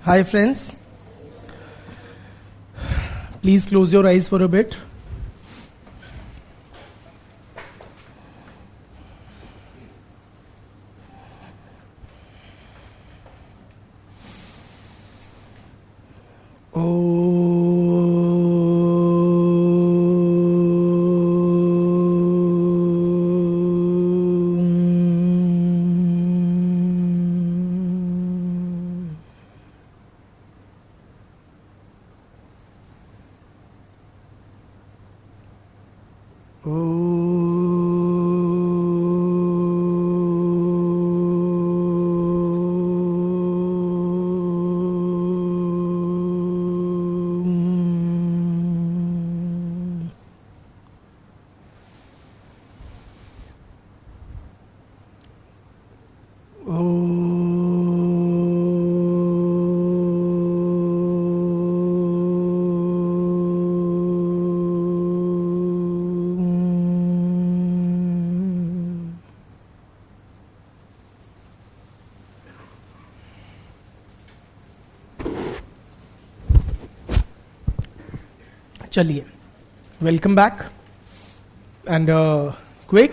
Hi friends, please close your eyes for a bit. चलिए, welcome back and quick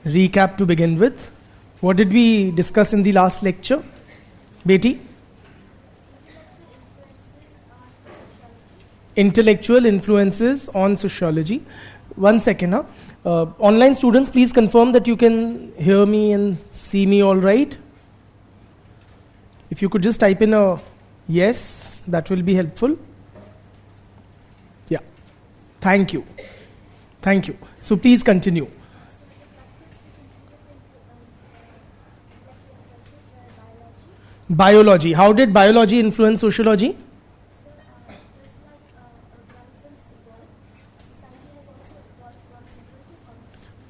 recap to begin with. What did we discuss in the last lecture? Beti? Intellectual influences on sociology. 1 second. Online students, please confirm that you can hear me and see me all right. If you could just type in a yes, that will be helpful. Yeah. Thank you. Thank you. So please continue. Biology. How did biology influence sociology?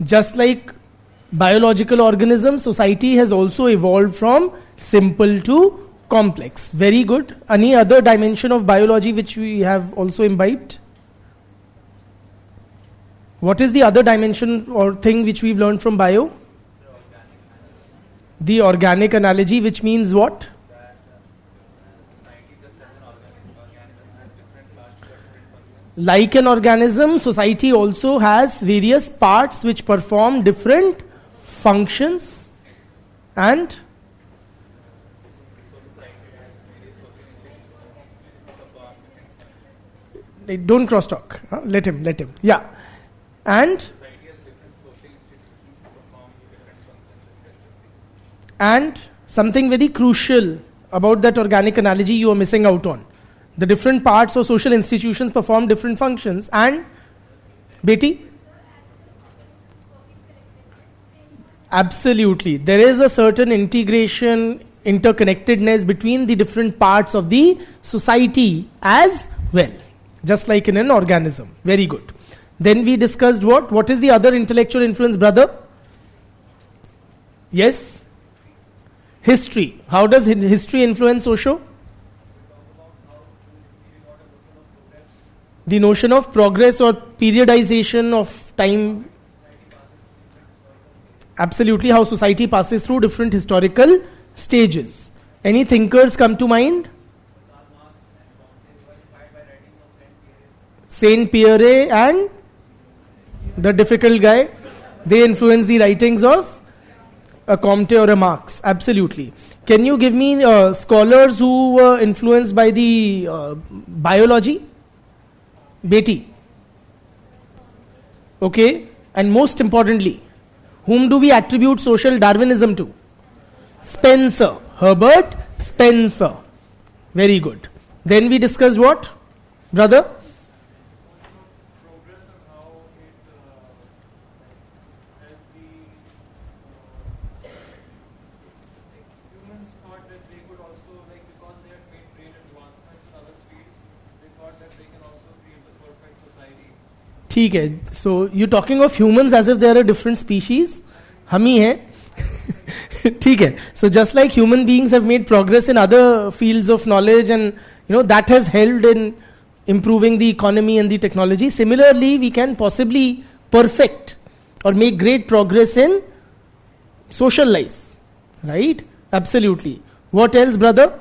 Just like biological organisms, society has also evolved from simple to complex. Very good. Any other dimension of biology which we have also imbibed? What is the other dimension or thing which we've learned from bio? The organic analogy, which means what? Like an organism, society also has various parts which perform different functions and don't cross talk. Let him. Yeah. And something very crucial about that organic analogy you are missing out on. The different parts of social institutions perform different functions. And, Beti? Absolutely. There is a certain integration, interconnectedness between the different parts of the society as well. Just like in an organism. Very good. Then we discussed what? What is the other intellectual influence, brother? Yes? History. How does history influence socio? The notion of progress or periodization of time. Absolutely, how society passes through different historical stages. Any thinkers come to mind? Saint Pierre and the difficult guy. They influence the writings of a Comte or a Marx. Absolutely. Can you give me scholars who were influenced by the biology? Beti. Okay. And most importantly, whom do we attribute social Darwinism to? Spencer. Herbert Spencer. Very good. Then we discussed what? Brother? ठीक है. So you're talking of humans as if they are a different species. हम ही हैं. ठीक है. So just like human beings have made progress in other fields of knowledge and that has helped in improving the economy and the technology. Similarly, we can possibly perfect or make great progress in social life. Right? Absolutely. What else, brother?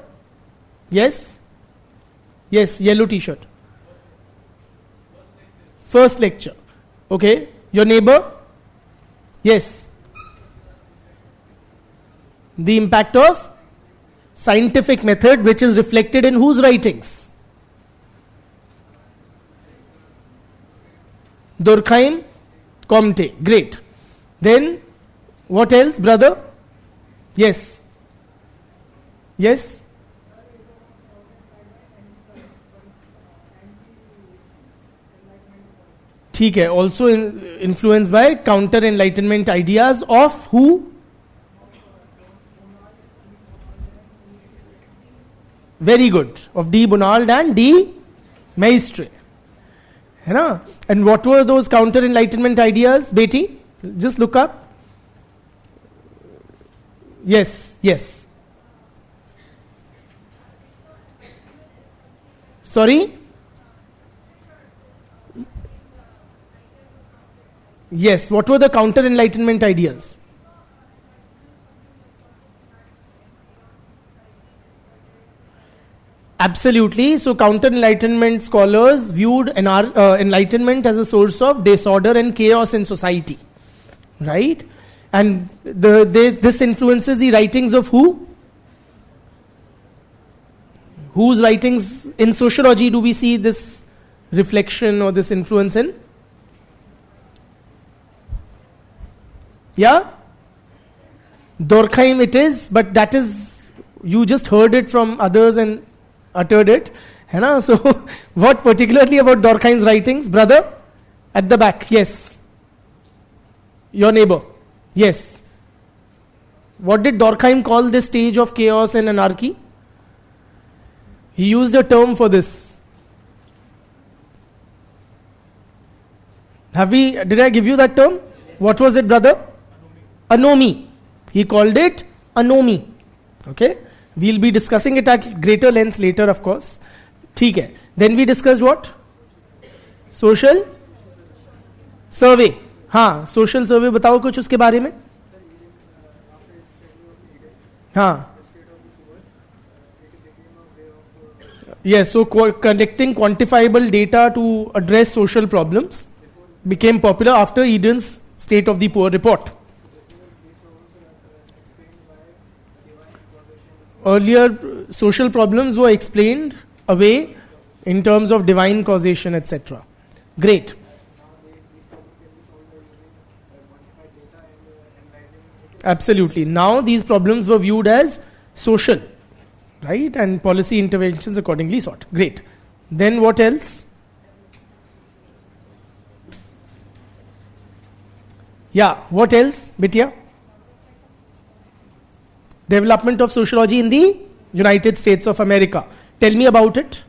Yes? Yes, yellow t-shirt. First lecture. Okay. Your neighbor? Yes. The impact of scientific method, which is reflected in whose writings? Durkheim, Comte. Great. Then, what else, brother? Yes. Yes? ठीक है. Also influenced by counter enlightenment ideas of who? Very good. Of D. Bonald and D. Maistre. है ना? And what were those counter enlightenment ideas, Betty? Just look up. Yes, yes. Sorry? Yes, what were the counter enlightenment ideas? Absolutely. So counter enlightenment scholars viewed enlightenment as a source of disorder and chaos in society. Right? And this influences the writings of who? Whose writings in sociology do we see this reflection or this influence in? Yeah? Durkheim it is, but that is, you just heard it from others and uttered it. है ना? So, what particularly about Durkheim's writings? Brother? At the back, yes. Your neighbor? Yes. What did Durkheim call this stage of chaos and anarchy? He used a term for this. Did I give you that term? What was it, brother? Anomy. He called it anomy. Okay? We'll be discussing it at greater length later, of course. ठीक है. Then we discussed what? Social survey. हाँ, social survey बताओ कुछ उसके बारे में. हाँ. Yes, so collecting quantifiable data to address social problems became popular after Eden's State of the Poor report. Earlier, social problems were explained away in terms of divine causation, etc. Great. Absolutely. Now these problems were viewed as social, right? And policy interventions accordingly sought. Great. Then what else? Yeah, what else, Bitya? Development of sociology in the United States of America. Tell me about it.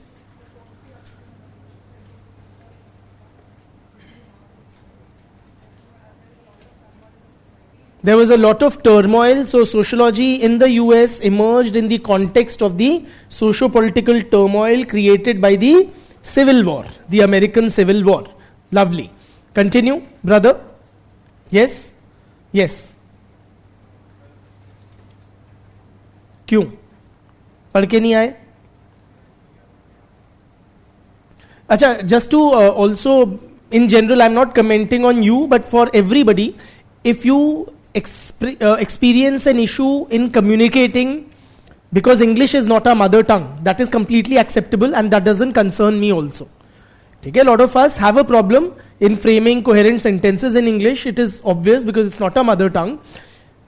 There was a lot of turmoil, so sociology in the US emerged in the context of the socio-political turmoil created by the Civil War, the American Civil War. Lovely. Continue, brother. Yes? Yes. क्यों? पढ़ के नहीं आए? अच्छा, just to also, in general, I'm not commenting on you, but for everybody, if you experience an issue in communicating, because English is not our mother tongue, that is completely acceptable and that doesn't concern me also. Okay, a lot of us have a problem in framing coherent sentences in English. It is obvious because it's not our mother tongue.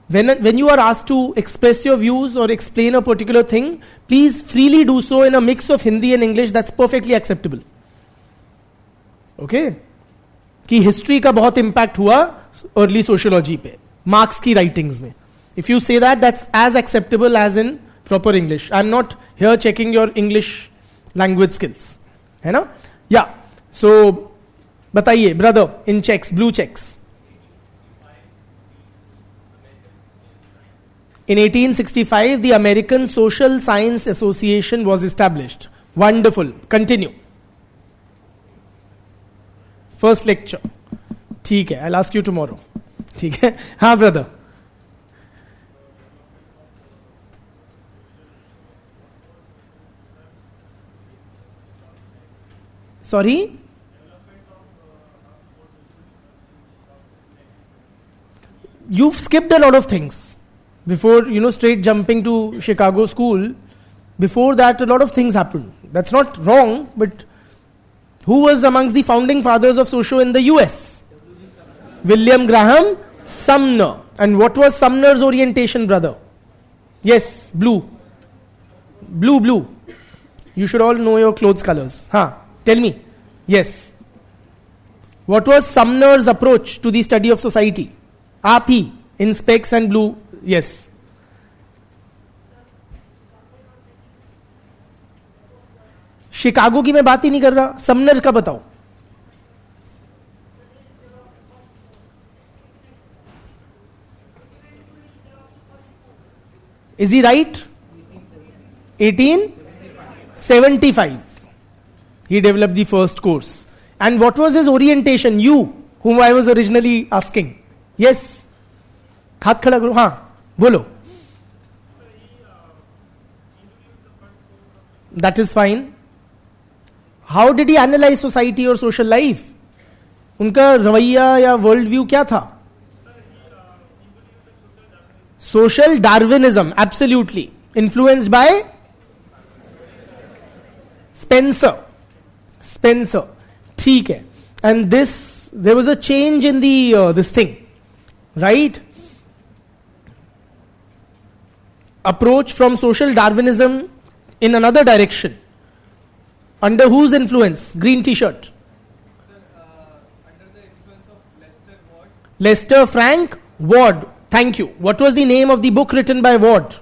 When you are asked to express your views or explain a particular thing, please freely do so in a mix of Hindi and English. That's perfectly acceptable. Okay? कि history का बहुत impact हुआ early sociology पे, Marx की writings में. If you say that's as acceptable as in proper English. I am not here checking your English language skills, है ना? या सो बताइए brother, in checks, blue checks. In 1865, the American Social Science Association was established. Wonderful. Continue. First lecture. ठीक है. I'll ask you tomorrow. ठीक है. हाँ brother. Sorry? You've skipped a lot of things. Before, straight jumping to Chicago school, before that, a lot of things happened. That's not wrong, but who was amongst the founding fathers of socio in the US? William Graham Sumner. And what was Sumner's orientation, brother? Yes, blue. Blue. You should all know your clothes colors. Tell me. Yes. What was Sumner's approach to the study of society? आप ही in specs and blue. Yes. Chicago की मैं बात ही नहीं कर रहा, Sumner का बताओ. Is he right? 1875. He developed the first course. And what was his orientation? You, whom I was originally asking. Yes. हाथ खड़ा करो. हाँ, बोलो. That is fine. How did he analyze society or social life? उनका रवैया या world view क्या था? Social Darwinism, absolutely. Influenced by Spencer. ठीक है. And there was a change in the this thing, right? Approach from social Darwinism in another direction. Under whose influence? Green t-shirt. Under the influence of Lester Ward. Lester Frank Ward. Thank you. What was the name of the book written by Ward?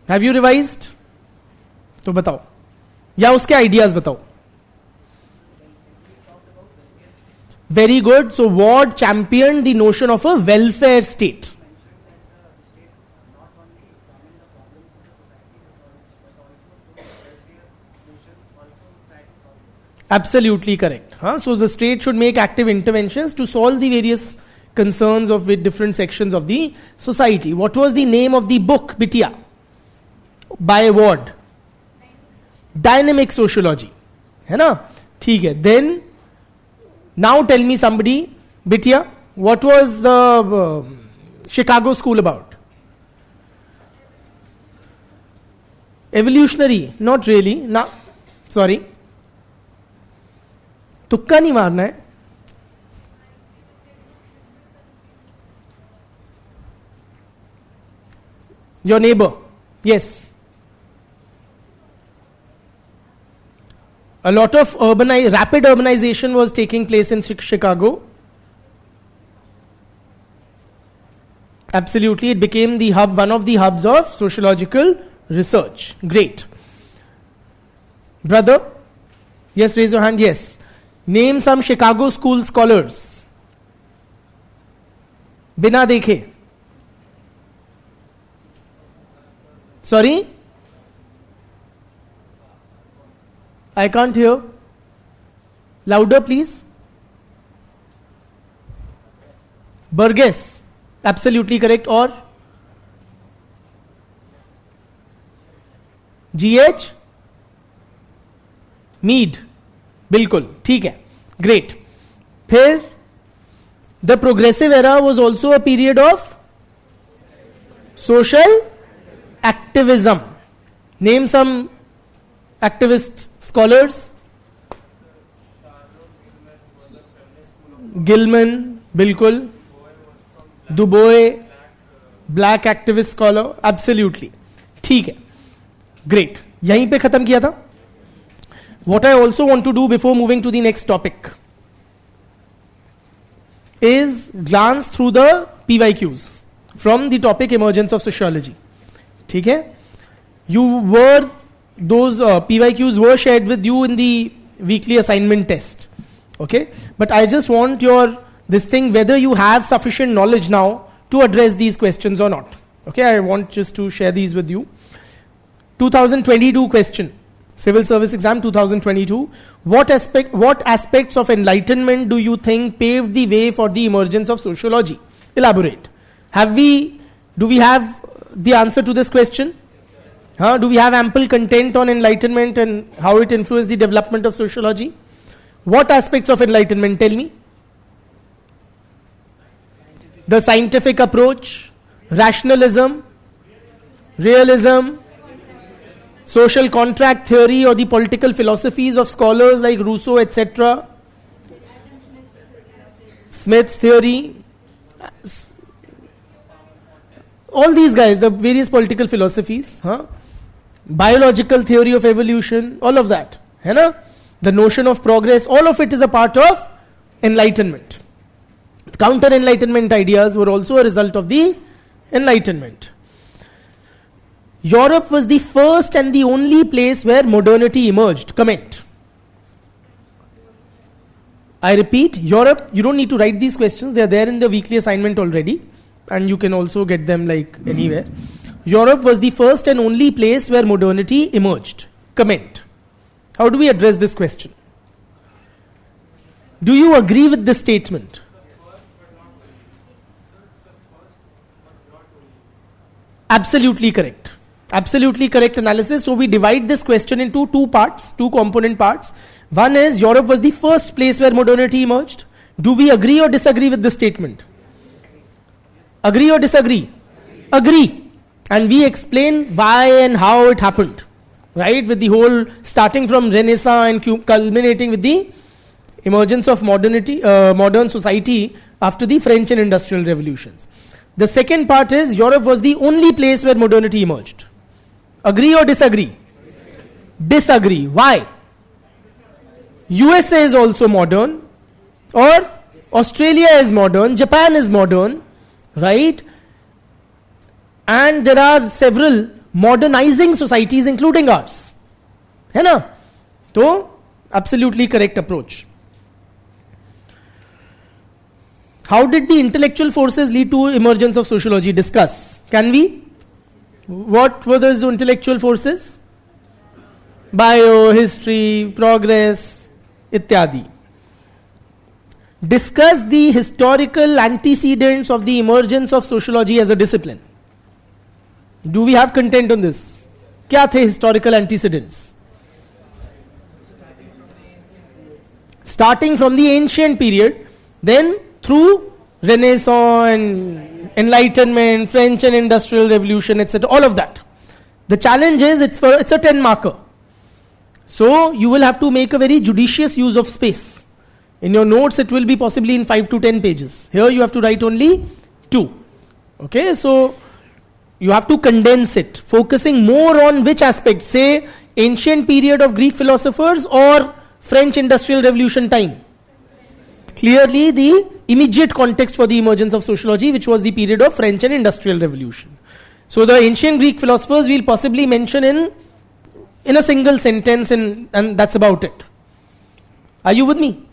Have you revised? तो बताओ. या उसके ideas बताओ. Very good. So Ward championed the notion of a welfare state. Absolutely correct. So the state should make active interventions to solve the various concerns of with different sections of the society. What was the name of the book, Bitia? By Ward? Dynamic sociology. है ना? ठीक है. Then now tell me somebody, Bitia, what was the Chicago school about? Evolutionary? Not really. No. Sorry. तुक्का नहीं मारना है. Your neighbor. Yes. A lot of rapid urbanization was taking place in Chicago. Absolutely, it became the hub, one of the hubs of sociological research. Great. Brother? Yes, raise your hand. Yes. Name some Chicago school scholars. Bina dekhe. Sorry? I can't hear. Louder, please. Burgess. Absolutely correct. Or? GH? Mead. बिल्कुल ठीक है. Great. फिर the progressive era was also a period of social activism. Name some activist scholars. Gilman. बिल्कुल. Du Bois. Black activist scholar. Absolutely ठीक है. Great. यहीं पे खत्म किया था. What I also want to do before moving to the next topic is glance through the PYQs from the topic emergence of sociology. ठीक है? Those PYQs were shared with you in the weekly assignment test. Okay? But I just want this thing, whether you have sufficient knowledge now to address these questions or not. Okay? I want just to share these with you. 2022 question. Civil Service Exam 2022. What aspects of enlightenment do you think paved the way for the emergence of sociology? Elaborate. Do we have the answer to this question? Do we have ample content on enlightenment and how it influenced the development of sociology? What aspects of enlightenment? Tell me. The scientific approach, rationalism, realism, social contract theory, or the political philosophies of scholars like Rousseau, etc. Smith's theory. All these guys, the various political philosophies, biological theory of evolution, all of that. The notion of progress, all of it is a part of enlightenment. Counter-enlightenment ideas were also a result of the enlightenment. Europe was the first and the only place where modernity emerged. Comment. I repeat, Europe, you don't need to write these questions, they are there in the weekly assignment already, and you can also get them like anywhere. Europe was the first and only place where modernity emerged. Comment. How do we address this question? Do you agree with this statement? Absolutely correct. Absolutely correct analysis. So we divide this question into two parts, two component parts. One is Europe was the first place where modernity emerged. Do we agree or disagree with this statement? Agree or disagree? Agree. And we explain why and how it happened. Right? With the whole starting from Renaissance and culminating with the emergence of modern society after the French and Industrial Revolutions. The second part is Europe was the only place where modernity emerged. Agree or disagree? Disagree. Why? USA is also modern, or Australia is modern, Japan is modern, right? And there are several modernizing societies including ours. है ना? तो absolutely correct approach. How did the intellectual forces lead to emergence of sociology? Discuss. Can we? What were those intellectual forces? Bio, history, progress, ityadi. Discuss the historical antecedents of the emergence of sociology as a discipline. Do we have content on this? क्या थे historical antecedents? Starting from the ancient period, then through Renaissance and Enlightenment, French and Industrial Revolution, etc. All of that. The challenge is it's a 10 marker. So you will have to make a very judicious use of space. In your notes it will be possibly in 5 to 10 pages. Here you have to write only 2. Okay, so you have to condense it, focusing more on which aspect, say ancient period of Greek philosophers or French Industrial Revolution time. Clearly the immediate context for the emergence of sociology, which was the period of French and Industrial Revolution. So the ancient Greek philosophers we'll possibly mention in a single sentence, and that's about it. Are you with me?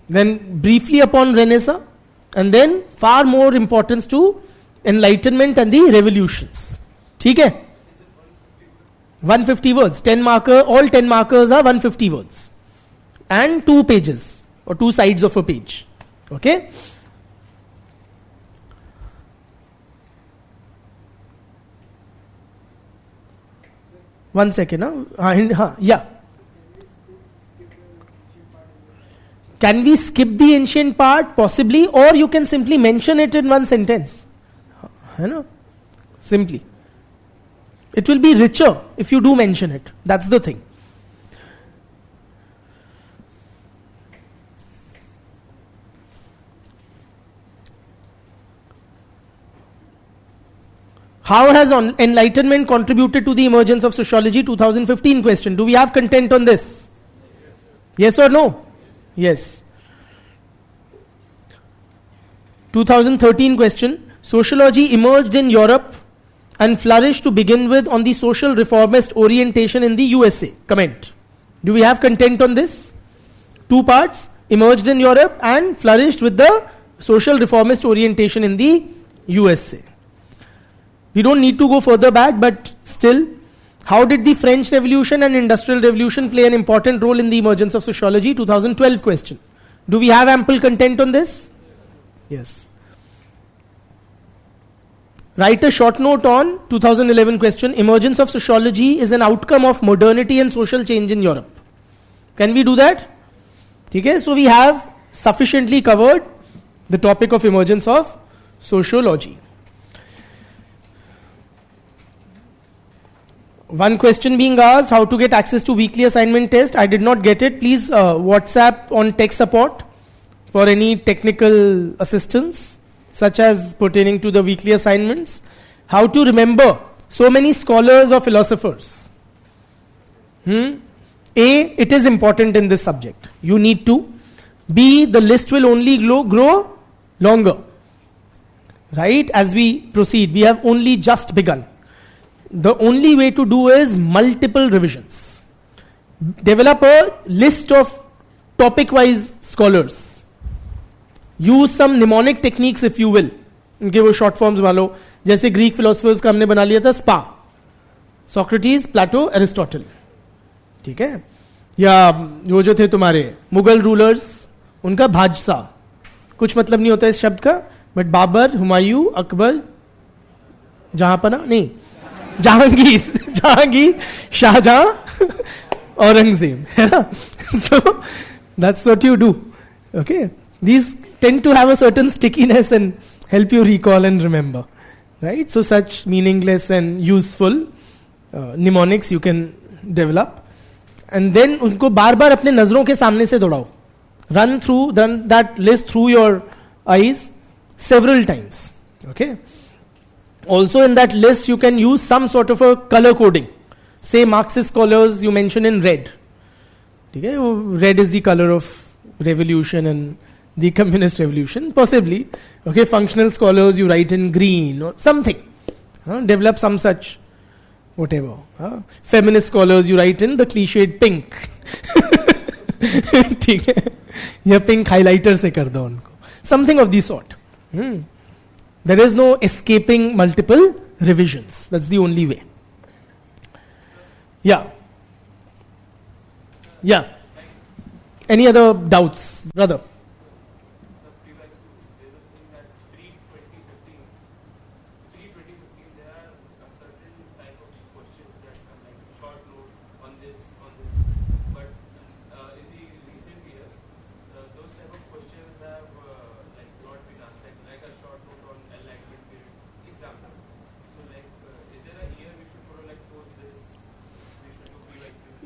Then briefly upon Renaissance, and then far more importance to Enlightenment and the revolutions. ठीक है? 150 words. 10 marker. All 10 markers are 150 words, and 2 pages or 2 sides of a page. Okay? One second. Yeah. Can we skip the ancient part? Possibly. Or you can simply mention it in one sentence. Simply. It will be richer if you do mention it. That's the thing. How has enlightenment contributed to the emergence of sociology? 2015 question. Do we have content on this? Yes or no? Yes. 2013 question. Sociology emerged in Europe and flourished to begin with on the social reformist orientation in the USA. Comment. Do we have content on this? 2 parts. Emerged in Europe and flourished with the social reformist orientation in the USA. We don't need to go further back, but still, how did the French Revolution and Industrial Revolution play an important role in the emergence of sociology? 2012 question. Do we have ample content on this? Yes. Write a short note on 2011 question, emergence of sociology is an outcome of modernity and social change in Europe. Can we do that? Okay, so we have sufficiently covered the topic of emergence of sociology. One question being asked, how to get access to weekly assignment test? I did not get it. Please WhatsApp on tech support for any technical assistance, such as pertaining to the weekly assignments. How to remember so many scholars or philosophers? A, it is important in this subject. You need to. B, the list will only grow longer. Right? As we proceed, we have only just begun. The only way to do is multiple revisions. Develop a list of topic-wise scholars. Use some mnemonic techniques if you will. इनके वो short forms वालों, जैसे Greek philosophers का हमने बना लिया था spa, Socrates, Plato, Aristotle. ठीक है? या वो जो थे तुम्हारे मुगल रूलर्स, उनका भाजसा, कुछ मतलब नहीं होता इस शब्द का, बट बाबर, हुमायूं, अकबर, जहांपना नहीं, जहांगीर, शाहजहां, औरंगजेब, है ना? So that's what you do. Okay, these tend to have a certain stickiness and help you recall and remember, right? So such meaningless and useful mnemonics you can develop, and then उनको बार बार अपने नजरों के सामने से दौड़ाओ. Run that list through your eyes several times. Okay. Also in that list you can use some sort of a color coding. Say Marxist scholars you mention in red. Okay? Red is the color of revolution and the communist revolution, possibly. Okay, functional scholars you write in green or something. Develop some such whatever. Feminist scholars you write in the cliched pink. ठीक है, या pink highlighter से कर दो उनको. Something of the sort. There is no escaping multiple revisions. That's the only way. Yeah. Yeah. Any other doubts, brother?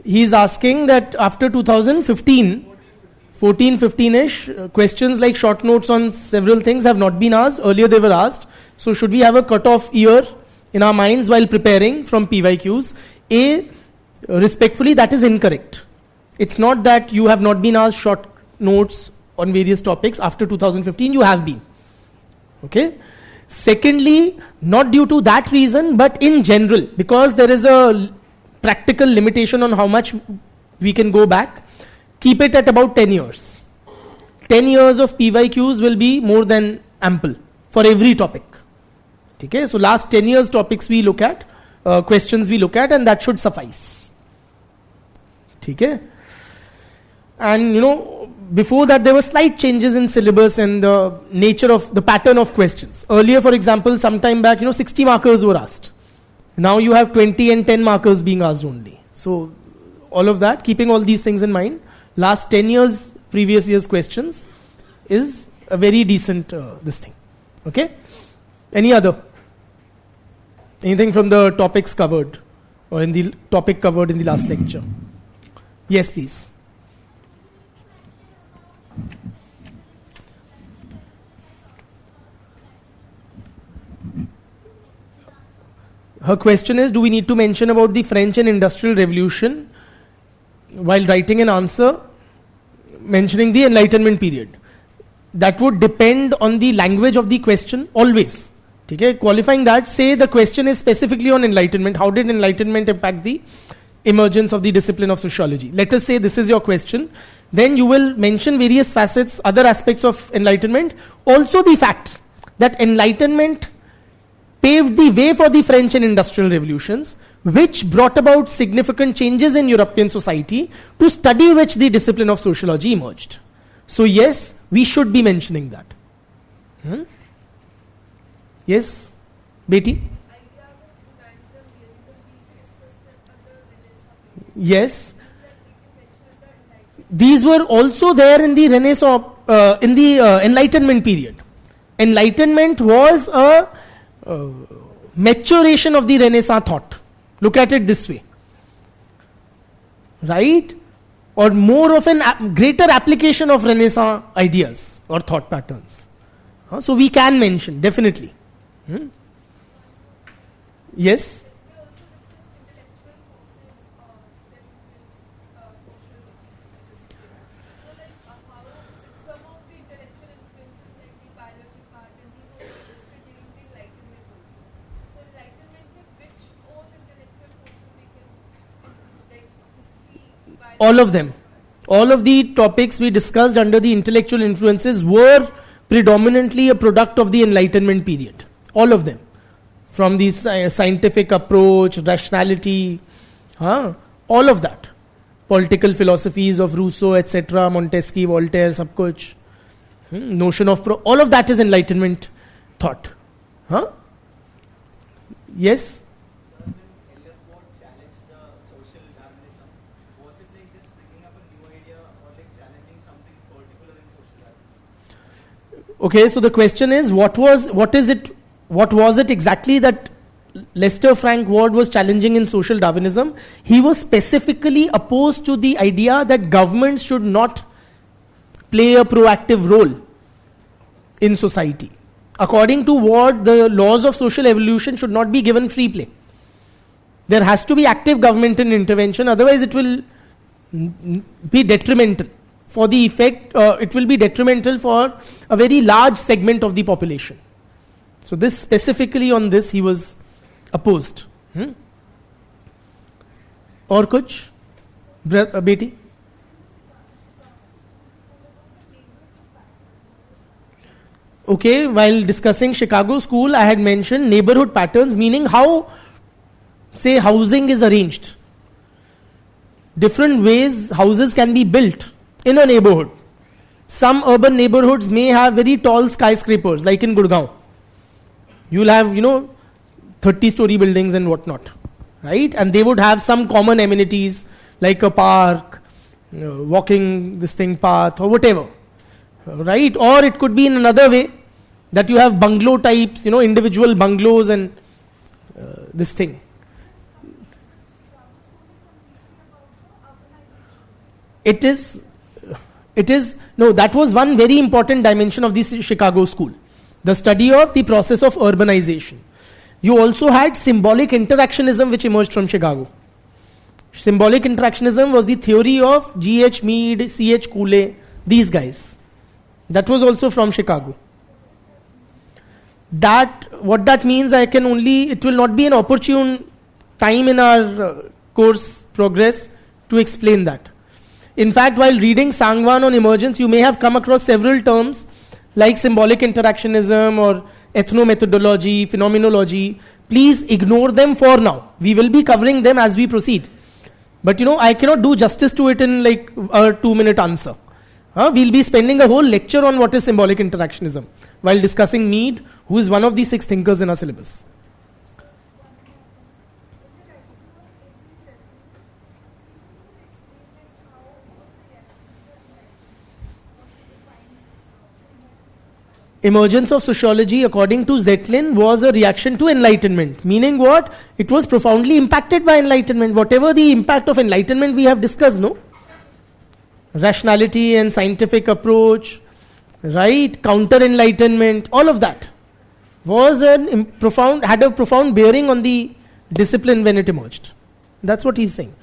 He's asking that after 2015, 14-15ish, questions like short notes on several things have not been asked. Earlier they were asked. So should we have a cut-off year in our minds while preparing from PYQs? Respectfully, that is incorrect. It's not that you have not been asked short notes on various topics. After 2015, you have been. Okay? Secondly, not due to that reason, but in general, because there is a practical limitation on how much we can go back, keep it at about 10 years. 10 years of PYQs will be more than ample for every topic. Okay? So last 10 years topics we look at, questions we look at, and that should suffice. Okay? And before that there were slight changes in syllabus and the nature of the pattern of questions. Earlier, for example, some time back, 60 markers were asked. Now you have 20 and 10 markers being asked only. So all of that, keeping all these things in mind, last 10 years, previous years questions is a very decent this thing. Okay? Any other? Anything from the topics covered or in the topic covered in the last lecture? Yes, please. Her question is, do we need to mention about the French and Industrial Revolution while writing an answer mentioning the Enlightenment period? That would depend on the language of the question always. Okay? Qualifying that, say the question is specifically on Enlightenment. How did Enlightenment impact the emergence of the discipline of sociology? Let us say this is your question. Then you will mention various facets, other aspects of Enlightenment. Also the fact that Enlightenment paved the way for the French and Industrial Revolutions, which brought about significant changes in European society, to study which the discipline of sociology emerged. So yes, we should be mentioning that. Yes? Beti? Yes. These were also there in the Renaissance, in the Enlightenment period. Enlightenment was a maturation of the Renaissance thought. Look at it this way. Right? Or more of a greater application of Renaissance ideas or thought patterns. So we can mention, definitely. Yes? All of them. All of the topics we discussed under the intellectual influences were predominantly a product of the Enlightenment period. All of them. From the scientific approach, rationality, all of that. Political philosophies of Rousseau, etc., Montesquieu, Voltaire, sab kuch. Notion of all of that is Enlightenment thought. Yes? Okay, so the question is, what was it exactly that Lester Frank Ward was challenging in social Darwinism? He was specifically opposed to the idea that governments should not play a proactive role in society. According to Ward, the laws of social evolution should not be given free play. There has to be active governmental intervention, otherwise it will be detrimental. For the effect, it will be detrimental for a very large segment of the population. So this specifically on this he was opposed. Or kuch? Beti? Okay, while discussing Chicago school, I had mentioned neighborhood patterns, meaning how, say, housing is arranged. Different ways houses can be built in a neighborhood. Some urban neighborhoods may have very tall skyscrapers, like in Gurgaon. You'll have, 30-story buildings and whatnot, right? And they would have some common amenities, like a park, walking path, or whatever, right? Or it could be in another way, that you have bungalow types, individual bungalows and this thing. That was one very important dimension of this Chicago school. The study of the process of urbanization. You also had symbolic interactionism which emerged from Chicago. Symbolic interactionism was the theory of G.H. Mead, C.H. Cooley, these guys. That was also from Chicago. What that means, it will not be an opportune time in our course progress to explain that. In fact, while reading Sangwan on emergence, you may have come across several terms like symbolic interactionism or ethnomethodology, phenomenology. Please ignore them for now. We will be covering them as we proceed. But I cannot do justice to it in like a 2-minute answer. We'll be spending a whole lecture on what is symbolic interactionism while discussing Mead, who is one of the 6 thinkers in our syllabus. Emergence of sociology, according to Zetlin, was a reaction to Enlightenment. Meaning what? It was profoundly impacted by Enlightenment. Whatever the impact of Enlightenment we have discussed, no? Rationality and scientific approach, right? Counter-Enlightenment, all of that was had a profound bearing on the discipline when it emerged. That's what he's saying.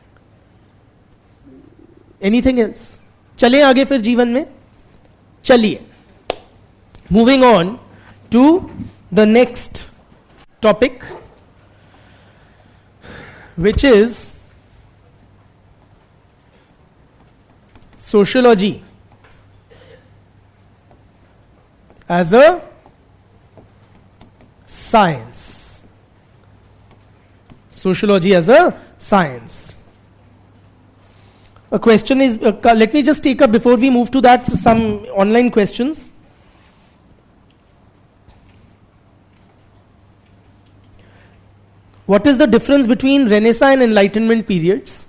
Anything else? चले आगे फिर जीवन में? चलिए. Moving on to the next topic, which is sociology as a science. Sociology as a science. A question is, let me just take up before we move to that some online questions. What is the difference between Renaissance and Enlightenment periods?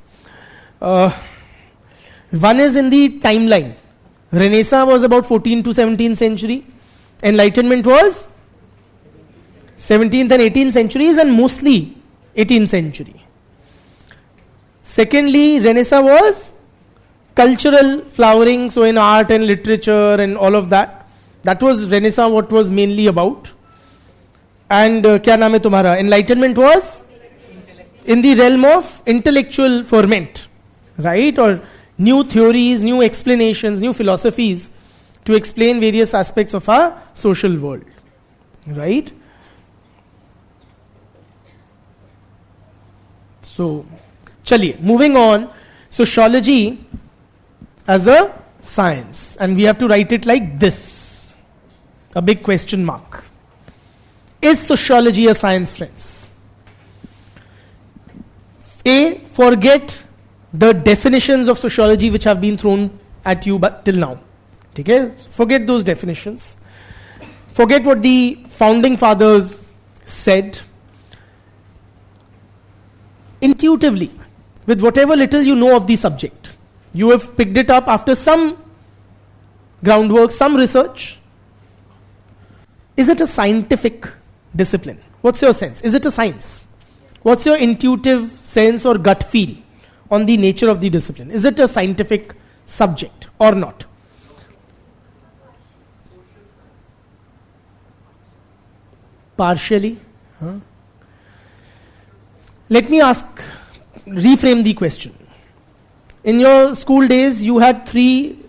One is in the timeline. Renaissance was about 14th to 17th century. Enlightenment was 17th and 18th centuries, and mostly 18th century. Secondly, Renaissance was cultural flowering, so in art and literature and all of that. That was Renaissance what was mainly about. And kya naam hai tumhara? Enlightenment was in the realm of intellectual ferment, right? Or new theories, new explanations, new philosophies to explain various aspects of our social world, right? So, chaliye, moving on. Sociology as a science, and we have to write it like this, a big question mark. Is sociology a science, friends? A, forget the definitions of sociology which have been thrown at you but till now. Okay? Forget those definitions. Forget what the founding fathers said. Intuitively, with whatever little you know of the subject, you have picked it up after some groundwork, some research. Is it a scientific discipline? What's your sense? Is it a science? What's your intuitive sense or gut feel on the nature of the discipline? Is it a scientific subject or not? Partially? Huh? Let me reframe the question. In your school days, you had 3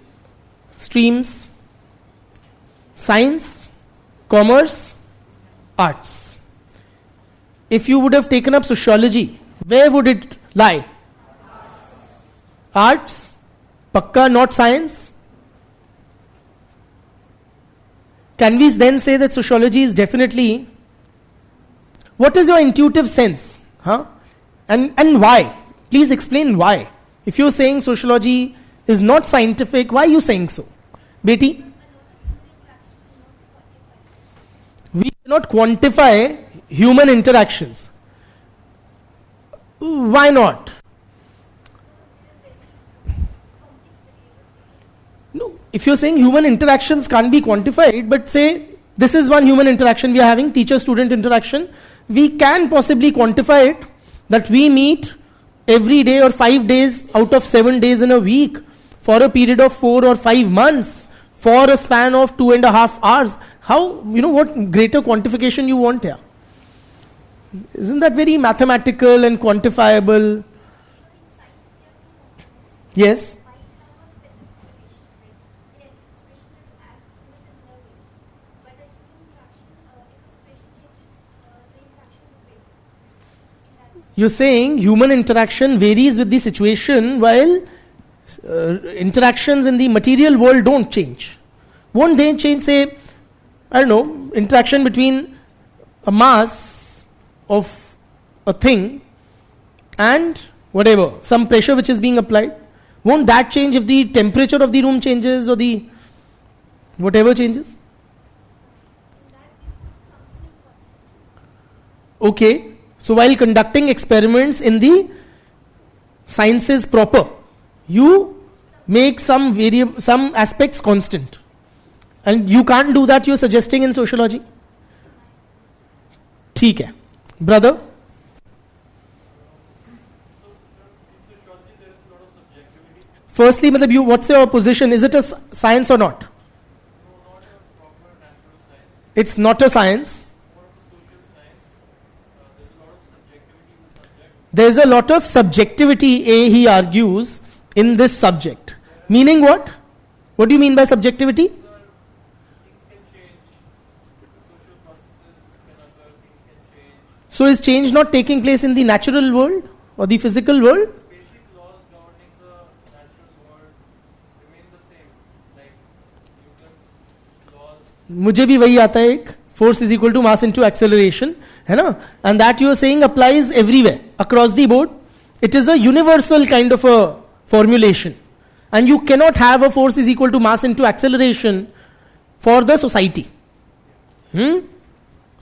streams: science, commerce, arts. If you would have taken up sociology, where would it lie? Arts? Pakka, not science? Can we then say that sociology is definitely... What is your intuitive sense? Huh? And why? Please explain why. If you're saying sociology is not scientific, why are you saying so? Beti? We cannot quantify human interactions. Why not? No, if you're saying human interactions can't be quantified, but say this is one human interaction we are having, teacher-student interaction, we can possibly quantify it, that we meet every day or 5 days out of 7 days in a week for a period of 4 or 5 months for a span of 2.5 hours. How, what greater quantification you want here? Isn't that very mathematical and quantifiable? Yes? You're saying human interaction varies with the situation, while interactions in the material world don't change. Won't they change, say, I don't know, interaction between a mass of a thing and whatever, some pressure which is being applied? Won't that change if the temperature of the room changes or the whatever changes? Okay. So while conducting experiments in the sciences proper, you make some aspects constant. And you can't do that, you're suggesting, in sociology? ठीक है. Brother? So, in sociology there is a lot of subjectivity. Firstly, what's your position? Is it a science or not? No, not a proper natural science. It's not a science. There's a lot of subjectivity, he argues, in this subject. Meaning what? What do you mean by subjectivity? Things can change. Social processes can occur, things can change. So is change not taking place in the natural world or the physical world? Basic laws governing the natural world remain the same. Like Newton's laws. मुझे भी वही आता है एक. Force is equal to mass into acceleration, है ना? And that you are saying applies everywhere, across the board. It is a universal kind of a formulation. And you cannot have a force is equal to mass into acceleration for the society. So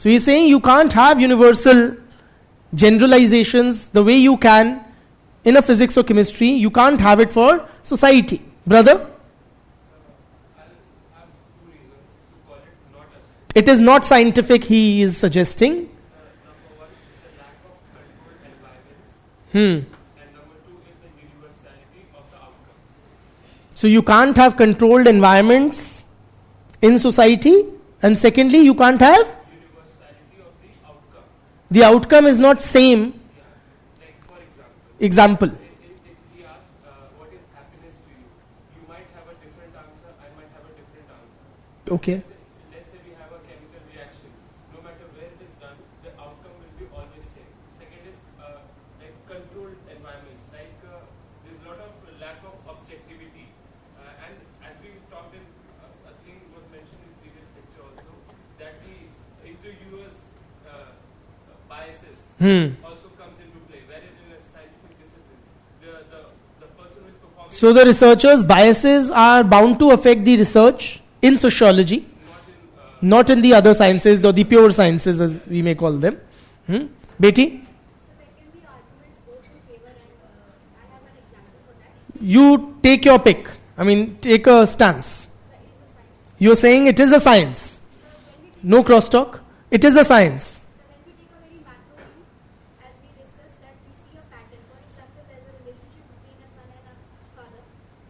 he's saying you can't have universal generalizations the way you can in a physics or chemistry, you can't have it for society. Brother? I'll have two reasons to call it not a science. It is not scientific, he is suggesting. Number one is the lack of controlled environments, Hmm. and number two is the universality of the outcomes. So you can't have controlled environments in society, and secondly, you can't have Universality of the outcome. the outcome is not same. Like for Example. example, if he asks what is happiness to you, you might have a different answer, I might have a different answer. Okay. Let's say we have a chemical reaction. No matter where it is done, the outcome will be always same. Second is like controlled environments. Like there's a lot of lack of objectivity, and as we talked in, a thing was mentioned in previous lecture also, that the inter-US biases also comes into play. Wherein in a scientific disciplines, the person who is performing So the researchers' biases are bound to affect the research in sociology, not in the other sciences, or the pure sciences as we may call them. Beti, So there can be arguments both in favor and I have an example for that. you take your pick. I mean, take a stance. So it is a science. You're saying it is a science. So when we take, No crosstalk. It is a science. so when we take a very macro view, as we discussed, that we see a pattern. For example, there's a relationship between a son and a father.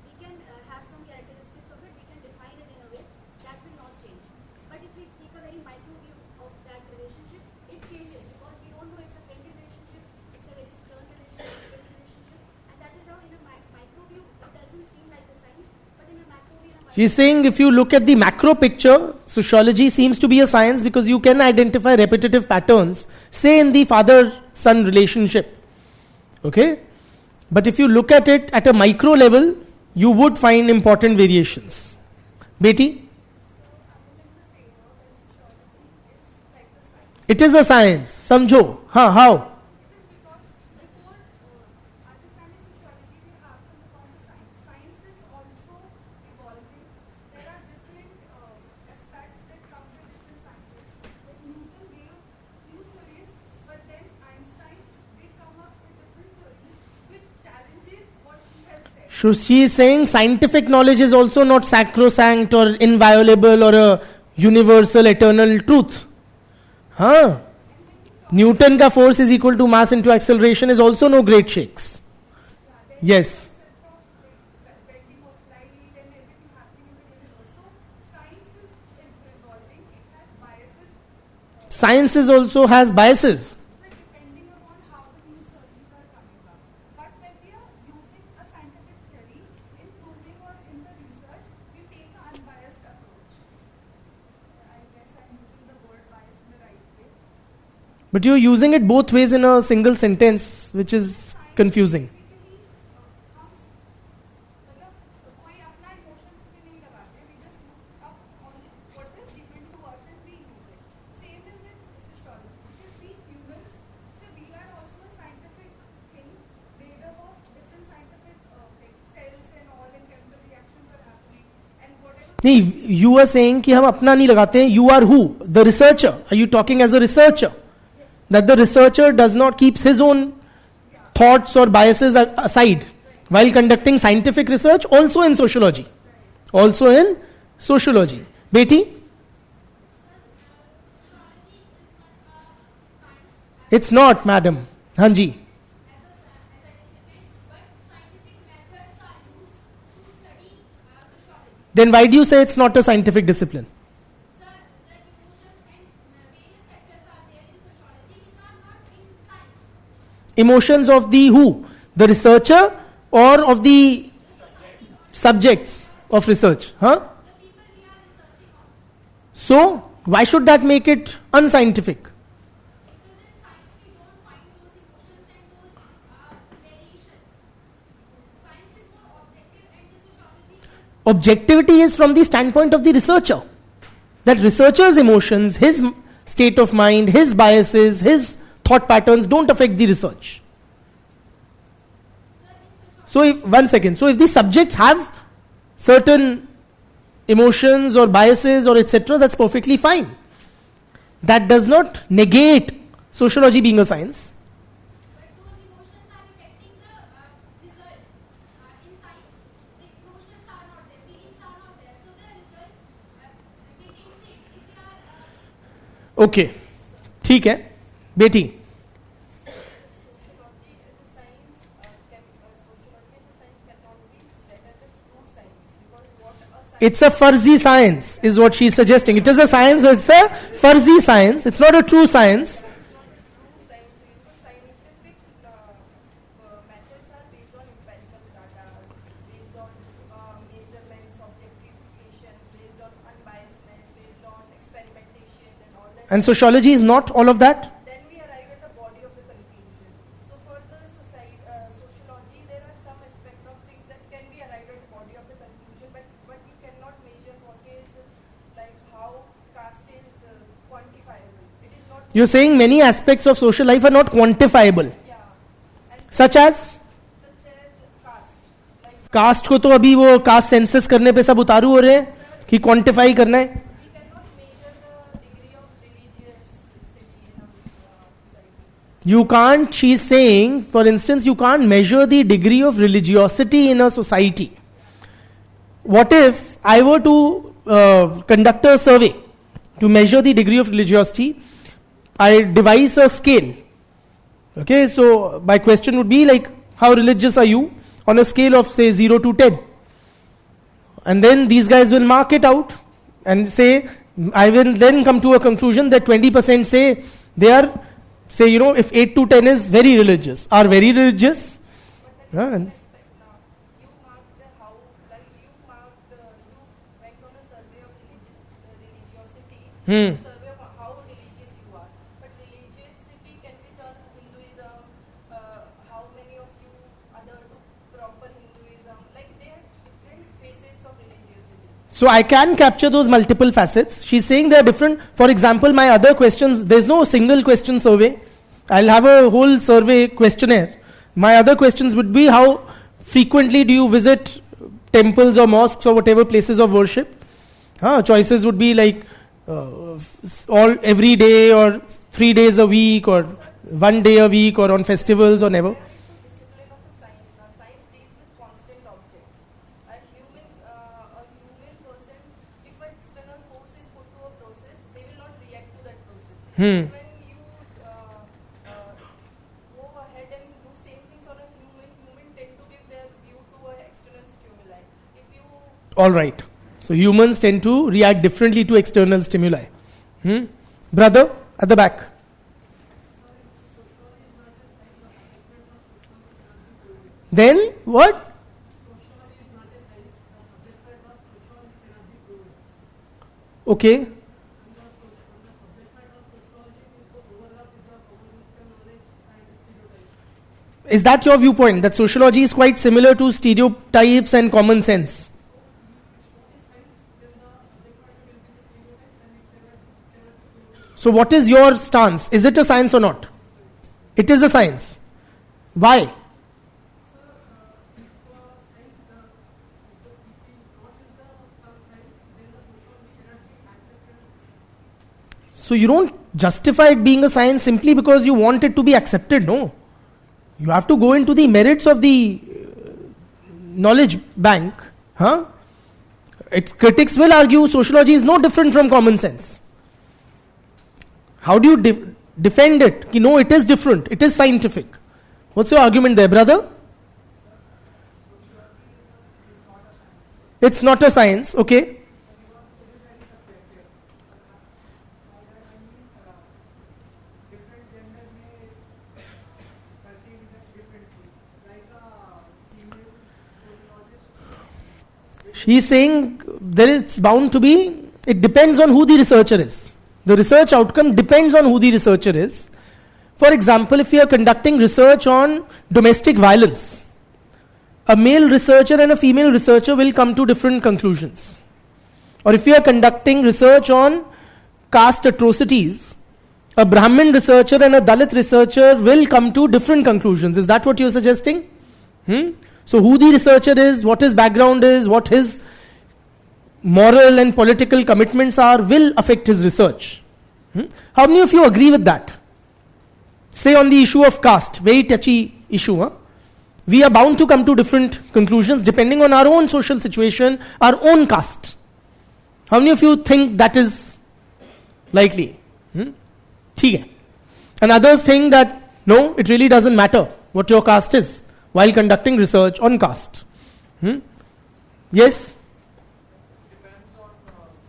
We can have some characteristics of it. We can define it in a way that will not change. But if we take a very micro view of that relationship, it changes because we don't know it's a friendly relationship, it's a very stern relationship, it's a friendly relationship, and that is how in a micro view it doesn't seem like a science, but in a macro view, She's saying if you look at the macro picture, sociology seems to be a science because you can identify repetitive patterns, say in the father-son relationship. Okay? But if you look at it at a micro level, you would find important variations. Beti? It is a science. Samjho. Huh, how? before understanding sociology, we have to look on the science. Science is also evolving. There are different aspects that come with different scientists. Like Newton gave new theories, but then Einstein did come up with different theories which challenges what he has said. So she is saying scientific knowledge is also not sacrosanct or inviolable or a universal eternal truth. Huh? Newton ka force is equal to mass into acceleration is also no great shakes. Yes. Bending of light and everything happening in the universe. So science is evolving. It has biases. Science also has biases. But depending upon how the new theories are coming up. But when we are using a scientific theory in proving or in the research, we take an unbiased approach. I guess I'm using the word bias in the right way. But you're using it both ways in a single sentence, which is confusing. Basically, हम मतलब कोई अपना emotions पे नहीं लगाते. We just look up on what is given to us and we use it. Same is in sociology. Because we humans, so we are also a scientific thing made up of different scientific like cells and all and chemical reactions are happening and whatever. नहीं, you are saying कि हम अपना नहीं लगाते हैं. You are who? The researcher. Are you talking as a researcher? That the researcher does not keeps his own thoughts or biases aside while conducting scientific research, also in sociology. Also in sociology. Beti? It's not, madam. Hanji. Then why do you say it's not a scientific discipline? Emotions of the who? The researcher or of the subjects of research? Huh? So, why should that make it unscientific? Objectivity is from the standpoint of the researcher. That researcher's emotions, his state of mind, his biases, his thought patterns don't affect the research. So if the subjects have certain emotions or biases or etc., that's perfectly fine. That does not negate sociology being a science. Okay, ठीक है बेटी. It's a fuzzy science, is what she's suggesting. It is a science, but it's a fuzzy science. It's not a true science. And sociology is not all of that? Then we arrive at the body of the conclusion. So for the sociology, there are some aspect of things that can be arrived at the body of the conclusion, but we cannot measure what is, like how caste is quantifiable. It is not. You're saying many aspects of social life are not quantifiable. Yeah. And Such as? caste. Like caste को तो अभी वो caste census करने पे सब उतारू हो रहे हैं कि क्वांटिफाई करना है. we cannot measure the degree of religiousity in a society. You can't, she's saying, for instance, you can't measure the degree of religiosity in a society. What if I were to conduct a survey to measure the degree of religiosity? I devise a scale. Okay, so my question would be like, how religious are you on a scale of say 0 to 10? And then these guys will mark it out and say, I will then come to a conclusion that 20% say they are, say, if 8 to 10 is very religious, are very religious. But And now, you marked how, like you went on a survey of religiosity, survey of how religious you are. But religiosity can be turned Hinduism, how many of you other to proper Hinduism, like they are different facets of religiosity. so I can capture those multiple facets. She's saying they are different. For example, my other questions, there's no single question survey. I'll have a whole survey questionnaire. My other questions would be, how frequently do you visit temples or mosques or whatever places of worship? Choices would be like all every day or 3 days a week or 1 day a week or on festivals or never. Discipline of the science. Now, science deals with constant objects. A human person, if an external force is put to a process, they will not react to that process. When you go ahead and do same things on a human tend to give their view to an external stimuli. If you All right. So humans tend to react differently to external stimuli. Brother, at the back. Then what? Okay. Is that your viewpoint, that sociology is quite similar to stereotypes and common sense? So what is your stance? Is it a science or not? It is a science. Why? So you don't justify it being a science simply because you want it to be accepted, no. You have to go into the merits of the knowledge bank. Critics will argue sociology is no different from common sense. How do you defend it? No, it is different. It is scientific. What's your argument there, brother? It's not a science, okay. She's saying there is bound to be, it depends on who the researcher is. The research outcome depends on who the researcher is. For example, if we are conducting research on domestic violence, a male researcher and a female researcher will come to different conclusions. Or if we are conducting research on caste atrocities, a Brahmin researcher and a Dalit researcher will come to different conclusions. Is that what you're suggesting? So who the researcher is, what his background is, what his moral and political commitments are will affect his research. How many of you agree with that? Say on the issue of caste, very touchy issue. We are bound to come to different conclusions depending on our own social situation, our own caste. How many of you think that is likely? ठीक है. And others think that no, it really doesn't matter what your caste is while conducting research on caste. Yes? Depends on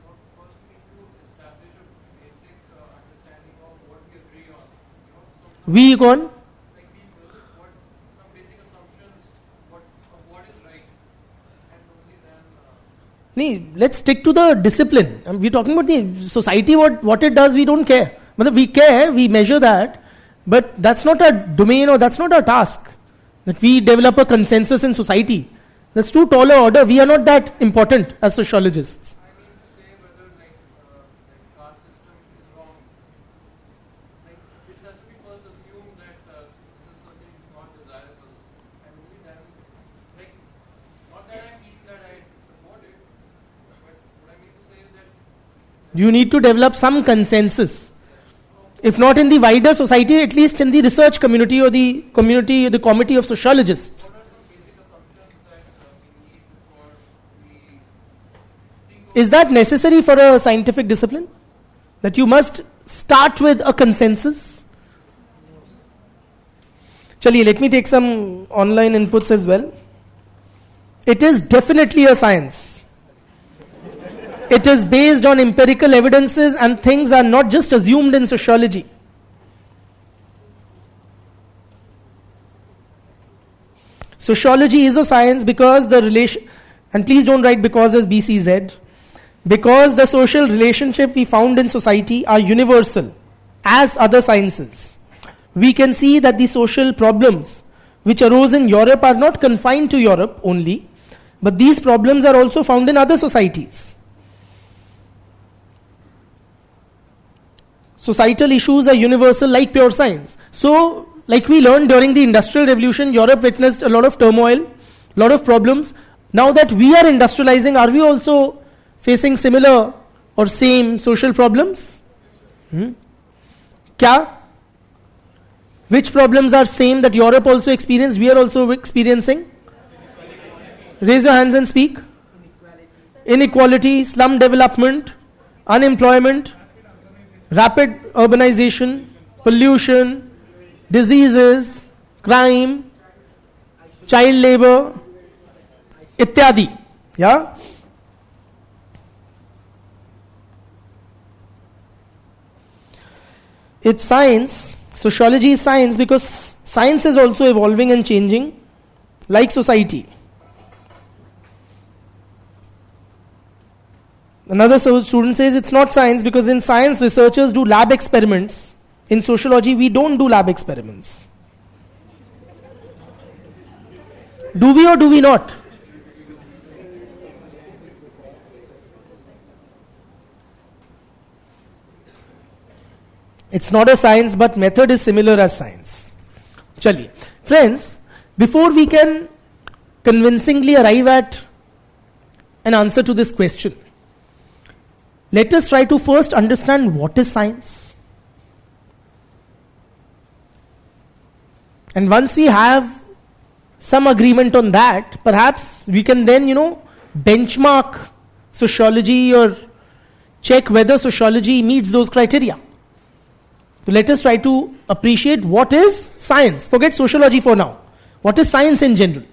what first we need to establish a basic understanding of what we agree on. We gone? Like people, what some basic assumptions of what is right, and only then. Let's stick to the discipline. We're talking about the society, what it does, we don't care. But we care, we measure that, but that's not our domain or that's not our task. That we develop a consensus in society. That's too tall a order. We are not that important as sociologists. I mean to say whether like caste system is wrong. Like this has to be first assumed that this is something not desirable, and only then, like, not that I mean that I support it, but what I mean to say is that You need to develop some consensus. If not in the wider society, at least in the research community or the community, the committee of sociologists. what are some basic assumptions that we need before we think of Is that necessary for a scientific discipline? That you must start with a consensus? Chaliye, let me take some online inputs as well. It is definitely a science. It is based on empirical evidences and things are not just assumed in sociology. Sociology is a science because the relation, and please don't write because as BCZ, because the social relationship we found in society are universal as other sciences. We can see that the social problems which arose in Europe are not confined to Europe only, but these problems are also found in other societies. Societal issues are universal like pure science. So, like we learned during the Industrial Revolution, Europe witnessed a lot of turmoil, a lot of problems. Now that we are industrializing, are we also facing similar or same social problems? Kya? Which problems are same that Europe also experienced, we are also experiencing? Raise your hands and speak. Inequality, slum development, unemployment, rapid urbanization, pollution, diseases, crime, child labor, ityadi. Yeah? It's science. Sociology is science because science is also evolving and changing like society. Another student says it's not science because in science researchers do lab experiments. In sociology we don't do lab experiments. Do we or do we not? It's not a science but method is similar as science. Chaliye. Friends, before we can convincingly arrive at an answer to this question, let us try to first understand what is science. And once we have some agreement on that, perhaps we can then, benchmark sociology or check whether sociology meets those criteria. So let us try to appreciate what is science. Forget sociology for now. What is science in general?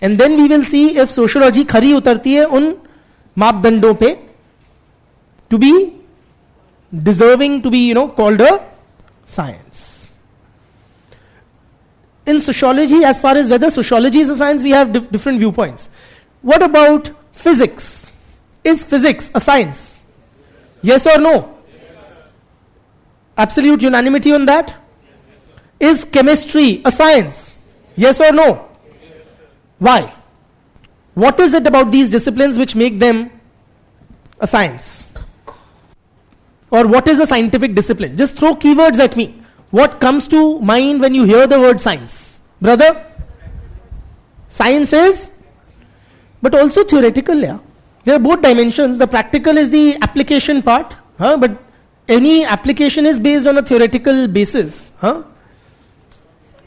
And then we will see if sociology खरी उतरती है उन मापदंडों पे to be deserving to be, called a science. In sociology, as far as whether sociology is a science, we have different viewpoints. What about physics? Is physics a science? Yes or no? Absolute unanimity on that? Is chemistry a science? Yes or no? Why? What is it about these disciplines which make them a science? Or what is a scientific discipline? Just throw keywords at me. What comes to mind when you hear the word science? Brother? Science is, but also theoretical, yeah. There are both dimensions. The practical is the application part, but any application is based on a theoretical basis.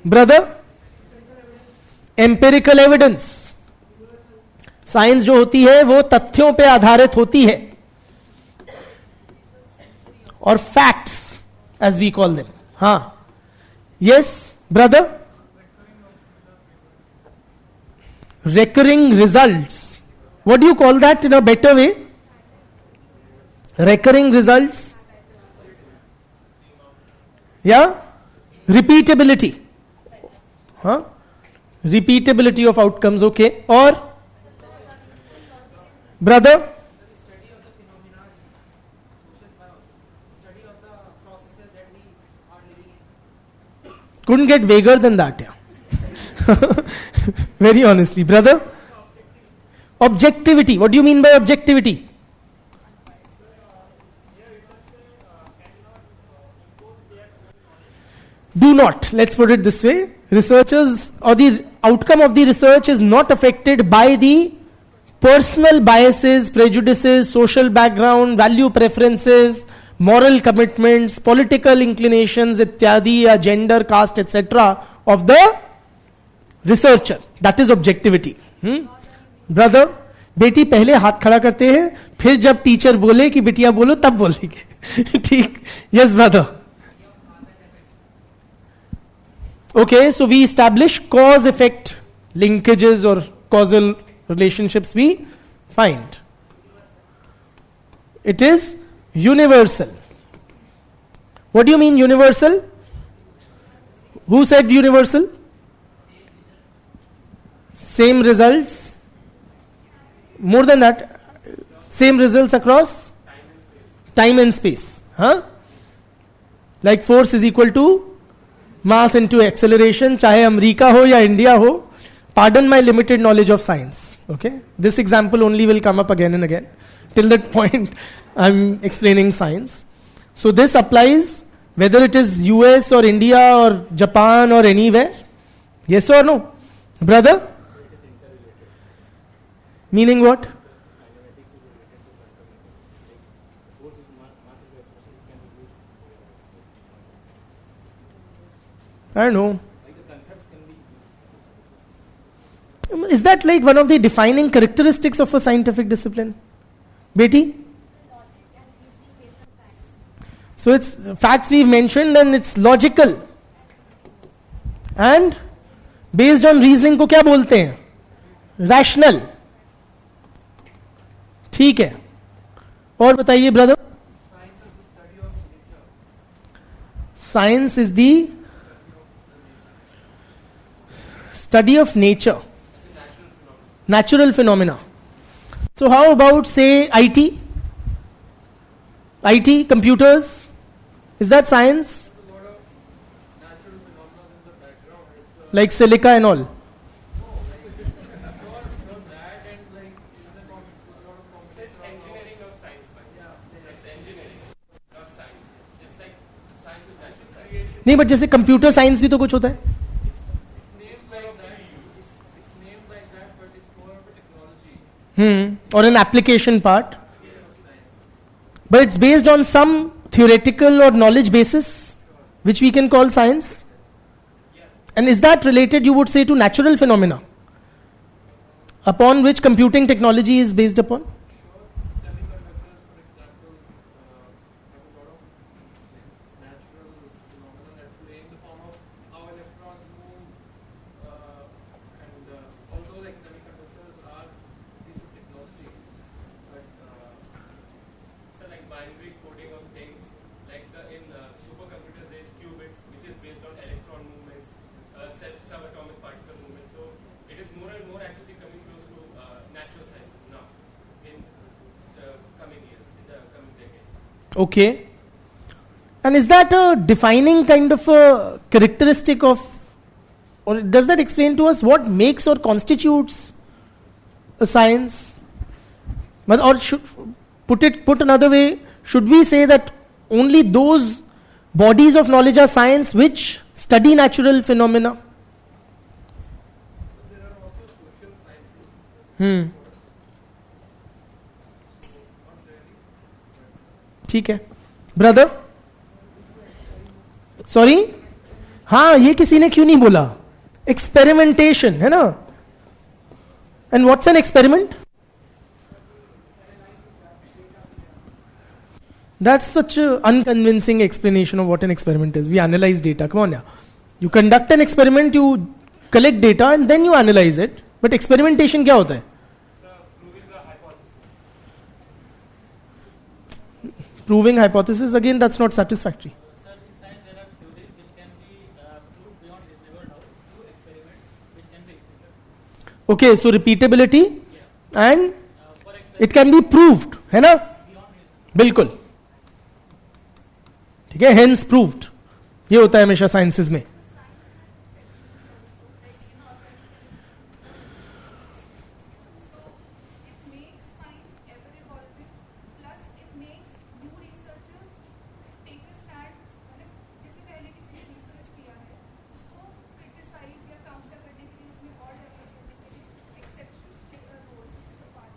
Brother? Empirical evidence. Science जो होती है वो तथ्यों पे आधारित होती है और facts as we call them. Yes, brother? Recurring results. What do you call that in a better way? Recurring results? Yeah? Repeatability. Repeatability of outcomes, okay. Or? Brother? Study of the phenomena, social biology, study of the processes that we are living in. Couldn't get vaguer than that, yeah. Very honestly. Brother? Objectivity. What do you mean by objectivity? Do not. Let's put it this way. Researchers, or the outcome of the research is not affected by the personal biases, prejudices, social background, value preferences, moral commitments, political inclinations, ityadi, gender, caste, etc. of the researcher. That is objectivity. Brother, बेटी पहले हाथ खड़ा करते हैं, फिर जब teacher बोले कि बिटिया बोलो तब बोलेंगे. ठीक. Yes brother. Okay, so we establish cause-effect linkages or causal relationships we find. It is universal. What do you mean universal? Who said universal? Same results. More than that, same results across time and space. Like force is equal to mass into acceleration, चाहे America हो या India हो. Pardon my limited knowledge of science. Okay, this example only will come up again and again. Till that point, I'm explaining science. So this applies whether it is US or India or Japan or anywhere. Yes or no, brother? Meaning what? I don't know. Is that like one of the defining characteristics of a scientific discipline? Beti? So it's facts we've mentioned and it's logical. And based on reasoning को क्या बोलते हैं? Rational. ठीक है. और बताइए brother. Science is the study of nature. Natural phenomena. So how about say IT? IT, computers? Is that science? Like silica and all? It's engineering, not science. It's engineering, not science. It's like science is natural science. नहीं, but जैसे computer science भी तो कुछ होता है. Or an application part. But it's based on some theoretical or knowledge basis, which we can call science. And is that related, you would say, to natural phenomena, upon which computing technology is based upon? Semiconductors, for example, have a lot of natural phenomena that play in the form of how electrons move, and although like semiconductors are piece of technology, but so like binary coding of things, like in supercomputers there is qubits, which is based on electron movements, subatomic particle movements. So it is more and more actually coming close to natural sciences now in the coming years, in the coming decade. Okay. And is that a defining kind of a characteristic of, or does that explain to us what makes or constitutes a science? But or should put another way, should we say that only those bodies of knowledge are science which study natural phenomena? There are also social sciences. ठीक है. Brother, sorry, हाँ, ये किसी ने क्यों नहीं बोला? Experimentation है ना. And what's an experiment? That's such an unconvincing explanation of what an experiment is. We analyze data. Come on now. You conduct an experiment, you collect data and then you analyze it. But experimentation क्या होता है? Proving the hypothesis. Proving hypothesis, again, that's not satisfactory. Sir, in science there are theories which can be proved beyond reasonable doubt through experiments which can be repeated. Okay, so repeatability and For it can be proved, है ना? बिल्कुल. ठीक है, hence proved. ये होता है हमेशा sciences में. So it makes science ever evolving, plus it makes new researchers take a stand. मतलब जैसे पहले किसी ने रिसर्च किया है उसको क्रिटिसाइज या काउंटर करने के लिए उसमें और डेवलप करने के लिए exceptions play a role in part.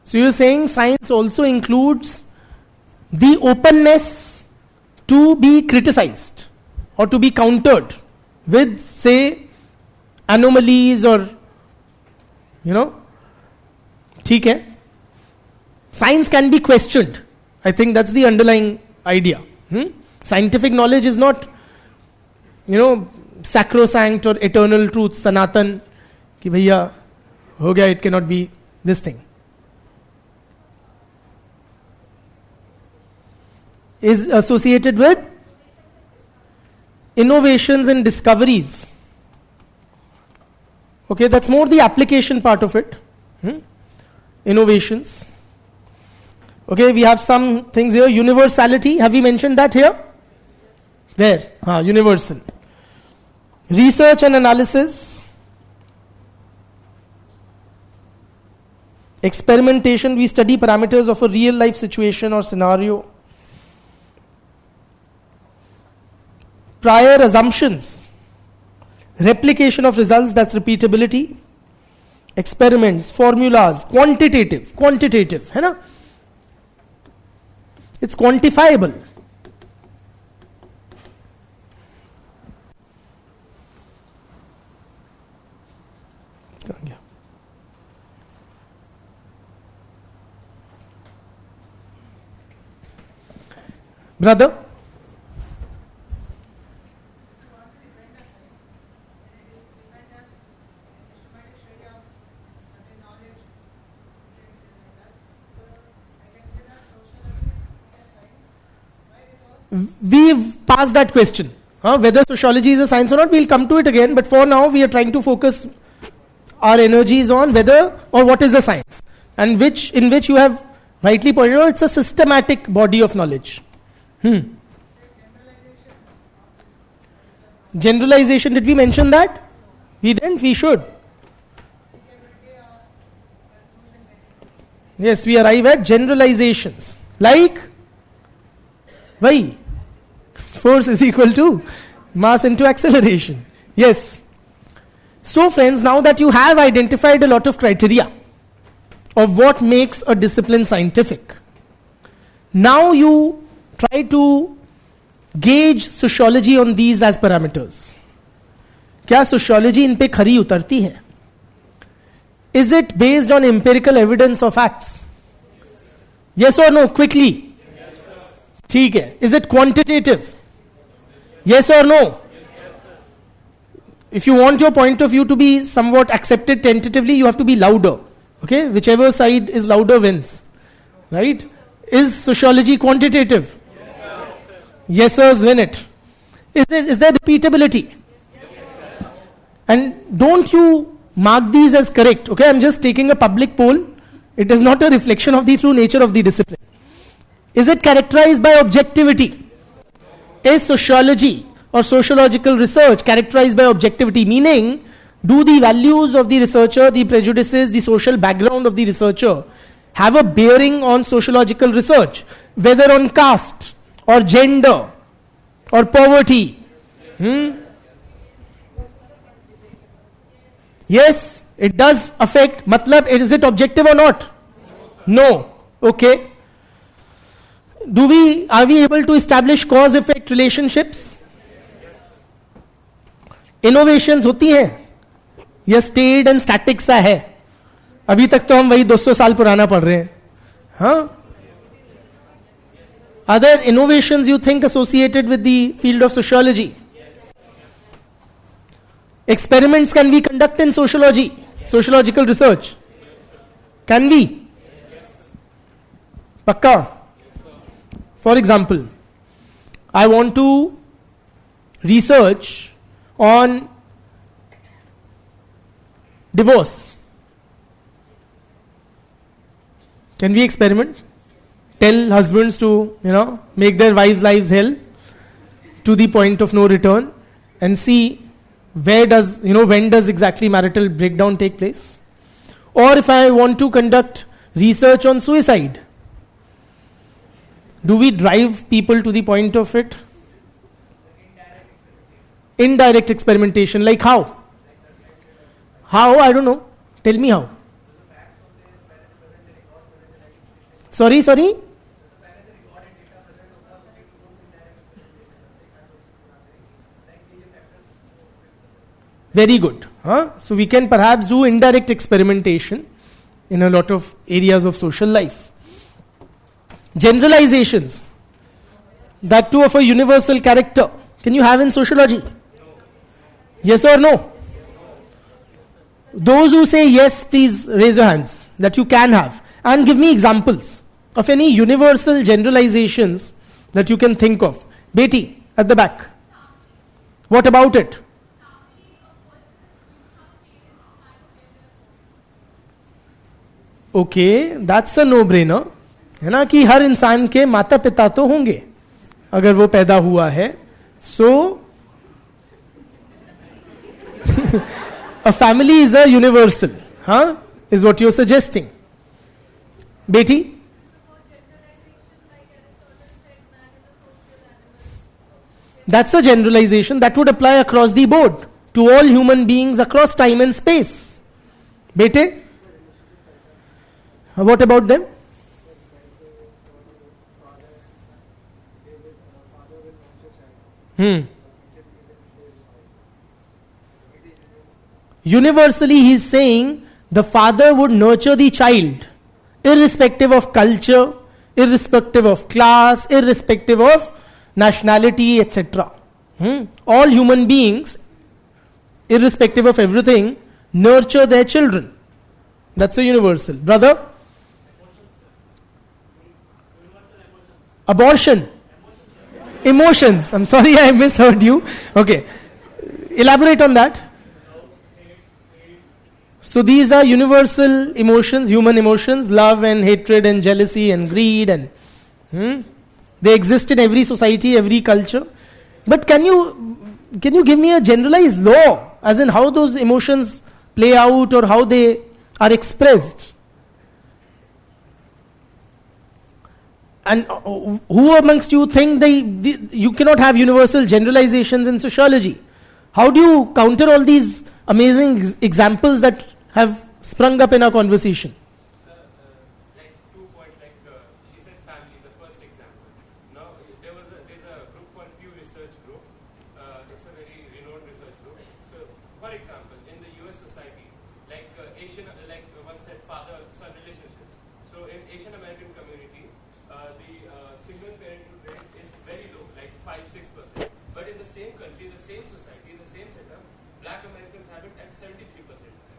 So you're saying science also includes the openness to be criticized or to be countered with, say, anomalies or, ठीक है. Science can be questioned. I think that's the underlying idea. Scientific knowledge is not, sacrosanct or eternal truth, sanatan, कि भैया हो गया, it cannot be this thing. Is associated with innovations and discoveries. Okay, that's more the application part of it. Innovations. Okay, we have some things here. Universality, have we mentioned that here? Where? Universal. Research and analysis. Experimentation, we study parameters of a real life situation or scenario. Prior assumptions, replication of results, that's repeatability. Experiments, formulas, quantitative, है ना? It's quantifiable. Brother? We've passed that question. Whether sociology is a science or not, we'll come to it again. But for now, we are trying to focus our energies on whether or what is a science. And in which you have rightly pointed out, it's a systematic body of knowledge. Generalization, did we mention that? We didn't, we should. Yes, we arrive at generalizations. Like, why? Force is equal to mass into acceleration. Yes. So friends, now that you have identified a lot of criteria of what makes a discipline scientific, now you try to gauge sociology on these as parameters. क्या sociology इन पे खरी उतरती है? Is it based on empirical evidence or facts? Yes or no? Quickly. ठीक है. Is it quantitative? Yes or no? If you want your point of view to be somewhat accepted tentatively, you have to be louder. Okay? Whichever side is louder wins. Right? Is sociology quantitative? Yes, sirs win it. Is there repeatability? And don't you mark these as correct. Okay? I'm just taking a public poll. It is not a reflection of the true nature of the discipline. Is it characterized by objectivity? Is sociology or sociological research characterized by objectivity? Meaning, do the values of the researcher, the prejudices, the social background of the researcher have a bearing on sociological research? Whether on caste or gender or poverty? Yes, it does affect. Matlab, is it objective or not? No. Okay. Are we able to establish cause-effect relationships? Innovations होती हैं या state and static सा है? अभी तक तो हम वही 200 साल पुराना पढ़ रहे हैं, Huh? Are there innovations you think associated with the field of sociology? Experiments can we conduct in sociology? Sociological research? Can we? Pakka? For example, I want to research on divorce. Can we experiment? Tell husbands to, make their wives' lives hell to the point of no return and see when does exactly marital breakdown take place? Or if I want to conduct research on suicide, do we drive people to the point of it? Indirect experimentation, like how? How? I don't know. Tell me how. Sorry? Very good. So we can perhaps do indirect experimentation in a lot of areas of social life. Generalizations, that too of a universal character, can you have in sociology? Yes or no? Those who say yes, please raise your hands that you can have. And give me examples of any universal generalizations that you can think of. Beti, at the back. What about it? Okay, that's a no-brainer. है ना कि हर इंसान के माता पिता तो होंगे अगर वो पैदा हुआ है. So a family is a universal, is what you're suggesting. Beti? That's a generalization that would apply across the board to all human beings across time and space. Bete? What about them? Universally, he is saying the father would nurture the child, irrespective of culture, irrespective of class, irrespective of nationality, etc. All human beings, irrespective of everything, nurture their children. That's a universal. Brother? Abortion? Emotions. I'm sorry, I misheard you. Okay. Elaborate on that. So these are universal emotions, human emotions, love and hatred and jealousy and greed, and they exist in every society, every culture. But can you give me a generalized law, as in how those emotions play out or how they are expressed? And who amongst you think you cannot have universal generalizations in sociology? How do you counter all these amazing examples that have sprung up in our conversation? Sir, like 2 points, she said family, the first example. Now, there's a group called Pew Research Group. It's a very renowned research group. So, for example, in the US society, one said father-son relationships. So, in Asian American communities, the single parenthood rate is very low, like 5-6%. But in the same country, the same society, the same setup, black Americans have it at 73%.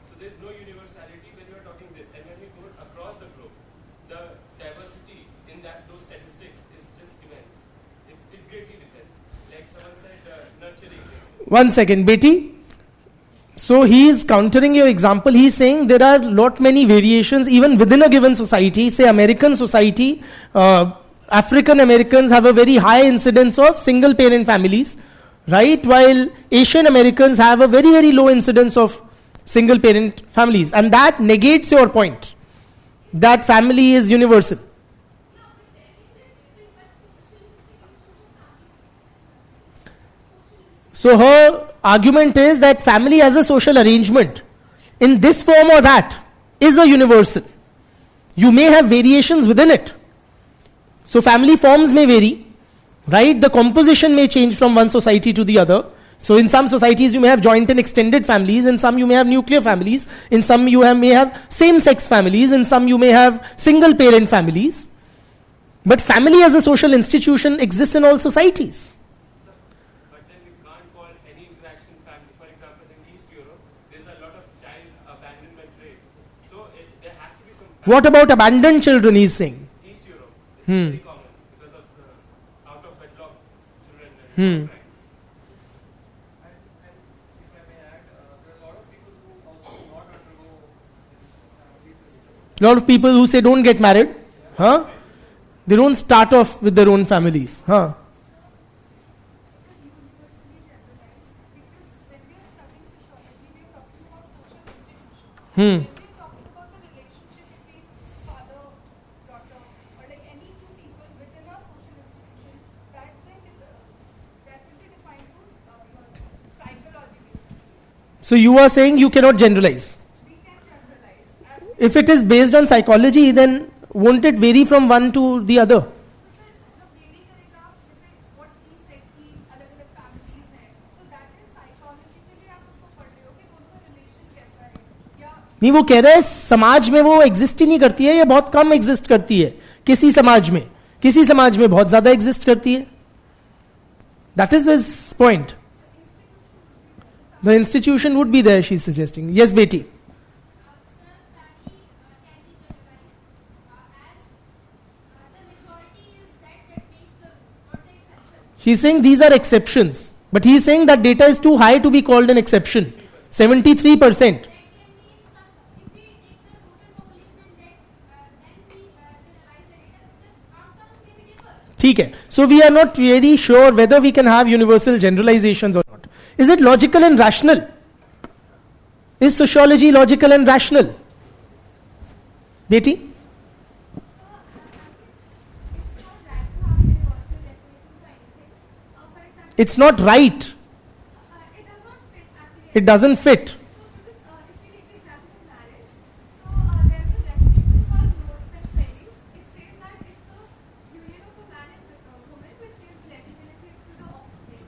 So there's no universality when we are talking this. And when we go across the globe, the diversity in those statistics is just immense. It greatly depends. Like someone said, nurturing. 1 second, Beti. So he is countering your example. He is saying there are lot many variations even within a given society. Say American society, African Americans have a very high incidence of single parent families, right? While Asian Americans have a very, very low incidence of single parent families. And that negates your point that family is universal. So her argument is that family as a social arrangement in this form or that is a universal. You may have variations within it. So family forms may vary, right? The composition may change from one society to the other. So in some societies you may have joint and extended families, in some you may have nuclear families, in some you may have same-sex families, in some you may have single-parent families. But family as a social institution exists in all societies. But then we can't call any interaction family. For example, in East Europe, there's a lot of child abandonment rate. So there has to be some. What about abandoned children, he's saying? East Europe, it's very common because of the out of wedlock children and crimes. And if I may add, there are a lot of people who also do not undergo this family system. A lot of people who say don't get married. Huh? They don't start off with their own families. Huh? universally generalized because when we are studying sociology, we are talking about social institutions. Hmm. When we are talking about the relationship between father, daughter, or like any two people within our social institution, that will be defined through psychology basically. So you are saying you cannot generalize. We can generalize. As If it is based on psychology, then won't it vary from one to the other? जब very करेगा जैसे what he said कि अलग-अलग families हैं, so that is psychologically आप उसको पढ़ रहे हो कि दोनों का relation कैसा है या नहीं, वो कह रहा है समाज में वो एग्जिस्ट ही नहीं करती है या बहुत कम एग्जिस्ट करती है किसी समाज में बहुत ज्यादा एग्जिस्ट करती है. That is his point. The institution would be there, she is suggesting. Yes बेटी. She is saying these are exceptions, but he is saying that data is too high to be called an exception. 73%. ठीक है. So we are not really sure whether we can have universal generalizations or not. Is it logical and rational? Is sociology logical and rational? Beti? It's not right. it does not fit actually. It doesn't fit. If we take the example of marriage, so there's a definition called modes and values. It says that it's a union of a man and woman which gives legitimacy to the offspring.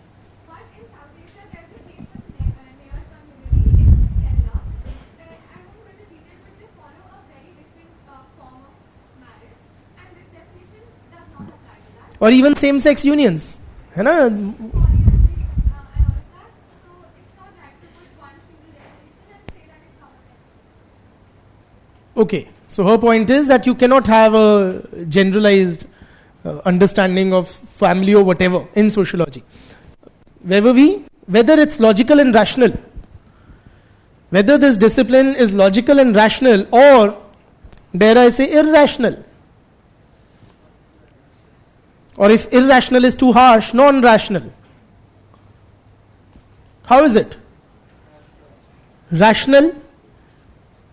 But in South Asia, there's a case of Nair community in Kerala. I won't go into detail, but they follow a very different form of marriage, and this definition does not apply to that. Or even same-sex unions. है ना? Polyamory and all of that. So it's not right to put one single definition and say that it covers everything. Okay, so her point is that you cannot have a generalized understanding of family or whatever in sociology. Whether it's logical and rational, whether this discipline is logical and rational or, dare I say, irrational. Or if irrational is too harsh, non-rational. How is it? Rational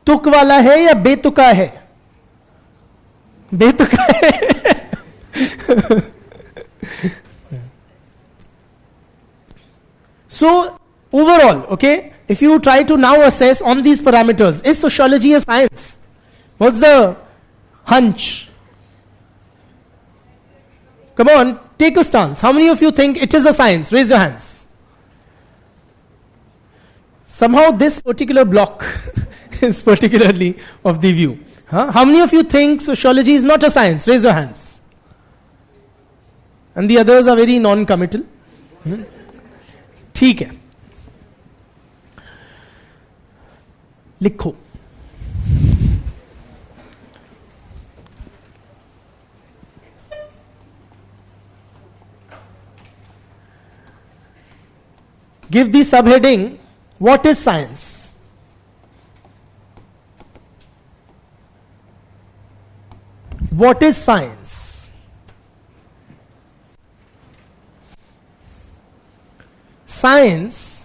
तुक वाला है या बेतुका है? बेतुका है. So overall, okay, if you try to now assess on these parameters, is sociology a science? What's the hunch? Come on, take a stance. How many of you think it is a science? Raise your hands. Somehow this particular block is particularly of the view. Huh? How many of you think sociology is not a science? Raise your hands. And the others are very non-committal. ठीक है. लिखो. Give the subheading, what is science? What is science? Science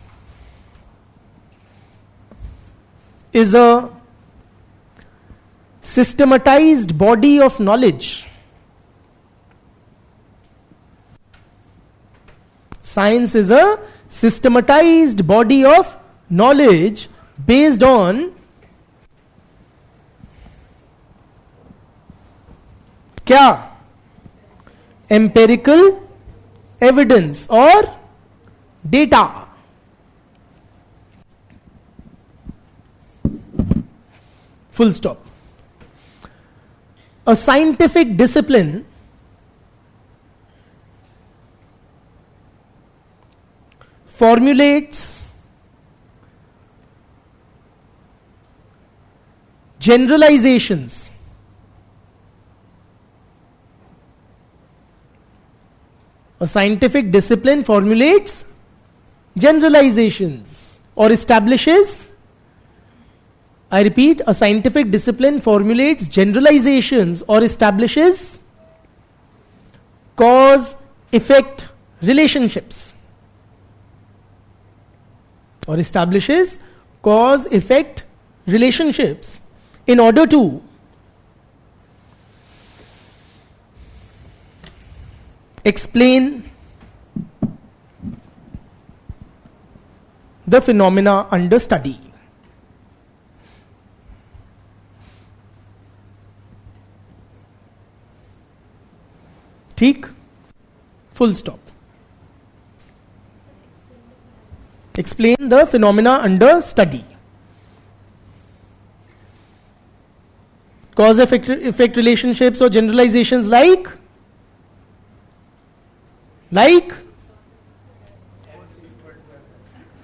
is a systematized body of knowledge. Science is a systematized body of knowledge based on क्या? Empirical evidence or data. Full stop. A scientific discipline formulates generalizations a scientific discipline formulates generalizations or establishes, I repeat, a scientific discipline formulates generalizations or establishes cause-effect relationships. Or establishes cause-effect relationships in order to explain the phenomena under study. ठीक? Full stop. Explain the phenomena under study. Cause effect relationships or generalizations like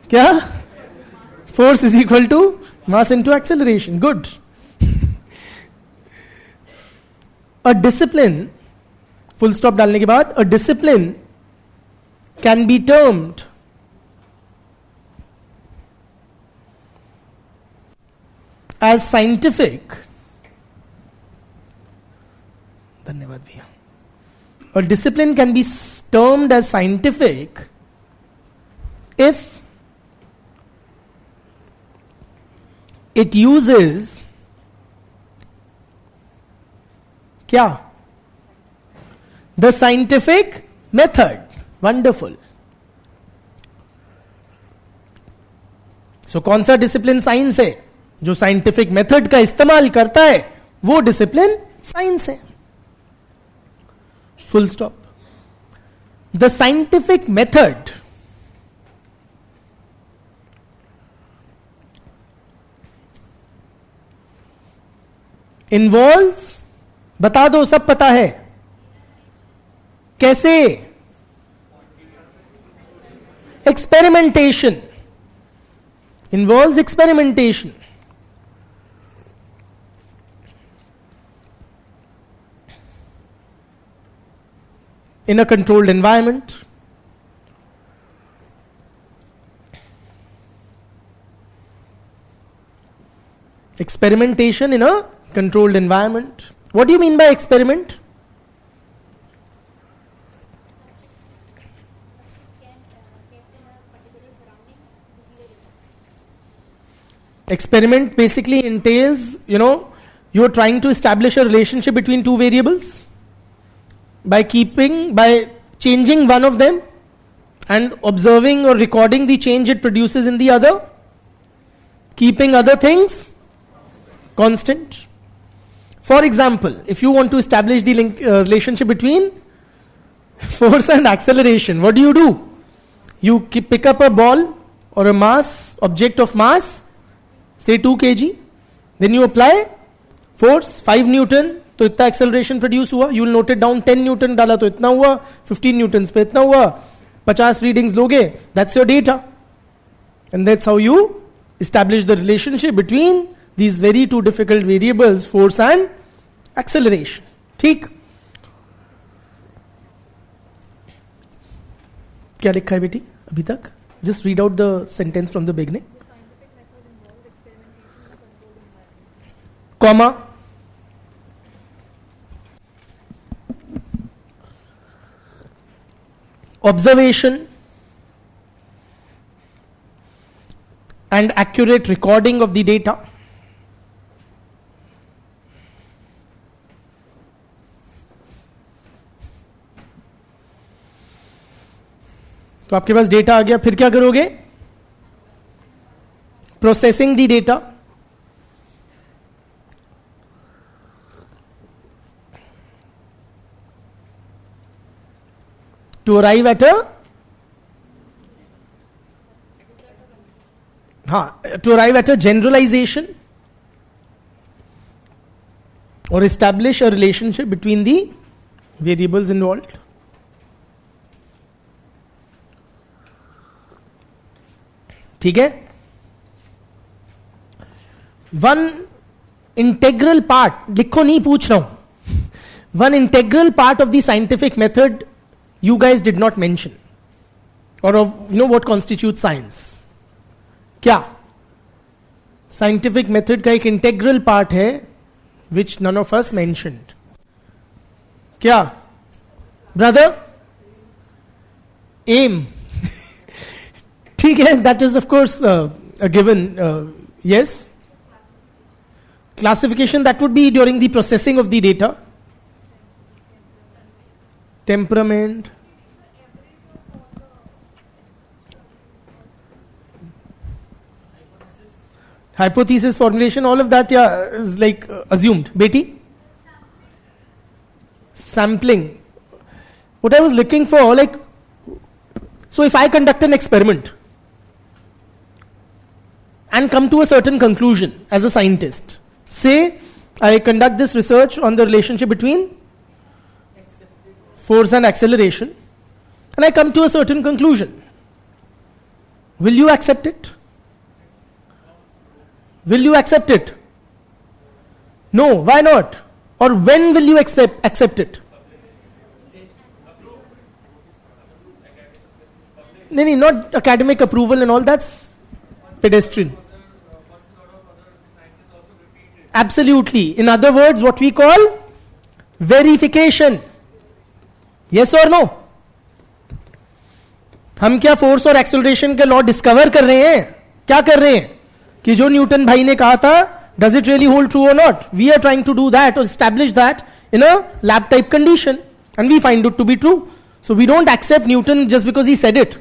क्या? Force is equal to mass into acceleration. Good. A discipline, full stop डालने के बाद, a discipline can be termed as scientific. धन्यवाद भैया. A discipline can be termed as scientific if it uses क्या? The scientific method. Wonderful. So कौन सा discipline science है जो साइंटिफिक मेथड का इस्तेमाल करता है? वो डिसिप्लिन साइंस है. Full stop. The scientific method involves, बता दो, सब पता है. कैसे? Experimentation. Involves experimentation. In a controlled environment. Experimentation in a controlled environment. What do you mean by experiment? Experiment basically entails, you are trying to establish a relationship between two variables by changing one of them and observing or recording the change it produces in the other, keeping other things constant. For example, if you want to establish the relationship between force and acceleration, what do? You pick up a ball or a object of mass, say 2 kg, then you apply force 5 Newton, तो इतना acceleration produce हुआ. You will note it down. 10 Newton डाला तो इतना हुआ, 15 Newtons पे इतना हुआ, 50 readings लोगे, that's your data. And that's how you establish the relationship between these very two difficult variables, force and acceleration. ठीक? क्या लिखा है बेटी अभी तक? Just read out the sentence from the beginning. Comma. Observation and accurate recording of the data. तो आपके पास data आ गया, फिर क्या करोगे? Processing the data. To arrive at a generalization or establish a relationship between the variables involved. ठीक है? One integral part, लिखो नहीं पूछ रहा हूं, one integral part of the scientific method you guys did not mention, or of what constitutes science. क्या? Scientific method का एक integral part है which none of us mentioned. क्या? Brother? Aim. ठीक है, that is of course a given. Yes? Classification, that would be during the processing of the data. Temperament. Hypothesis formulation, all of that, yeah, is like assumed. Beti? Sampling. What I was looking for, like, so if I conduct an experiment and come to a certain conclusion as a scientist, say I conduct this research on the relationship between force and acceleration, and I come to a certain conclusion, will you accept it? Will you accept it? No, why not? Or when will you accept it? No, not academic approval and all, that's pedestrian. Absolutely. In other words, what we call verification. Yes or no? हम क्या force और acceleration के law discover कर रहे हैं? क्या कर रहे हैं? कि जो न्यूटन भाई ने कहा था, does it really hold true or not? We are trying to do that or establish that in a lab type condition, and we find it to be true. So we don't accept Newton just because he said it,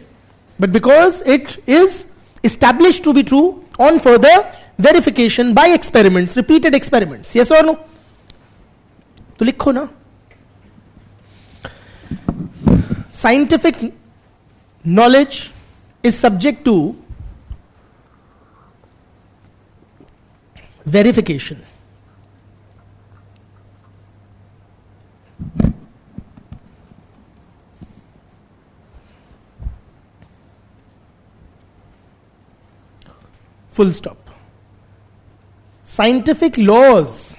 but because it is established to be true on further verification by experiments, repeated experiments. Yes or no? तो लिखो ना. Scientific knowledge is subject to verification. Full stop. Scientific laws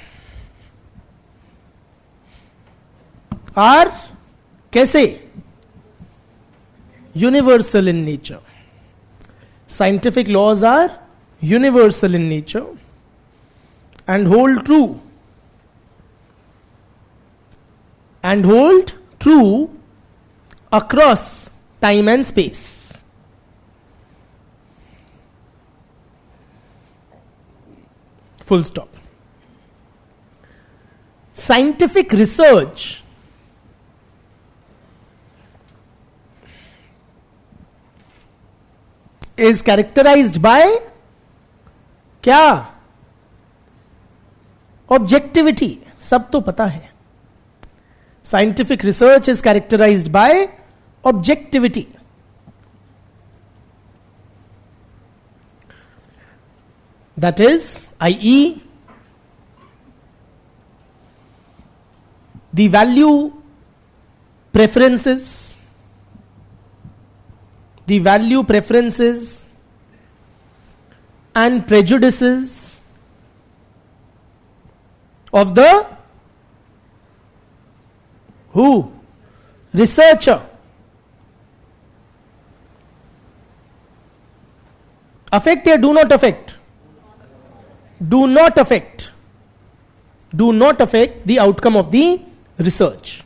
are कैसे? Universal in nature. Scientific laws are universal in nature and hold true. And hold true across time and space. Full stop. Scientific research is characterized by क्या? Objectivity. सब तो पता है. Scientific research is characterized by objectivity. That is, i.e., the value preferences and prejudices of the who? Researcher. Affect or do not affect? Do not affect. Do not affect the outcome of the research.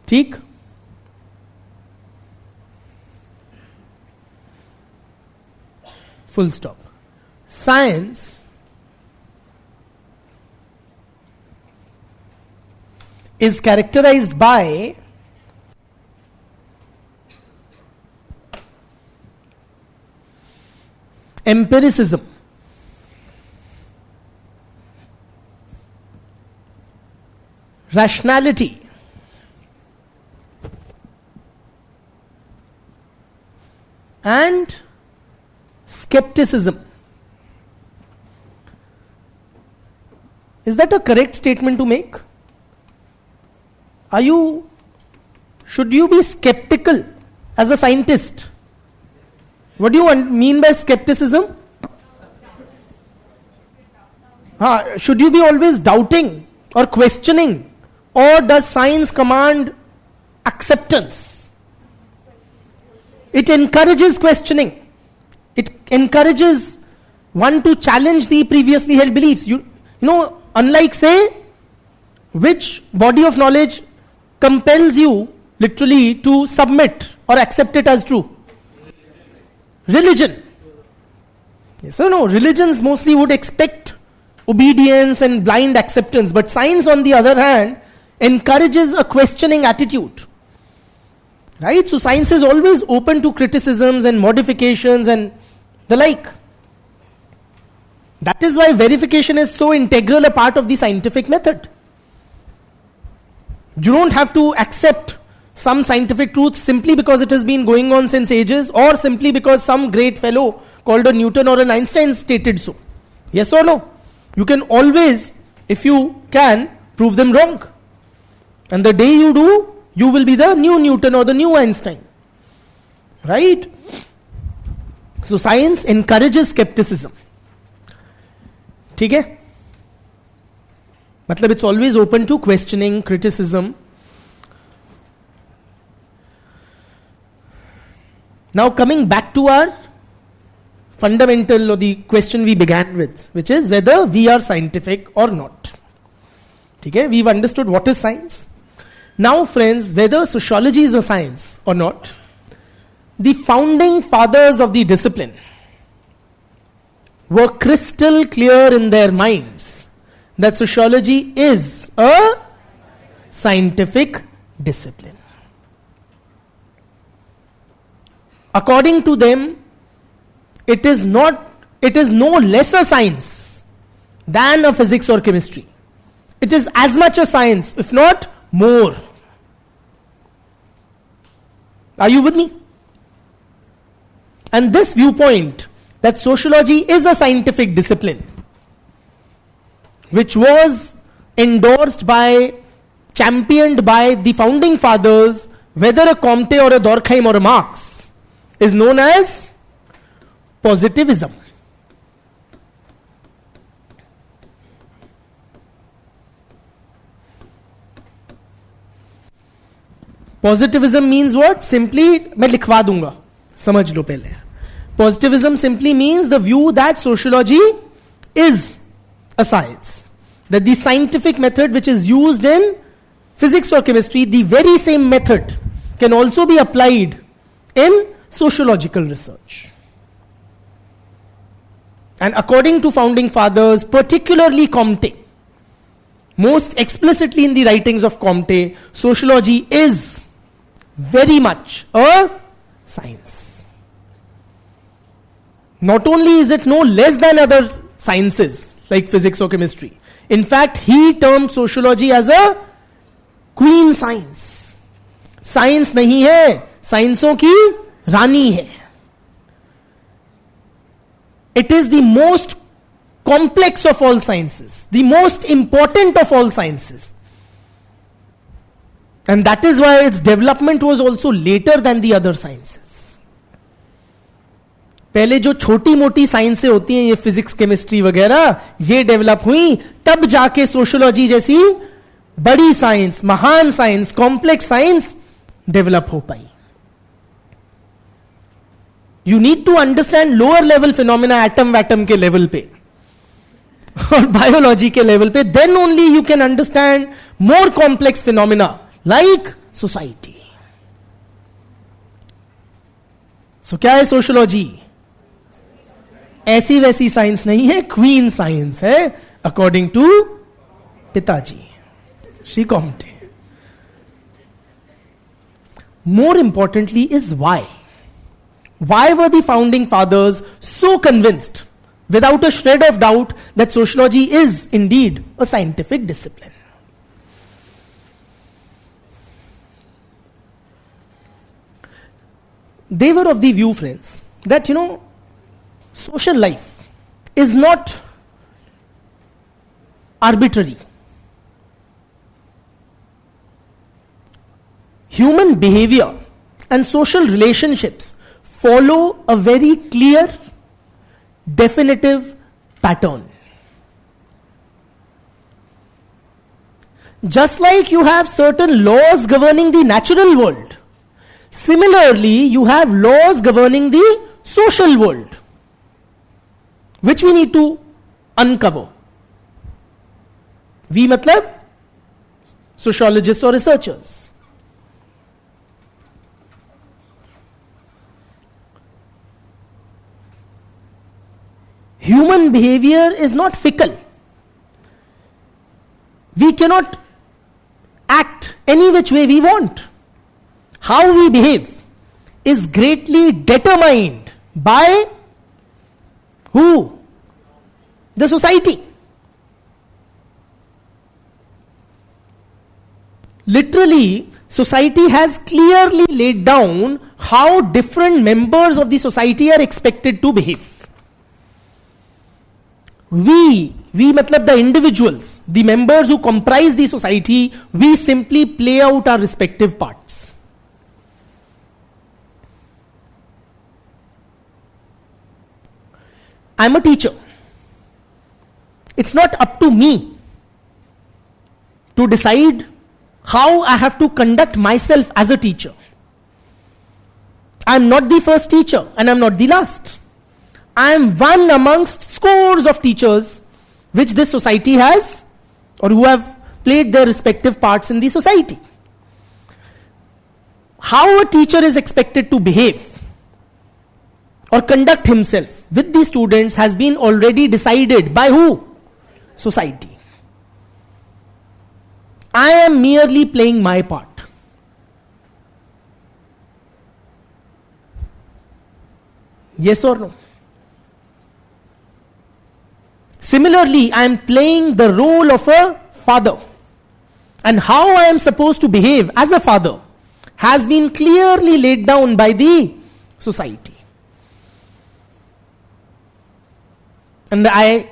ठीक? Full stop. Science is characterized by empiricism, rationality, and skepticism. Is that a correct statement to make? Should you be skeptical as a scientist? What do you mean by skepticism? Should you be always doubting or questioning? Or does science command acceptance? It encourages questioning. It encourages one to challenge the previously held beliefs. You know, unlike, say, which body of knowledge compels you literally to submit or accept it as true? Religion. Yes, so no, religions mostly would expect obedience and blind acceptance, but science, on the other hand, encourages a questioning attitude. Right? So science is always open to criticisms and modifications and the like. That is why verification is so integral a part of the scientific method. You don't have to accept some scientific truth simply because it has been going on since ages, or simply because some great fellow called a Newton or an Einstein stated so. Yes or no? You can always, if you can, prove them wrong. And the day you do, you will be the new Newton or the new Einstein. Right? So science encourages skepticism. ठीक है? मतलब it's always open to questioning, criticism. Now coming back to our fundamental, or the question we began with, which is whether we are scientific or not. Okay, we've understood what is science. Now friends, whether sociology is a science or not, the founding fathers of the discipline were crystal clear in their minds that sociology is a scientific discipline. According to them, it is no less a science than a physics or chemistry. It is as much a science, if not more. Are you with me? And this viewpoint that sociology is a scientific discipline, which was endorsed by, championed by the founding fathers, whether a Comte or a Durkheim or a Marx, is known as positivism. Positivism means what? Simply, मैं लिखवा दूंगा, समझ लो पहले. Positivism simply means the view that sociology is a science. That the scientific method which is used in physics or chemistry, the very same method can also be applied in sociological research. And according to founding fathers, particularly Comte, most explicitly in the writings of Comte, sociology is very much a science. Not only is it no less than other sciences like physics or chemistry, in fact, he termed sociology as a queen science. Science नहीं है, साइंसों की रानी है. It is the most complex of all sciences, the most important of all sciences. And that is why its development was also later than the other sciences. पहले जो छोटी मोटी साइंसें होती हैं, ये फिजिक्स केमिस्ट्री वगैरह, ये डेवलप हुई, तब जाके सोशियोलॉजी जैसी बड़ी साइंस, महान साइंस, कॉम्प्लेक्स साइंस डेवलप हो पाई. You need to understand lower level phenomena atom वैटम के लेवल पे और बायोलॉजी के लेवल पे, then only you can understand more complex phenomena like society. So क्या है सोशियोलॉजी? ऐसी वैसी साइंस नहीं है, क्वीन साइंस है, अकॉर्डिंग टू पिताजी Shri Comte. More importantly is why. Why were the founding fathers so convinced, without a shred of doubt, that sociology is indeed a scientific discipline? They were of the view, friends, that, social life is not arbitrary. Human behavior and social relationships follow a very clear, definitive pattern. Just like you have certain laws governing the natural world, similarly, you have laws governing the social world, which we need to uncover. We matlab sociologists or researchers. Human behavior is not fickle. We cannot act any which way we want. How we behave is greatly determined by who? The society. Literally, society has clearly laid down how different members of the society are expected to behave. We matlab the individuals, the members who comprise the society, we simply play out our respective parts. I'm a teacher. It's not up to me to decide how I have to conduct myself as a teacher. I'm not the first teacher and I'm not the last. I am one amongst scores of teachers which this society has or who have played their respective parts in the society. How a teacher is expected to behave or conduct himself with the students has been already decided by who? Society. I am merely playing my part. Yes or no? Similarly, I am playing the role of a father. And how I am supposed to behave as a father has been clearly laid down by the society. And I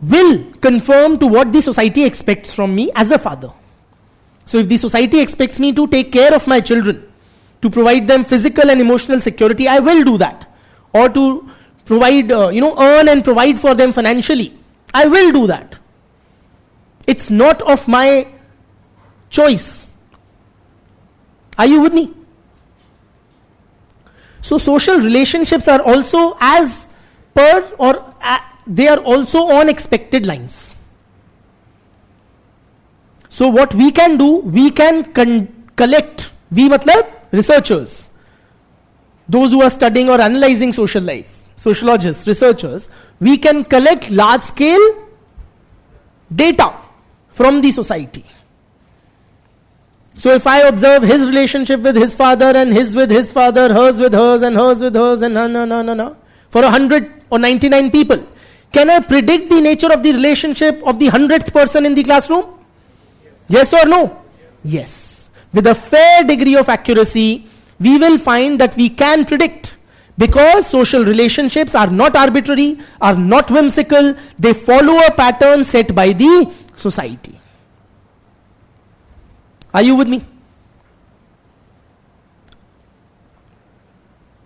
will conform to what the society expects from me as a father. So if the society expects me to take care of my children, to provide them physical and emotional security, I will do that. Or to provide, earn and provide for them financially, I will do that. It's not of my choice. Are you with me? So social relationships are also as per or they are also on expected lines. So what we can do, we can collect, we matlab researchers, those who are studying or analyzing social life, sociologists, researchers, we can collect large scale data from the society. So if I observe his relationship with his father and his with his father, hers with hers and hers with hers and no, for 100 or 99 people, can I predict the nature of the relationship of the 100th person in the classroom? Yes or no? Yes. With a fair degree of accuracy, we will find that we can predict, because social relationships are not arbitrary, are not whimsical, they follow a pattern set by the society. Are you with me?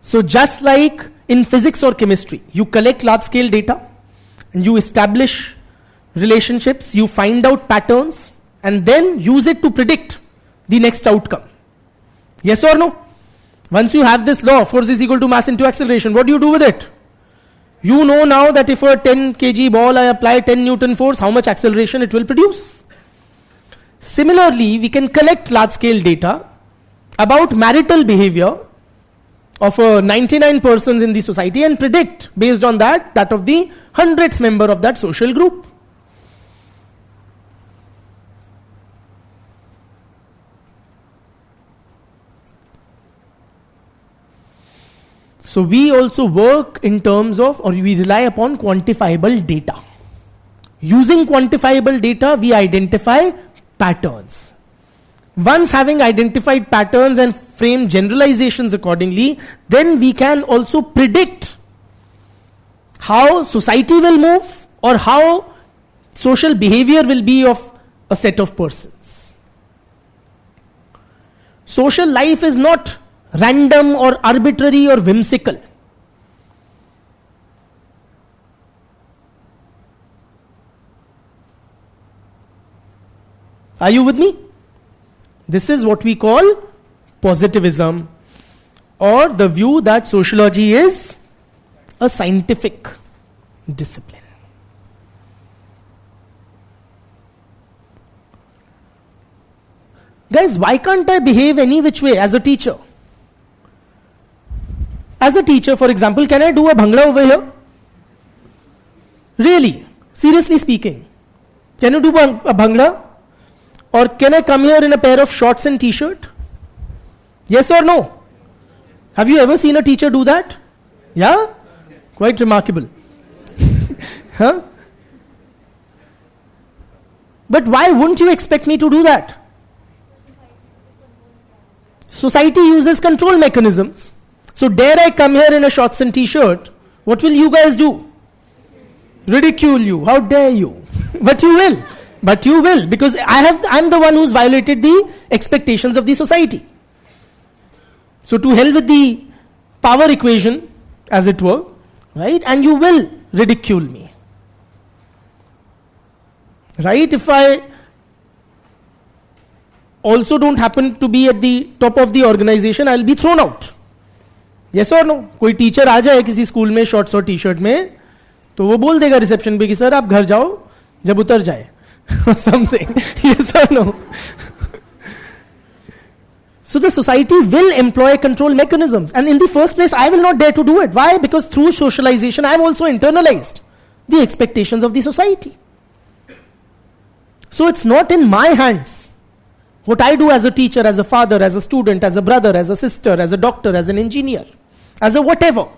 So just like in physics or chemistry, you collect large scale data and you establish relationships, you find out patterns and then use it to predict the next outcome. Yes or no? Once you have this law, force is equal to mass into acceleration, what do you do with it? You know now that if a 10 kg ball I apply 10 Newton force, how much acceleration it will produce. Similarly, we can collect large scale data about marital behavior of 99 persons in the society and predict based on that of the 100th member of that social group. So we also work in terms of, or we rely upon quantifiable data. Using quantifiable data, we identify patterns. Once having identified patterns and frame generalizations accordingly, then we can also predict how society will move or how social behavior will be of a set of persons. Social life is not random or arbitrary or whimsical. Are you with me? This is what we call positivism, or the view that sociology is a scientific discipline. Guys, why can't I behave any which way as a teacher? As a teacher, for example, can I do a bhangla over here? Really? Seriously speaking. Can you do a bhangla? Or can I come here in a pair of shorts and t-shirt? Yes or no? Have you ever seen a teacher do that? Yeah? Quite remarkable. Huh? But why wouldn't you expect me to do that? Society uses control mechanisms. So dare I come here in a shorts and t-shirt, what will you guys do? Ridicule you. How dare you? But you will. But you will, because I'm the one who's violated the expectations of the society. So to hell with the power equation, as it were, right? And you will ridicule me. Right? If I also don't happen to be at the top of the organization, I'll be thrown out. Yes or no? कोई teacher आ जाए किसी school में shorts और T shirt में, तो वो बोल देगा रिसेप्शन पे कि सर आप घर जाओ जब उतर जाए. Something. Yes or no? So the society will employ control mechanisms. And in the first place, I will not dare to do it. Why? Because through socialization, I have also internalized the expectations of the society. So it's not in my hands. What I do as a teacher, as a father, as a student, as a brother, as a sister, as a doctor, as an engineer, as a whatever.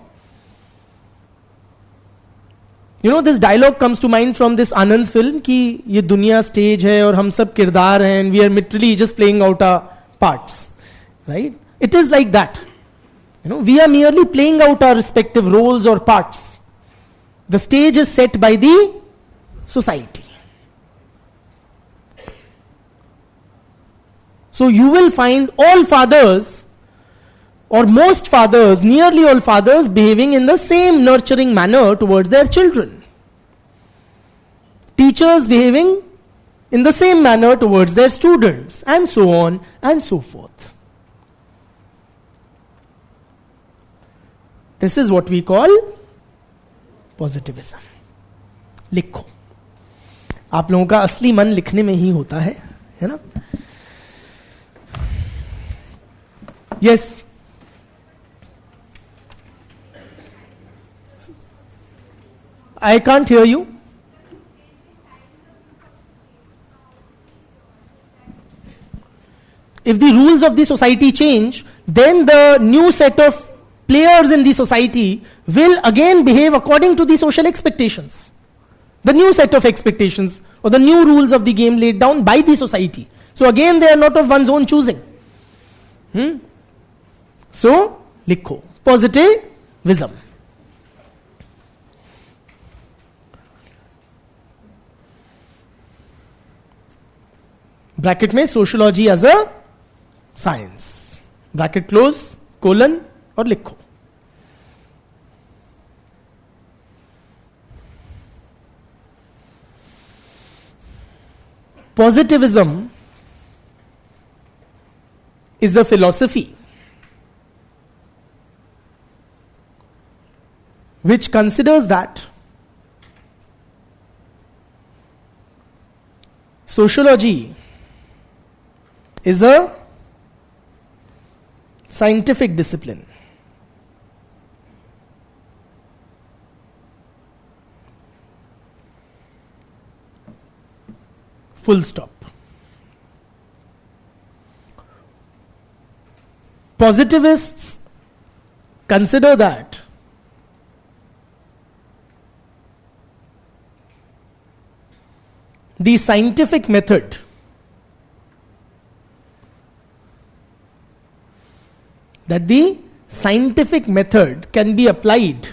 You know, this dialogue comes to mind from this Anand film कि ये दुनिया stage है और हम सब किरदार हैं and we are literally just playing out our parts, right? It is like that. You know, we are merely playing out our respective roles or parts. The stage is set by the society. So you will find all fathers, or most fathers, nearly all fathers, behaving in the same nurturing manner towards their children. Teachers behaving in the same manner towards their students, and so on and so forth. This is what we call positivism. लिखो. आप लोगों का असली मन लिखने में ही होता है ना? Yes. I can't hear you. If the rules of the society change, then the new set of players in the society will again behave according to the social expectations. The new set of expectations or the new rules of the game laid down by the society. So again, they are not of one's own choosing. So, likho. Positivism. Bracket में sociology as a science, bracket close, colon और लिखो. Positivism is a philosophy which considers that sociology is a scientific discipline. Full stop. Positivists consider that the scientific method can be applied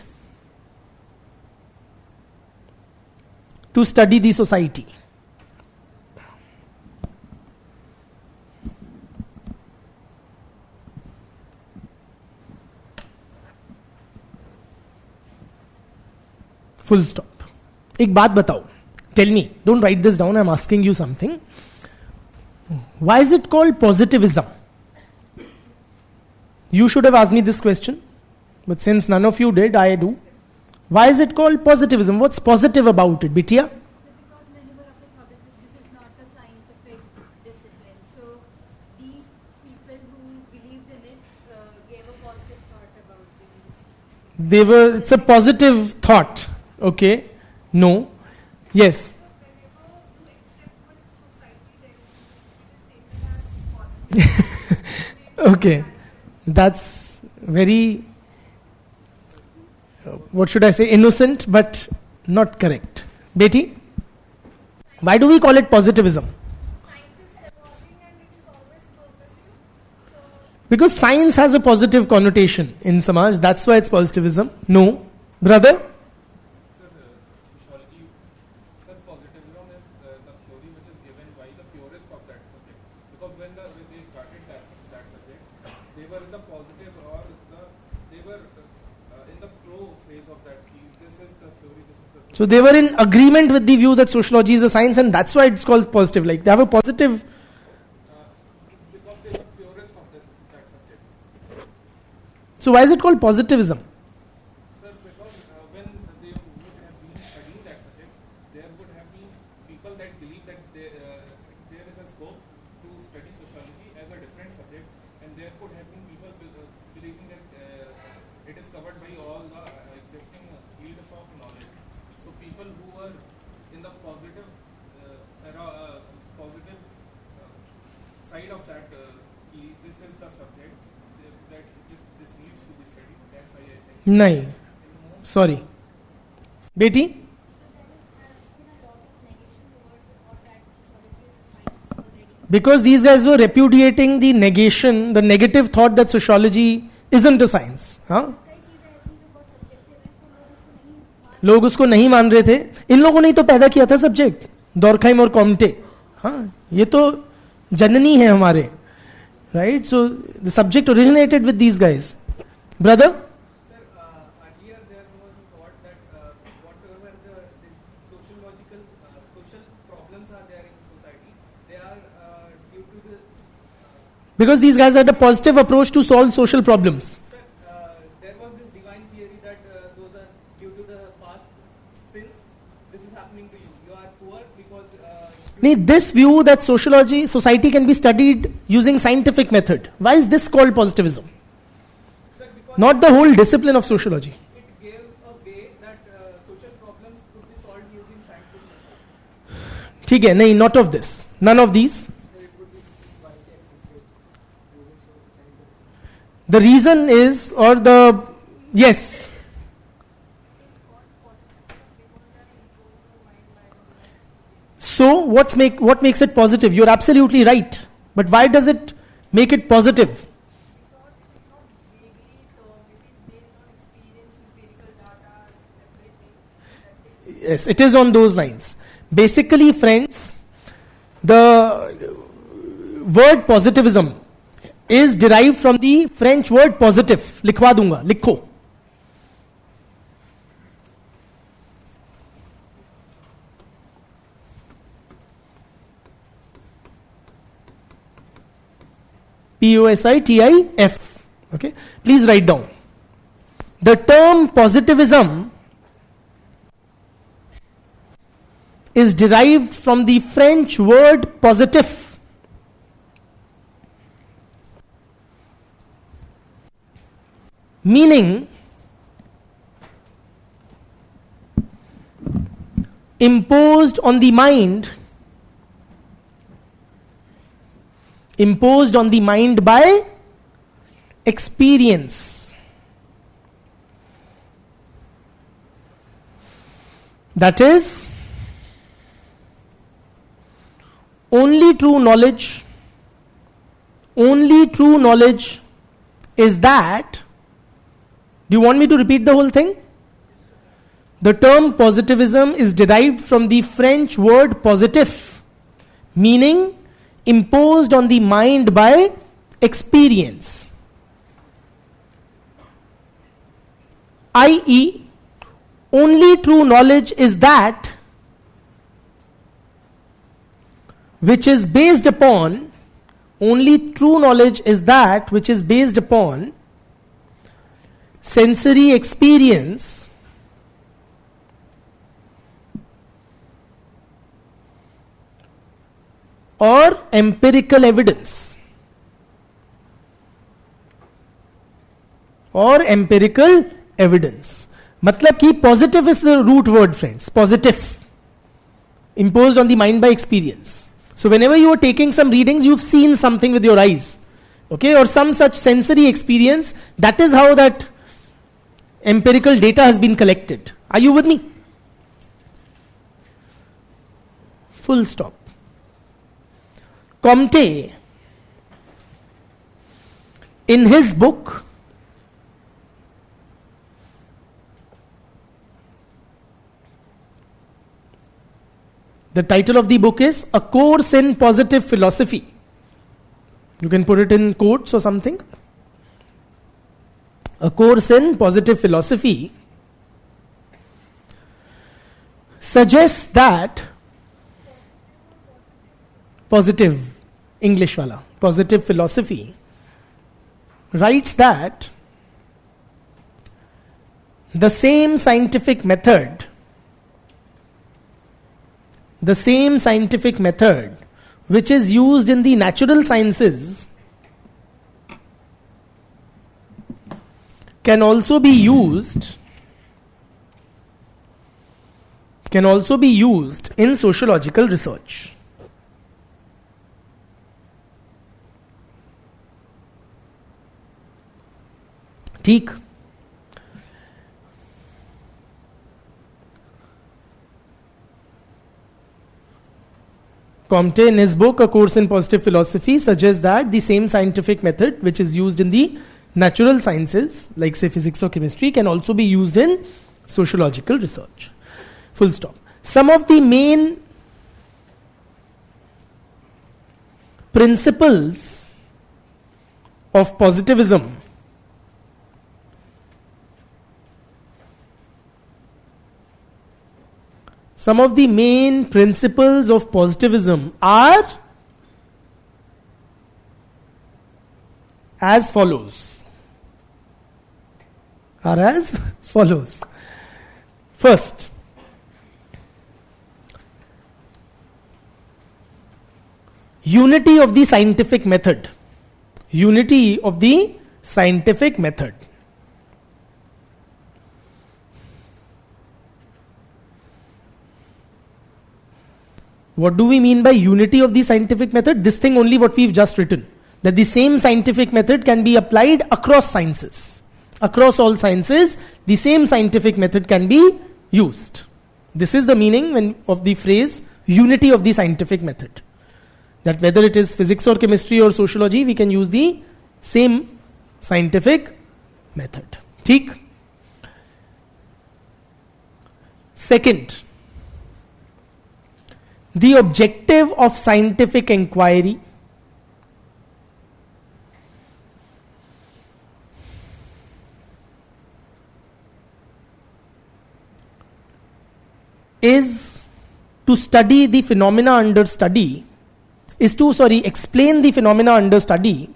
to study the society. Full stop. एक बात बताओ. Tell me. Don't write this down. I'm asking you something. Why is it called positivism? You should have asked me this question. But since none of you did, I do. Why is it called positivism? What's positive about it, Bitya? Because many were of the thought that this is not a scientific discipline. So these people who believed in it gave a positive thought about it. It's a positive thought. Okay. No. Yes. Okay. That's very, what should I say, innocent, but not correct. Beti, why do we call it positivism? Science is evolving and it is always progressive. Because science has a positive connotation in Samaj, that's why it's positivism. No. Brother? Sir, sociology, sir, positivism is the theory which is given by the purist of that subject. Because when they started that subject, they were in the positive or they were in the pro phase of that. This is the theory, this is the theory. So they were in agreement with the view that sociology is a science, and that's why it's called positive. Like they have a positive. Because they were purist of that subject. So why is it called positivism? Sir, because when they would have been studying that subject, there would have been people that believe that there is a scope to study sociology as a different subject, and there could have been people believing that it is covered by all the existing fields of knowledge. So people who were in the positive positive side of that, this is the subject that this needs to be studied. That's why I think. Nahi. Sorry. Beti? So there has been a lot of negation towards the thought that sociology is a science already. Because these guys were repudiating the negation, the negative thought that sociology isn't a science. Huh? कई चीजें ऐसी जो बहुत subjective हैं तो लोग उसको नहीं मान रहे थे. इन लोगों ने ही तो पैदा किया था सब्जेक्ट, डॉर्कहाइम और कॉम्टे. हाँ, ये तो जननी है हमारे. Right? So the subject originated with these guys. Brother? Sir, earlier there was a thought that whatever the sociological social problems are there in society, they are due to the Because these guys had a positive approach to solve social problems. sir. There was this divine theory that those are due to the past sins. This is happening to you. You are poor because This view that society can be studied using scientific method. Why is this called positivism? sir, because Not the whole discipline of sociology. it gave a way that social problems could be solved using scientific methods. ठीक है, नहीं, not of this. None of these. The reason is, or the, yes. So, what makes it positive? You're absolutely right. But why does it make it positive? Yes, it is on those lines. Basically, friends, the word positivism is derived from the French word positif. लिखवा दूंगा, लिखो. Positif. Okay, please write down. The term positivism is derived from the French word positif. Meaning imposed on the mind by experience. That is, only true knowledge is that. Do you want me to repeat the whole thing? The term positivism is derived from the French word positif, meaning imposed on the mind by experience, i.e., only true knowledge is that which is based upon, only true knowledge is that which is based upon sensory experience or empirical evidence. Or empirical evidence. मतलब कि positive is the root word, friends. Positive. Imposed on the mind by experience. So whenever you are taking some readings, you've seen something with your eyes. Okay, or some such sensory experience. That is how that empirical data has been collected. Are you with me? Full stop. Comte, in his book, the title of the book is A Course in Positive Philosophy. You can put it in quotes or something. A Course in Positive Philosophy suggests that positive, English wala, positive philosophy writes that the same scientific method which is used in the natural sciences can also be used in sociological research. ठीक. Comte, in his book A Course in Positive Philosophy, suggests that the same scientific method which is used in the natural sciences, like say physics or chemistry, can also be used in sociological research. Full stop. Some of the main principles of positivism are as follows. First, unity of the scientific method. What do we mean by unity of the scientific method? This thing only what we've just written. That the same scientific method can be applied across sciences. Across all sciences, the same scientific method can be used. This is the meaning of the phrase unity of the scientific method. That whether it is physics or chemistry or sociology, we can use the same scientific method. ठीक? Second, the objective of scientific inquiry is to study the phenomena under study, explain the phenomena under study.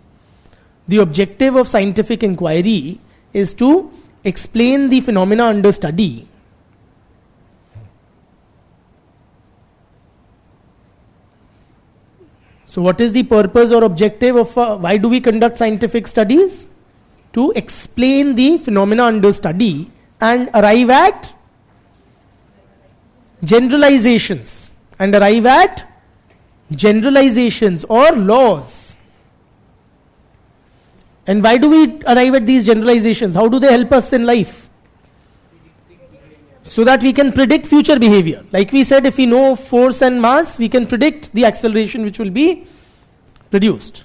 The objective of scientific inquiry is to explain the phenomena under study. So what is the purpose or objective of why do we conduct scientific studies? To explain the phenomena under study and arrive at generalizations or laws. And why do we arrive at these generalizations? How do they help us in life? So that we can predict future behavior. Like we said, if we know force and mass, we can predict the acceleration which will be produced.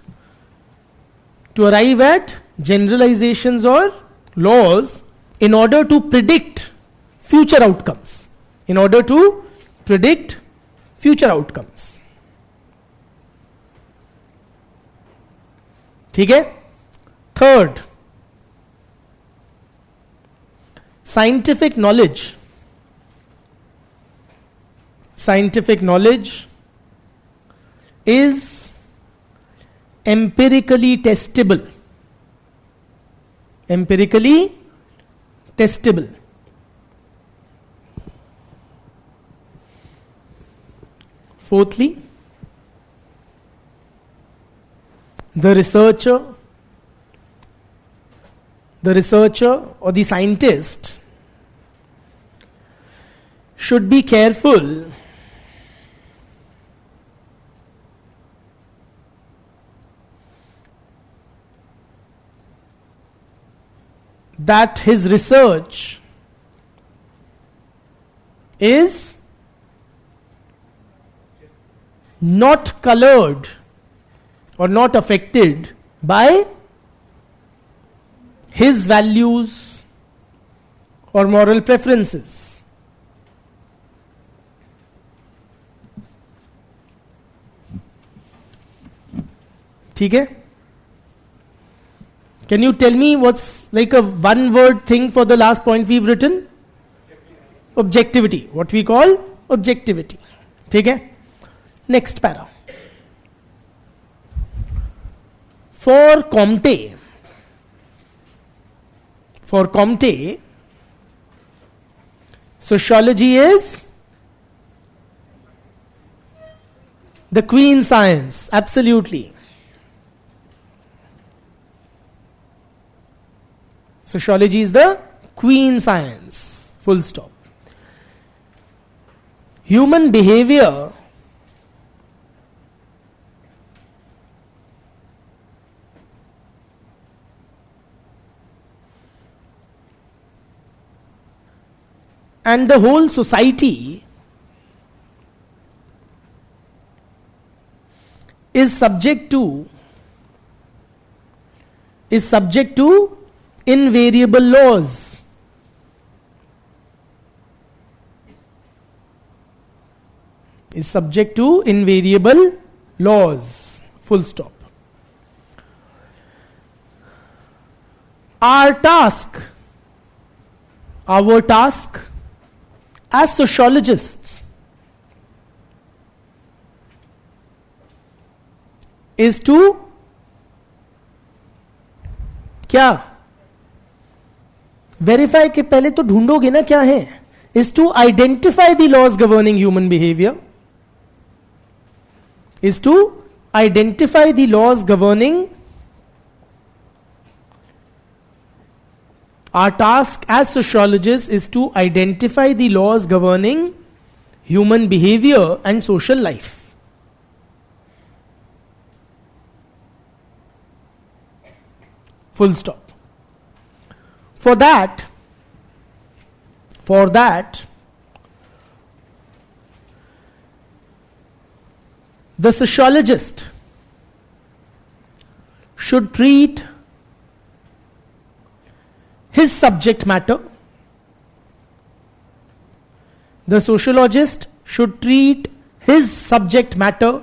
To arrive at generalizations or laws in order to predict future outcomes. In order to predict future outcomes. ठीक है? Third, scientific knowledge. Scientific knowledge is empirically testable. Empirically testable. Fourthly, the researcher or the scientist should be careful that his research is not colored or not affected by his values or moral preferences. ठीक है? Can you tell me what's like a one word thing for the last point we've written? Objectivity. What we call objectivity. ठीक है? Next para. For Comte, sociology is the queen science. Absolutely. Sociology is the queen science. Full stop. Human behavior and the whole society is subject to invariable laws. Is subject to invariable laws. Full stop. Our task as sociologists is to क्या verify के पहले तो ढूंढोगे ना क्या है is to identify the laws governing human behavior is to identify the laws governing our task as sociologists is to identify the laws governing human behavior and social life. Full stop. For that, the sociologist should treat his subject matter. The sociologist should treat his subject matter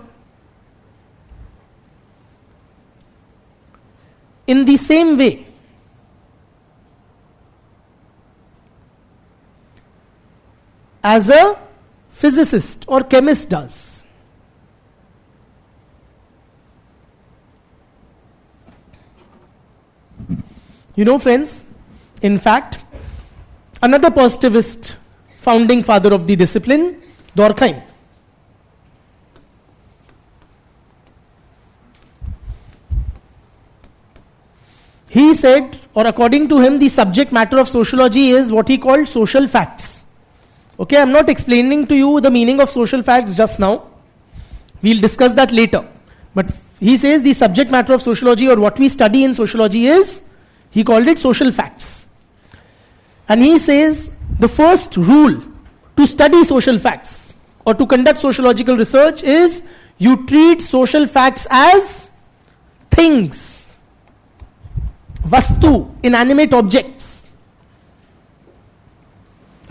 in the same way as a physicist or chemist does. You know, friends, in fact, another positivist founding father of the discipline, Durkheim, he said, or according to him, the subject matter of sociology is what he called social facts. Okay, I'm not explaining to you the meaning of social facts just now. We'll discuss that later. But he says the subject matter of sociology, or what we study in sociology, is, he called it social facts. And he says the first rule to study social facts or to conduct sociological research is you treat social facts as things, vastu, inanimate objects.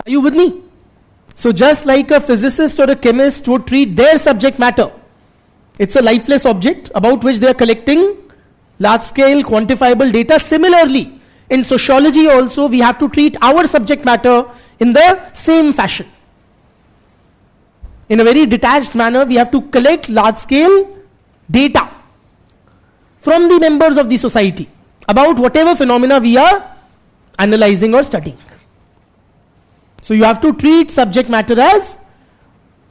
Are you with me? So just like a physicist or a chemist would treat their subject matter, it's a lifeless object about which they are collecting large-scale quantifiable data. Similarly, in sociology also, we have to treat our subject matter in the same fashion. In a very detached manner, we have to collect large-scale data from the members of the society about whatever phenomena we are analyzing or studying. So you have to treat subject matter as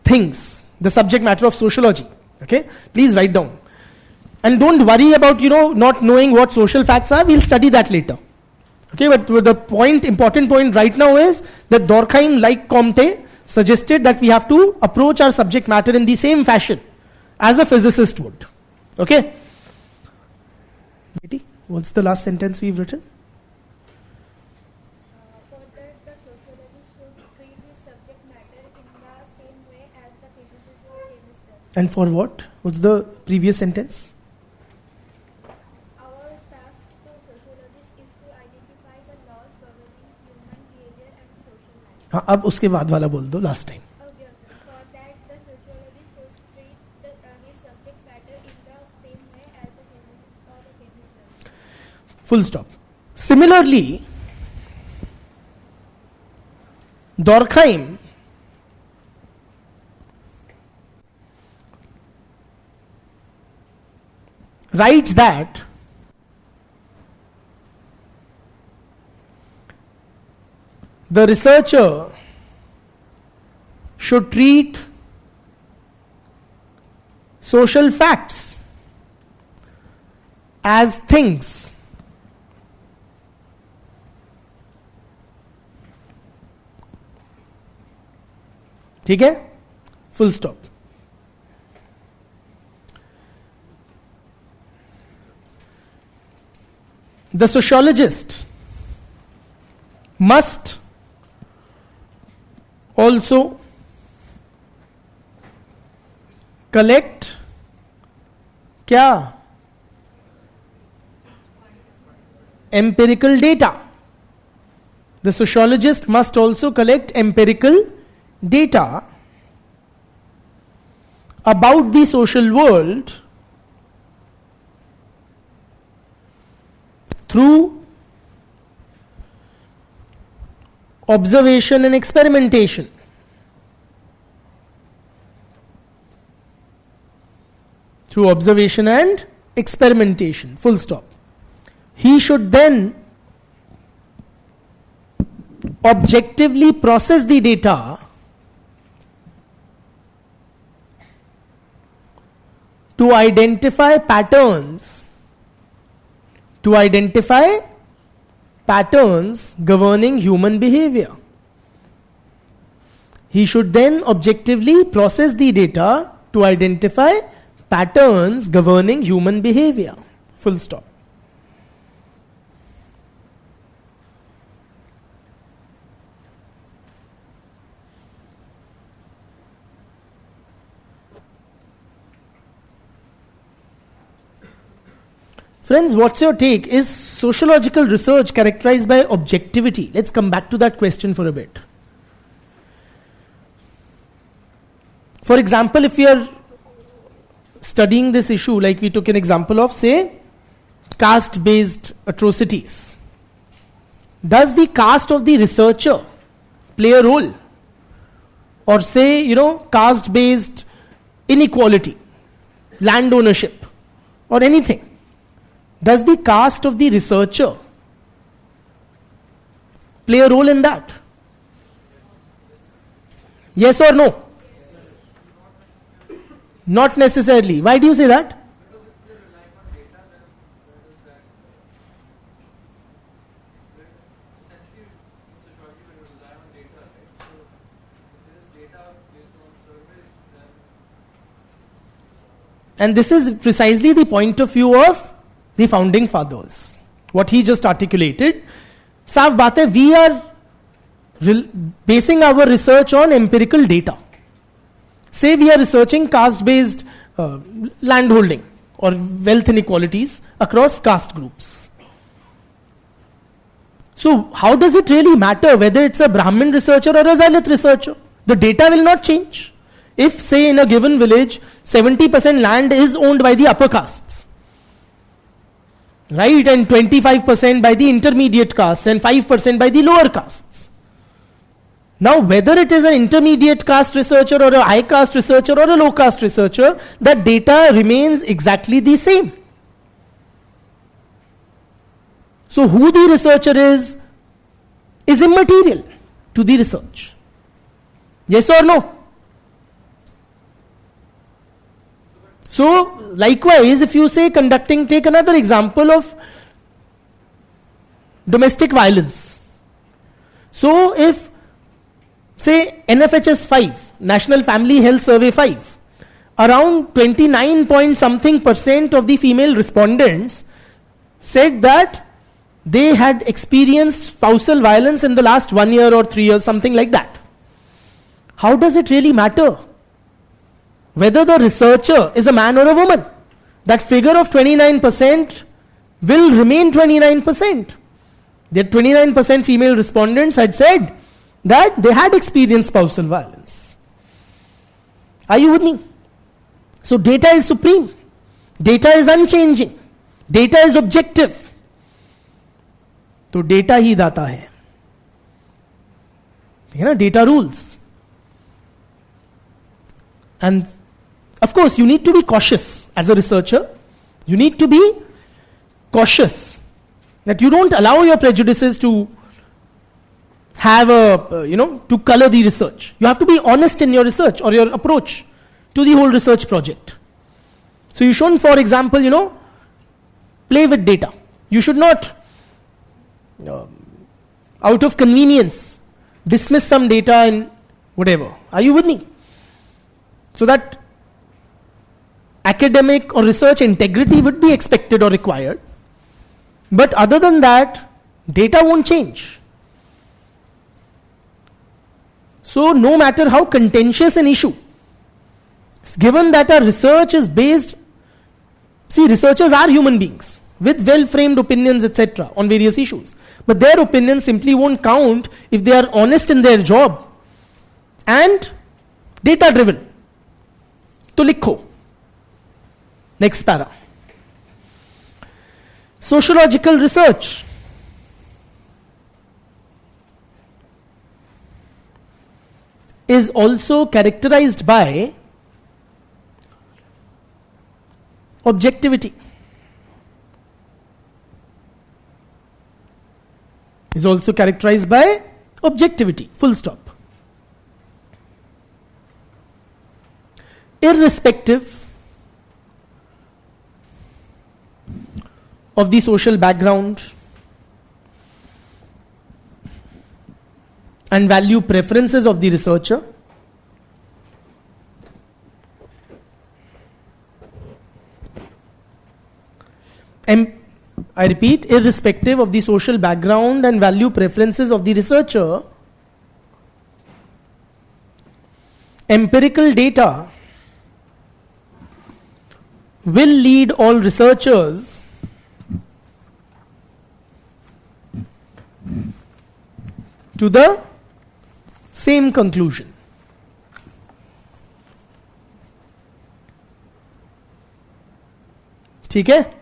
things, the subject matter of sociology. Okay, please write down. And don't worry about, not knowing what social facts are. We'll study that later. Okay, but the important point right now is that Durkheim, like Comte, suggested that we have to approach our subject matter in the same fashion as a physicist would. Okay? Betty, what's the last sentence we've written? For that, the sociologist should treat the subject matter in the same way as the physicist or chemist does. And for what? What's the previous sentence? Our task to sociologists is to identify the laws governing human behavior and social life. हाँ, अब उसके बाद वाला बोल दो last time. Okay. For that, the sociologist should treat his subject matter in the same way as the physicist or the chemist does. Full stop. Similarly, Durkheim writes that the researcher should treat social facts as things. ठीक है? Full stop. The sociologist must also collect क्या? Empirical data. The sociologist must also collect empirical data about the social world through observation and experimentation. Through observation and experimentation. Full stop. He should then objectively process the data to identify patterns governing human behavior. He should then objectively process the data to identify patterns governing human behavior. Full stop. Friends, what's your take? Is sociological research characterized by objectivity? Let's come back to that question for a bit. For example, if we are studying this issue, like we took an example of, say, caste-based atrocities, does the caste of the researcher play a role? Or say, caste-based inequality, land ownership, or anything? Does the caste of the researcher play a role in that? Yes or no? Not necessarily. Why do you say that? And this is precisely the point of view of the founding fathers. What he just articulated. साफ बात है, we are basing our research on empirical data. Say we are researching caste-based landholding or wealth inequalities across caste groups. So how does it really matter whether it's a Brahmin researcher or a Dalit researcher? The data will not change. If, say, in a given village, 70% land is owned by the upper castes, right, and 25% by the intermediate castes and 5% by the lower castes. Now, whether it is an intermediate caste researcher or a high caste researcher or a low caste researcher, that data remains exactly the same. So, who the researcher is immaterial to the research. Yes or no? So, likewise, if you say take another example of domestic violence. So, if, say, NFHS 5, National Family Health Survey 5, around 29 point something % of the female respondents said that they had experienced spousal violence in the last 1 year or 3 years, something like that. How does it really matter whether the researcher is a man or a woman? That figure of 29% will remain 29%. The 29% female respondents had said that they had experienced spousal violence. Are you with me? So data is supreme. Data is unchanging. Data is objective. तो data ही दाता है, ठीक है ना? Data rules. And of course, you need to be cautious as a researcher. You need to be cautious that you don't allow your prejudices to have to color the research. You have to be honest in your research or your approach to the whole research project. So you shouldn't, for example, play with data. You should not, out of convenience, dismiss some data and whatever. Are you with me? So that academic or research integrity would be expected or required. But other than that, data won't change. So no matter how contentious an issue, given that our research is based, see, researchers are human beings with well-framed opinions, etc., on various issues. But their opinions simply won't count if they are honest in their job and data-driven. To likho. Next para. Sociological research. Is also characterized by objectivity. Is also characterized by objectivity. Full stop. Irrespective of the social background and value preferences of the researcher, I repeat, irrespective of the social background and value preferences of the researcher, empirical data will lead all researchers to the same conclusion. ठीक है?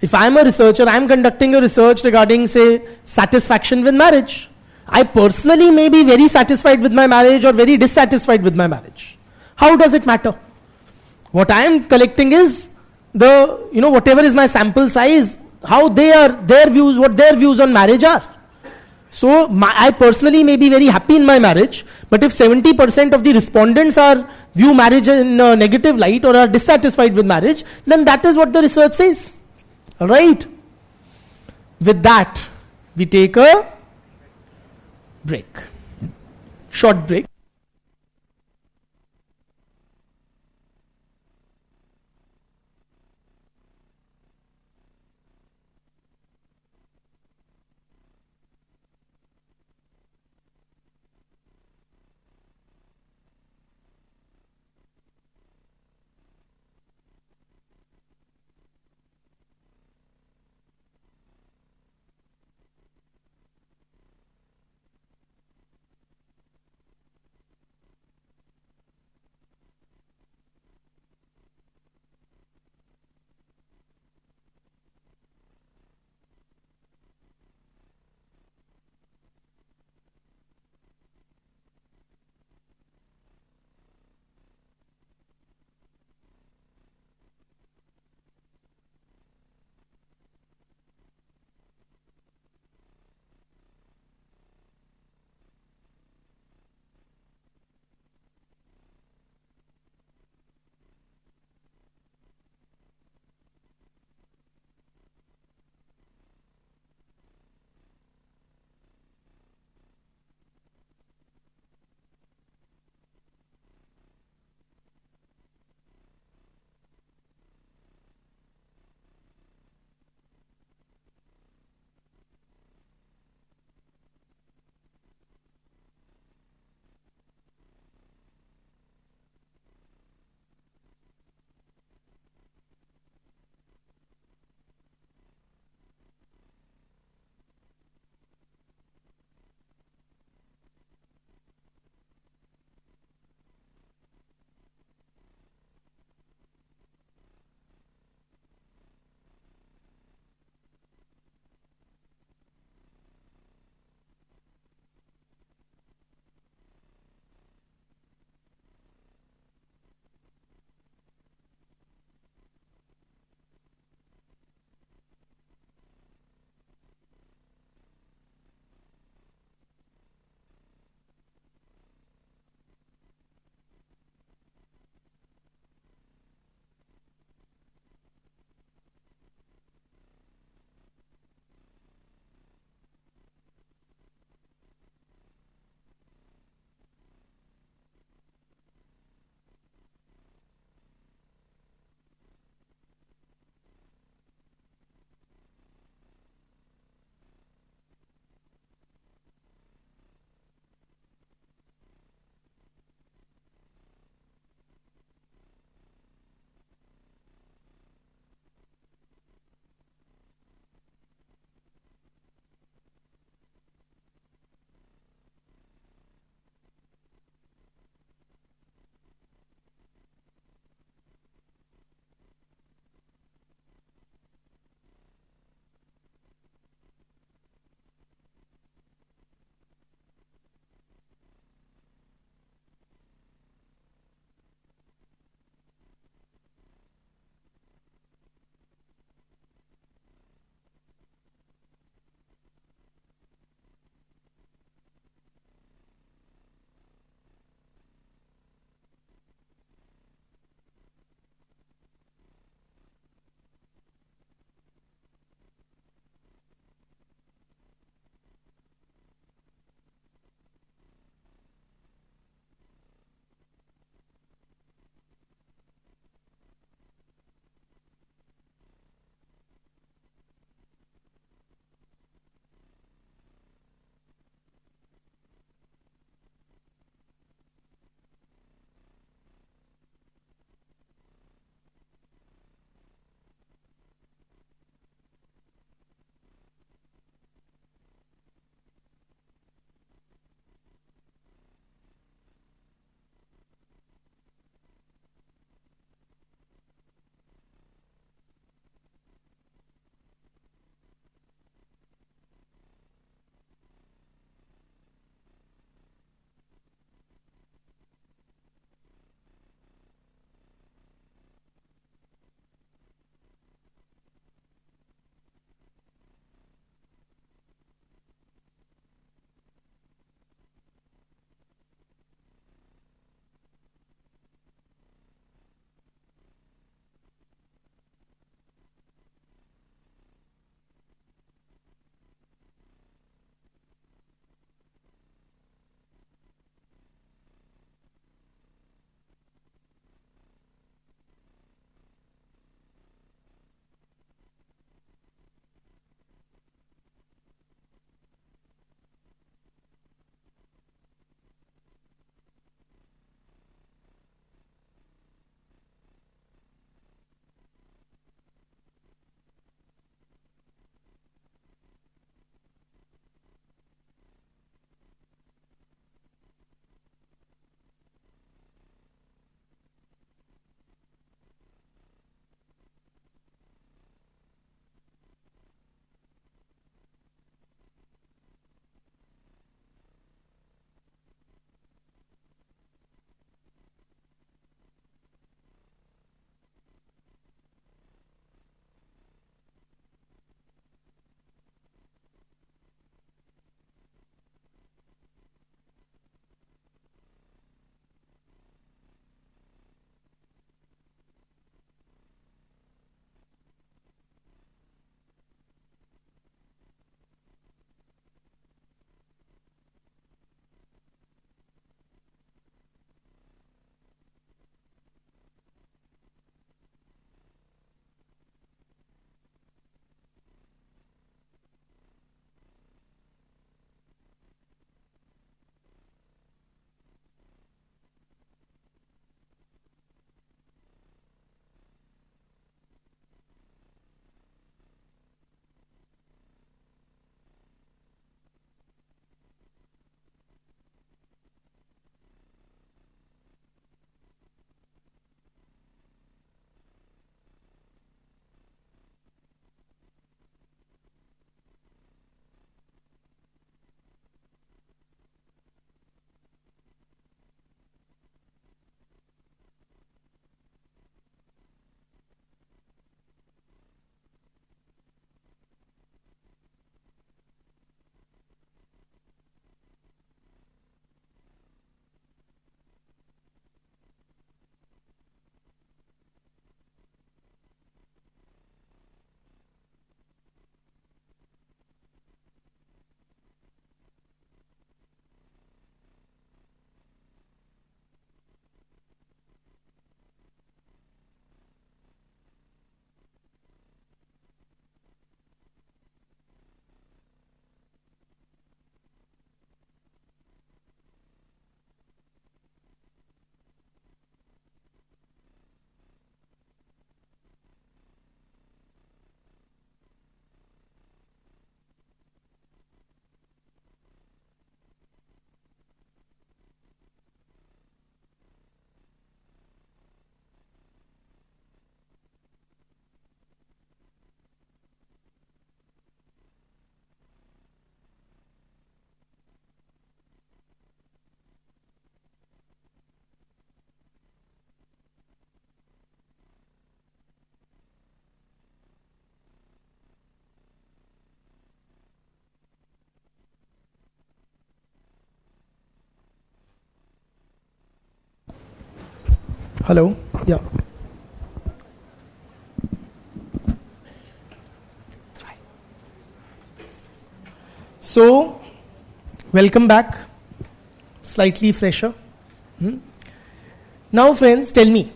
If I am a researcher, I am conducting a research regarding, say, satisfaction with marriage. I personally may be very satisfied with my marriage or very dissatisfied with my marriage. How does it matter? What I am collecting is whatever is my sample size, how their views, what their views on marriage are. So I personally may be very happy in my marriage, but if 70% of the respondents view marriage in a negative light or are dissatisfied with marriage, then that is what the research says. Alright? With that, we take a break. Short break. Hello. Yeah. So, welcome back. Slightly fresher. Now, friends, tell me.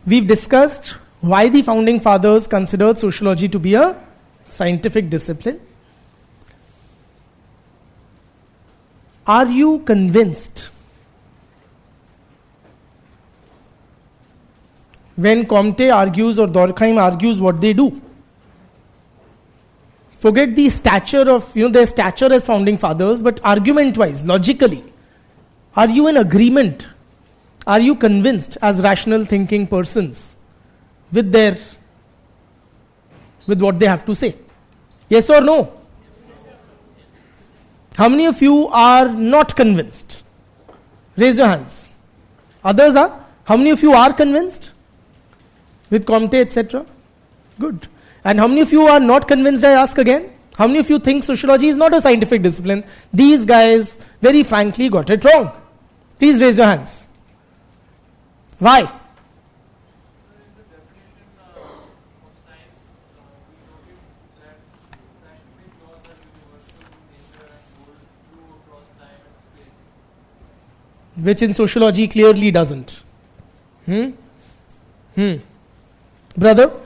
We've discussed why the founding fathers considered sociology to be a scientific discipline. Are you convinced when Comte argues or Durkheim argues what they do? Forget the stature of, their stature as founding fathers, but argument-wise, logically, are you in agreement? Are you convinced as rational thinking persons with what they have to say? Yes or no? How many of you are not convinced? Raise your hands. Others are? How many of you are convinced? With Comte, etc.? Good. And how many of you are not convinced, I ask again? How many of you think sociology is not a scientific discipline? These guys, very frankly, got it wrong. Please raise your hands. Why? In the definition of science, we noted that scientific laws are universal in nature and hold true across time and space. Which in sociology clearly doesn't. Brother? And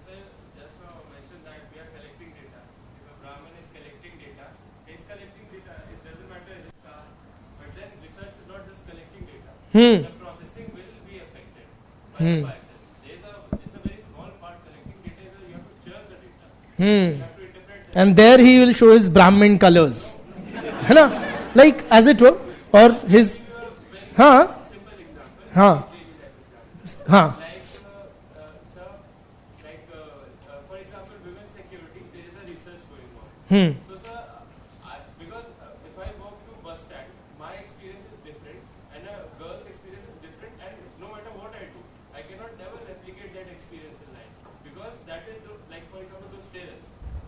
so, just now mentioned that we are collecting data. If a Brahmin is collecting data, he's collecting data. It doesn't matter his car. But then research is not just collecting data. The processing will be affected by the biases. It's a very small part. Collecting data is you have to churn the data. You have to interpret the And there he will show his Brahmin colors. है ना? Like as it were. Or his... हाँ? simple example. हाँ. Daily life example. हाँ. Like, sir, like, for example, women's security, there is a research going on. So, sir, because if I walk to bus stand, my experience is different, and a girl's experience is different, and no matter what I do, I cannot never replicate that experience in life. Because that is, like, for example, those stairs.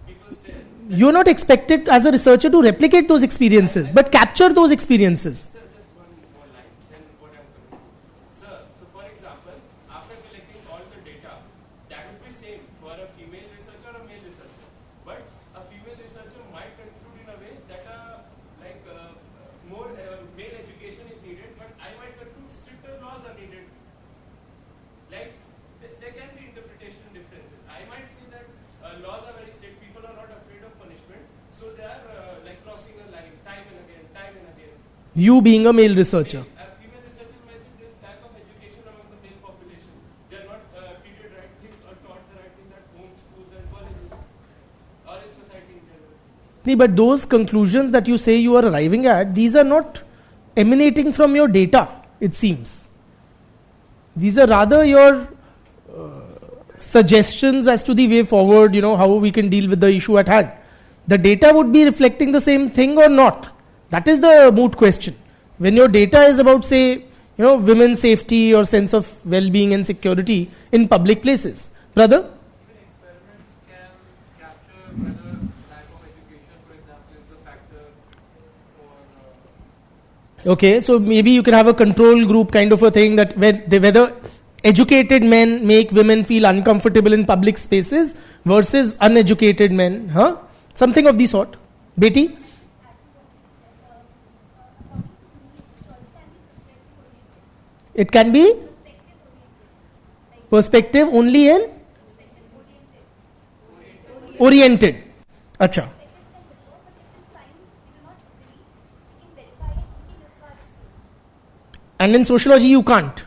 People stare. You're not expected as a researcher to replicate those experiences, but capture those experiences. Sir, just one more line, then what I'm coming to. Sir, so for example, after collecting all the data, that would be same for a female researcher or a male researcher. But a female researcher might conclude in a way that more male education is needed, but I might conclude stricter laws are needed. Like, there can be interpretation differences. I might say that laws are very strict, people are not afraid of punishment, so they are like crossing a line time and again, time and again. You being a male researcher. Female researchers may say there is lack of education among the male population. They are not treated right things or taught the right things at home, schools and colleges or in society in general. See, but those conclusions that you say you are arriving at, these are not emanating from your data, it seems. These are rather your suggestions as to the way forward, how we can deal with the issue at hand. The data would be reflecting the same thing or not. That is the moot question. When your data is about, say, women's safety or sense of well-being and security in public places. Brother? Even experiments can capture whether lack of education, for example, is the factor for. Okay, so maybe you can have a control group kind of a thing that whether educated men make women feel uncomfortable in public spaces versus uneducated men, something of the sort. Beti? It can be perspective only in oriented. Acha. And in sociology you can't.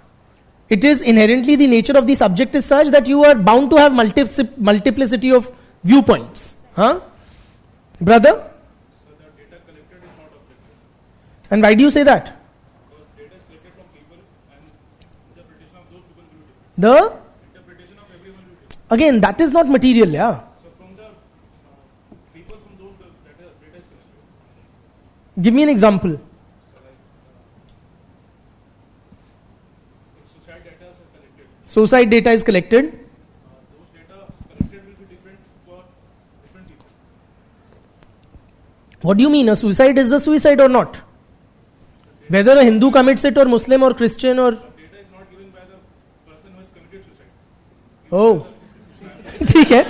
It is inherently the nature of the subject is such that you are bound to have multiplicity of viewpoints. Brother? So the data collected is not objective. And why do you say that? Because data is collected from people and interpretation of those people will be different. The? Interpretation of everyone will be different. Again, that is not material, yeah. So from the people from those data is collected. Give me an example. So like if society data is collected, Suicide data is collected. those data collected will be different for different people. What do you mean? A suicide is a suicide or not? Whether a Hindu commits it or Muslim or Christian or... Data is not given by the Oh. ठीक है.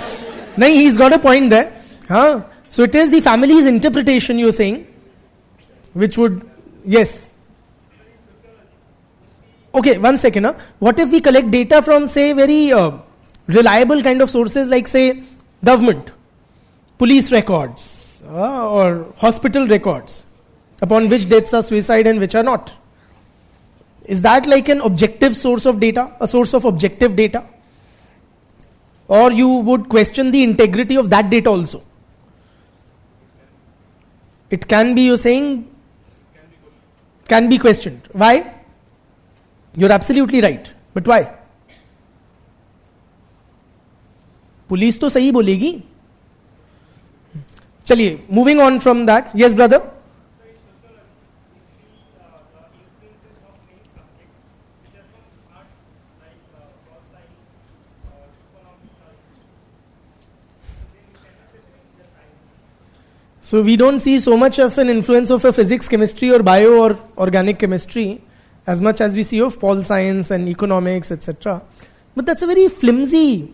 नहीं, he's got a point there. हाँ. So it is the family's interpretation you're saying, which would, yes. Okay, one second. What if we collect data from, say, very reliable kind of sources like, say, government, police records, or hospital records, upon which deaths are suicide and which are not? Is that like an objective source of data, a source of objective data? Or you would question the integrity of that data also? It can be, you're saying, can be questioned. Why? You're absolutely right. But why? Police तो सही बोलेगी. चलिए, moving on from that. Yes, brother? So we don't see so much of an influence of a physics, chemistry or bio or organic chemistry as much as we see of pol science and economics, etc. But that's a very flimsy,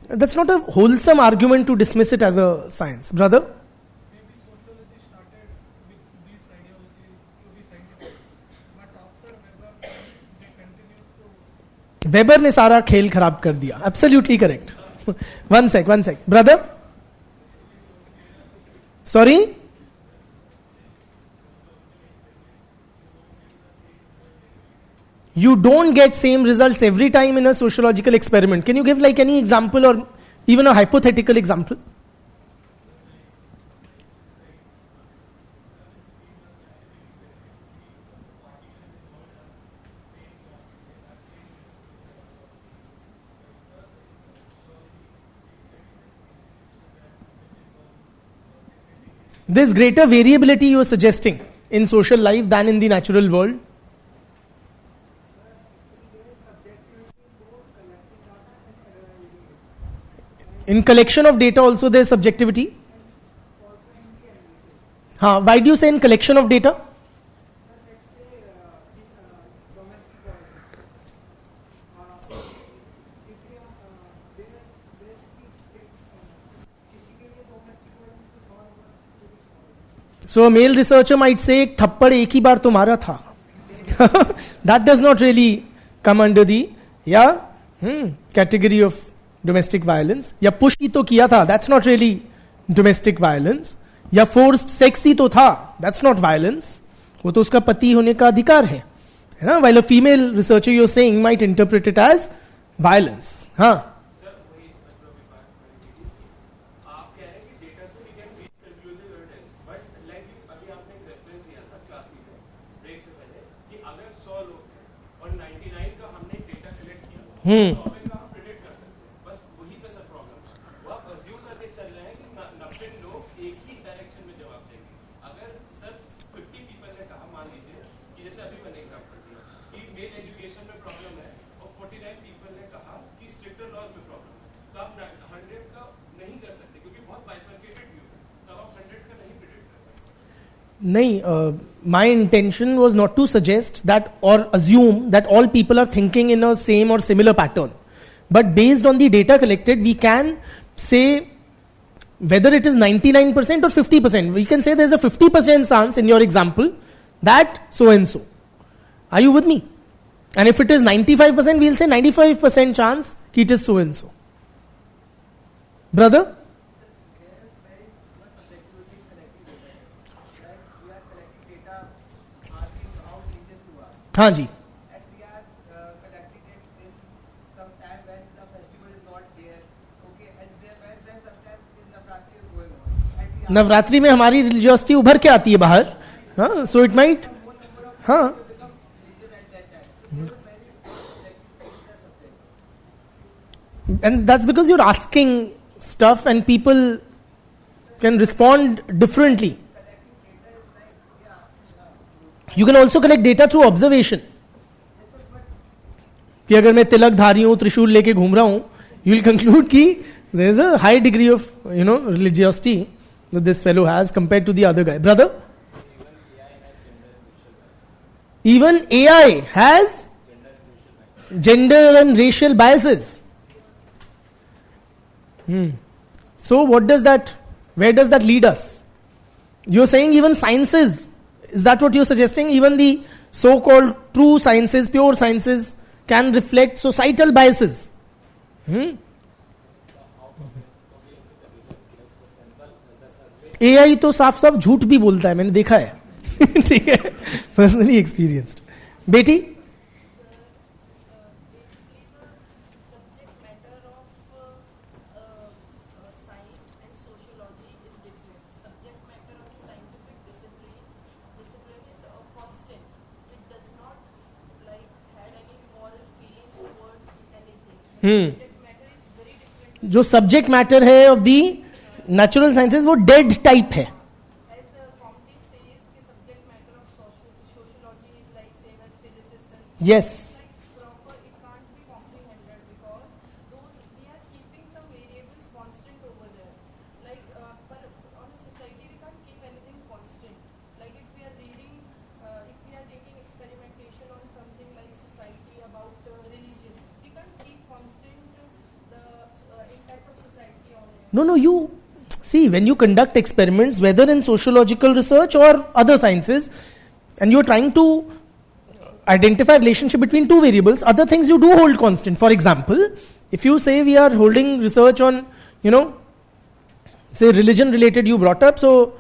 that's not a wholesome argument to dismiss it as a science. Brother? Maybe sociology started with this ideology to be scientific, but after Weber, they continued to. Weber ने सारा खेल खराब कर दिया. Absolutely correct. One sec. Brother? Sorry? You don't get same results every time in a sociological experiment. Can you give like any example or even a hypothetical example? There's greater variability you are suggesting in social life than in the natural world. In collection of data also there is subjectivity. Why do you say in collection of data? So a male researcher might say, एक थप्पड़ एक ही बार तुम्हारा था. That does not really come under the category of domestic violence. या push ही तो किया था, that's not really domestic violence. या forced sex ही तो था, that's not violence. वो तो उसका पति होने का अधिकार है ना? While a female researcher you're saying might interpret it as violence. हाँ. बस वही पे सब प्रॉब्लम है. वो आप अज्यूम करके चल रहे हैं कि 90 लोग एक ही डायरेक्शन में जवाब देंगे. अगर सर 50 पीपल ने कहा, मान लीजिए कि जैसे अभी मैंने एग्जांपल दिया कि मेल एजुकेशन में प्रॉब्लम है और 49 पीपल ने कहा कि स्ट्रिक्टर लॉज में प्रॉब्लम है, तो आप 100 का नहीं कर सकते क्योंकि बहुत बाइफरकेटेड व्यू है. तो आप 100 का नहीं प्रेडिक्ट कर सकते. नहीं, my intention was not to suggest that or assume that all people are thinking in a same or similar pattern. But based on the data collected, we can say whether it is 99% or 50%. We can say there's a 50% chance in your example that so and so. Are you with me? And if it is 95%, we'll say 95% chance that it is so and so. Brother? हाँ जी. नवरात्रि में हमारी religiosity उभर के आती है बाहर. हाँ, so it might. हाँ, and that's because you're asking stuff and people can respond differently. You can also collect data through observation. कि अगर मैं तिलक धारी हूं, त्रिशूल लेके घूम रहा हूं, you will conclude कि there is a high degree of religiosity that this fellow has compared to the other guy. Brother? Even AI has gender and racial biases. So where does that lead us? You're saying even sciences, is that what you're suggesting? Even the so-called true sciences, pure sciences, can reflect societal biases. AI तो साफ साफ झूठ भी बोलता है, मैंने देखा है. ठीक है, पर्सनली एक्सपीरियंस्ड. बेटी, जो सब्जेक्ट मैटर है ऑफ दी नेचुरल साइंसेज वो डेड टाइप है. Yes. No, you see, when you conduct experiments, whether in sociological research or other sciences, and you're trying to identify relationship between two variables, other things you do hold constant. For example, if you say we are holding research on, say religion related you brought up, so,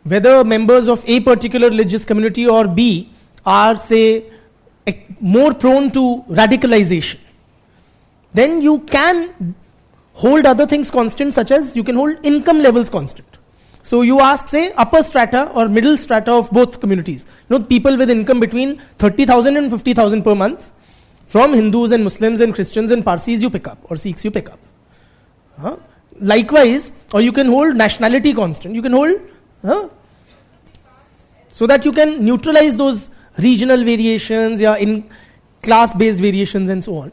whether members of A particular religious community or B are, say, more prone to radicalization, then you can hold other things constant, such as you can hold income levels constant. So you ask, say, upper strata or middle strata of both communities, people with income between 30,000 and 50,000 per month, from Hindus and Muslims and Christians and Parsis you pick up, or Sikhs you pick up. Likewise, or you can hold nationality constant, you can hold, so that you can neutralize those regional variations, in class-based variations and so on.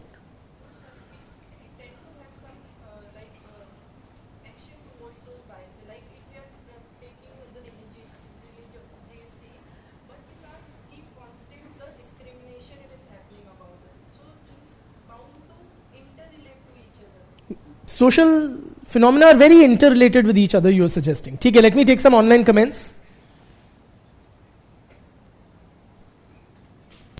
Social phenomena are very interrelated with each other, you are suggesting. Okay, let me take some online comments.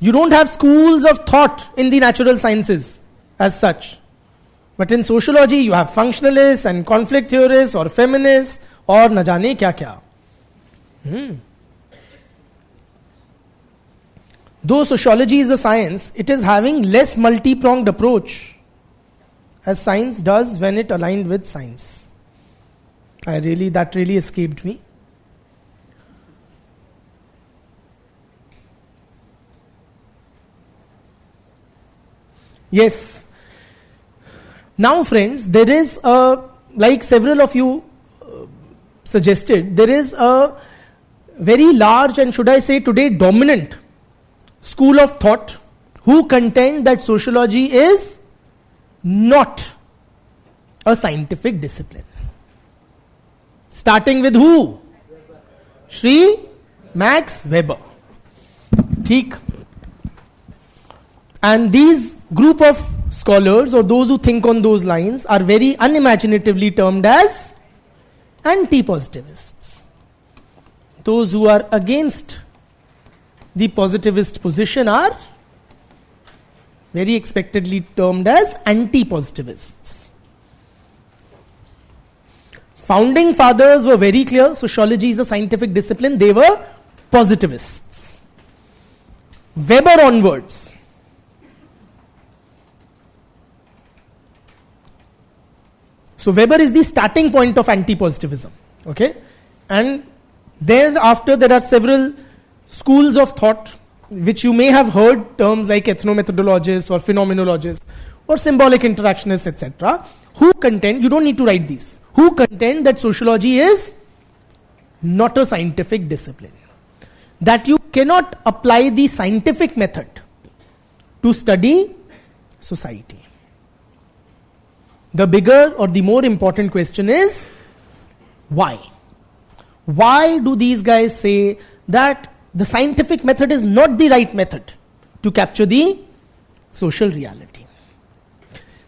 You don't have schools of thought in the natural sciences as such. But in sociology, you have functionalists and conflict theorists or feminists or na jaane kya kya. Though sociology is a science, it is having less multi-pronged approach as science does when it aligned with science. That really escaped me. Yes. Now friends, there is like several of you suggested, there is a very large and should I say today dominant school of thought who contend that sociology is not a scientific discipline. Starting with who? Shri Max Weber. Theek. And these group of scholars or those who think on those lines are very unimaginatively termed as anti-positivists. Those who are against the positivist position are very expectedly termed as anti-positivists. Founding fathers were very clear, sociology is a scientific discipline, they were positivists. Weber onwards, so Weber is the starting point of anti-positivism, okay? And thereafter there are several schools of thought which you may have heard, terms like ethnomethodologists or phenomenologists or symbolic interactionists, etc., who contend, you don't need to write these, who contend that sociology is not a scientific discipline. That you cannot apply the scientific method to study society. The bigger or the more important question is, why? Why do these guys say that the scientific method is not the right method to capture the social reality?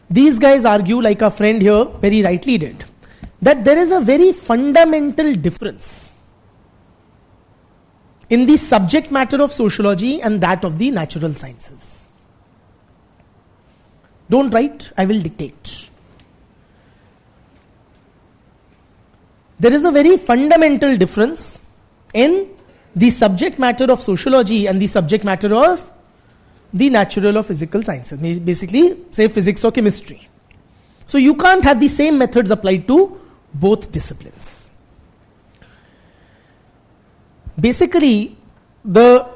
these guys argue, like our friend here very rightly did, that there is a very fundamental difference in the subject matter of sociology and that of the natural sciences. Don't write, I will dictate. There is a very fundamental difference in the subject matter of sociology and the subject matter of the natural or physical sciences. Basically, say physics or chemistry. So you can't have the same methods applied to both disciplines. Basically, the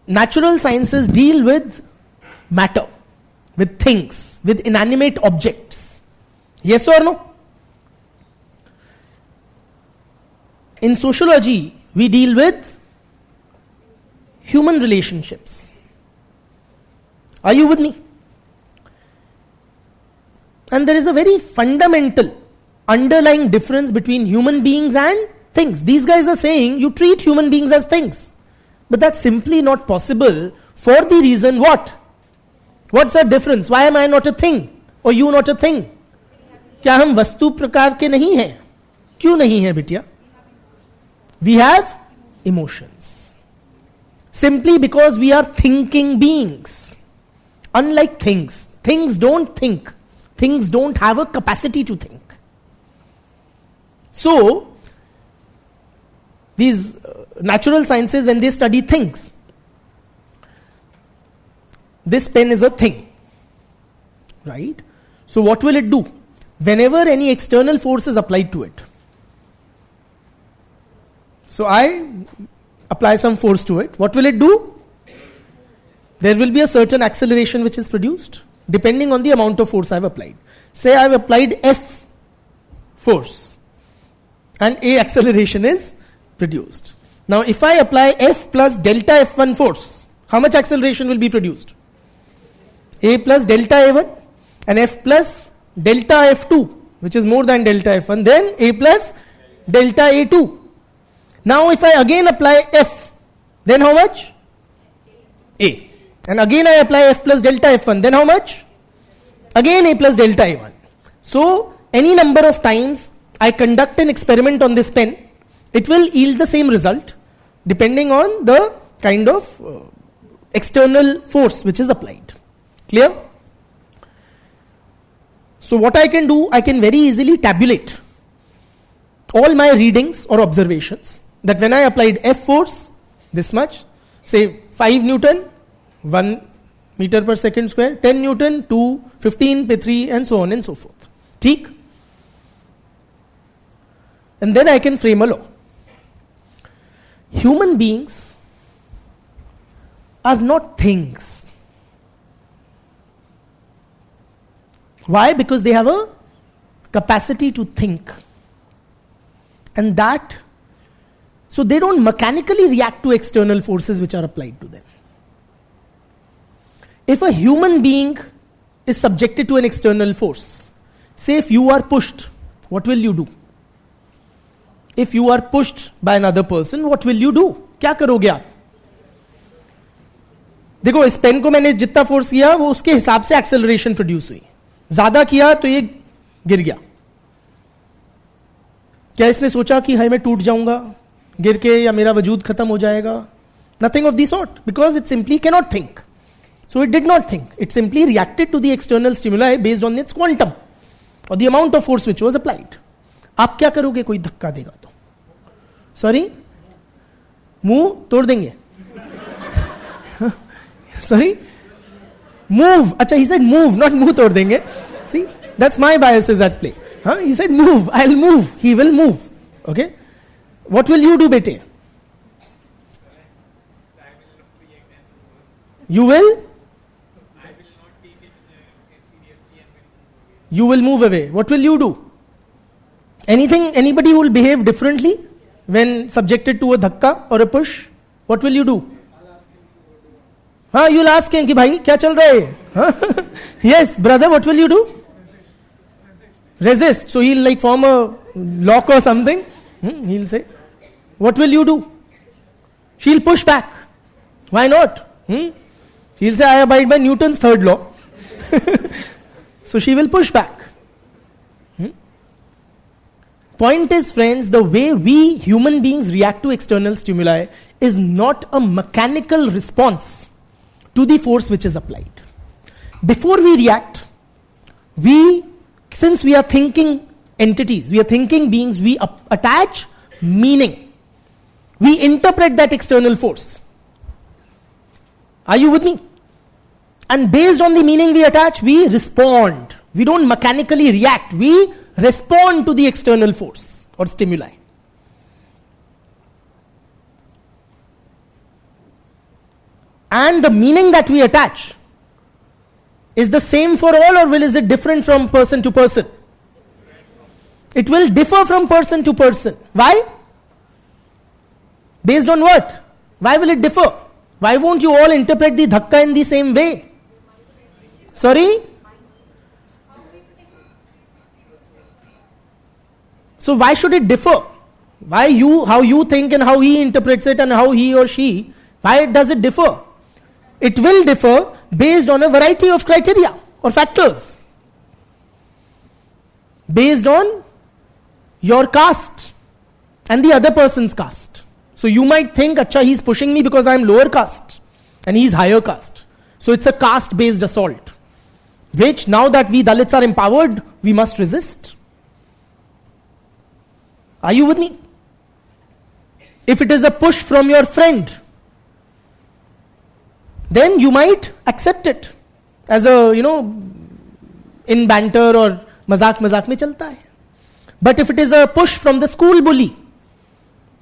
natural sciences deal with matter, with things, with inanimate objects. Yes or no? In sociology, we deal with human relationships. Are you with me? And there is a very fundamental underlying difference between human beings and things. These guys are saying you treat human beings as things. But that's simply not possible for the reason what? What's the difference? Why am I not a thing? Or you not a thing? क्या हम वस्तु प्रकार के नहीं हैं? क्यों नहीं है बिटिया? We have emotions. Simply because we are thinking beings. Unlike things. Things don't think. Things don't have a capacity to think. So, these natural sciences, when they study things, this pen is a thing. Right? So what will it do? Whenever any external force is applied to it. So I apply some force to it. What will it do? There will be a certain acceleration which is produced depending on the amount of force I have applied. Say I have applied F force and A acceleration is produced. Now if I apply F plus delta F1 force, how much acceleration will be produced? A plus delta A1 and F plus delta F2, which is more than delta F1, then A plus delta A2. Now if I again apply F, then how much? A. And again I apply F plus delta F1, then how much? Again A plus delta A1. So any number of times I conduct an experiment on this pen, it will yield the same result depending on the kind of external force which is applied. Clear? So what I can do, I can very easily tabulate all my readings or observations. That when I applied F force, this much, say 5 Newton, 1 meter per second square, 10 Newton, 2, 15 पे 3 and so on and so forth. ठीक? And then I can frame a law. Human beings are not things. Why? Because they have a capacity to think. And that, so they don't mechanically react to external forces which are applied to them. If a human being is subjected to an external force, say if you are pushed, what will you do? If you are pushed by another person, what will you do? क्या करोगे आप? देखो इस pen को मैंने जितना force किया वो उसके हिसाब से एक्सेलरेशन प्रोड्यूस हुई. ज्यादा किया तो ये गिर गया. क्या इसने सोचा कि हाय मैं टूट जाऊंगा गिर के या मेरा वजूद खत्म हो जाएगा? Nothing of the sort, because it simply cannot think. So it did not think. It simply reacted to the external stimuli based on its quantum or the amount of force which was applied. आप क्या करोगे कोई धक्का देगा तो? Sorry, मुंह तोड़ देंगे. Sorry? Move. Acha, he said move, not muh tod denge. See, that's my biases at play. Huh? He said move, I'll move. He will move. Okay? What will you do, bete? You will? I will not take it seriously and will You will move away. What will you do? Anybody who will behave differently when subjected to a dhakka or a push? What will you do? हाँ, you'll ask him कि भाई क्या चल रहा है? Yes, brother, what will you do? Resist. So he'll like form a lock or something. He'll say, what will you do? She'll push back. Why not? She'll say, I abide by Newton's third law. So she will push back. Point is, friends, the way we human beings react to external stimuli is not a mechanical response to the force which is applied. Before we react, since we are thinking entities, we are thinking beings, we attach meaning. We interpret that external force. Are you with me? And based on the meaning we attach, we respond. We don't mechanically react. We respond to the external force or stimuli. And the meaning that we attach is the same for all, or is it different from person to person? It will differ from person to person. Why? Based on what? Why will it differ? Why won't you all interpret the dhakka in the same way? Sorry? So why should it differ? How you think and how he interprets it and how he or she, why does it differ? It will differ based on a variety of criteria or factors. Based on your caste and the other person's caste. So you might think, acha, he's pushing me because I'm lower caste and he's higher caste. So it's a caste-based assault, which now that we Dalits are empowered, we must resist. Are you with me? If it is a push from your friend, then you might accept it as a, in banter or mazak mein chalta hai. But if it is a push from the school bully,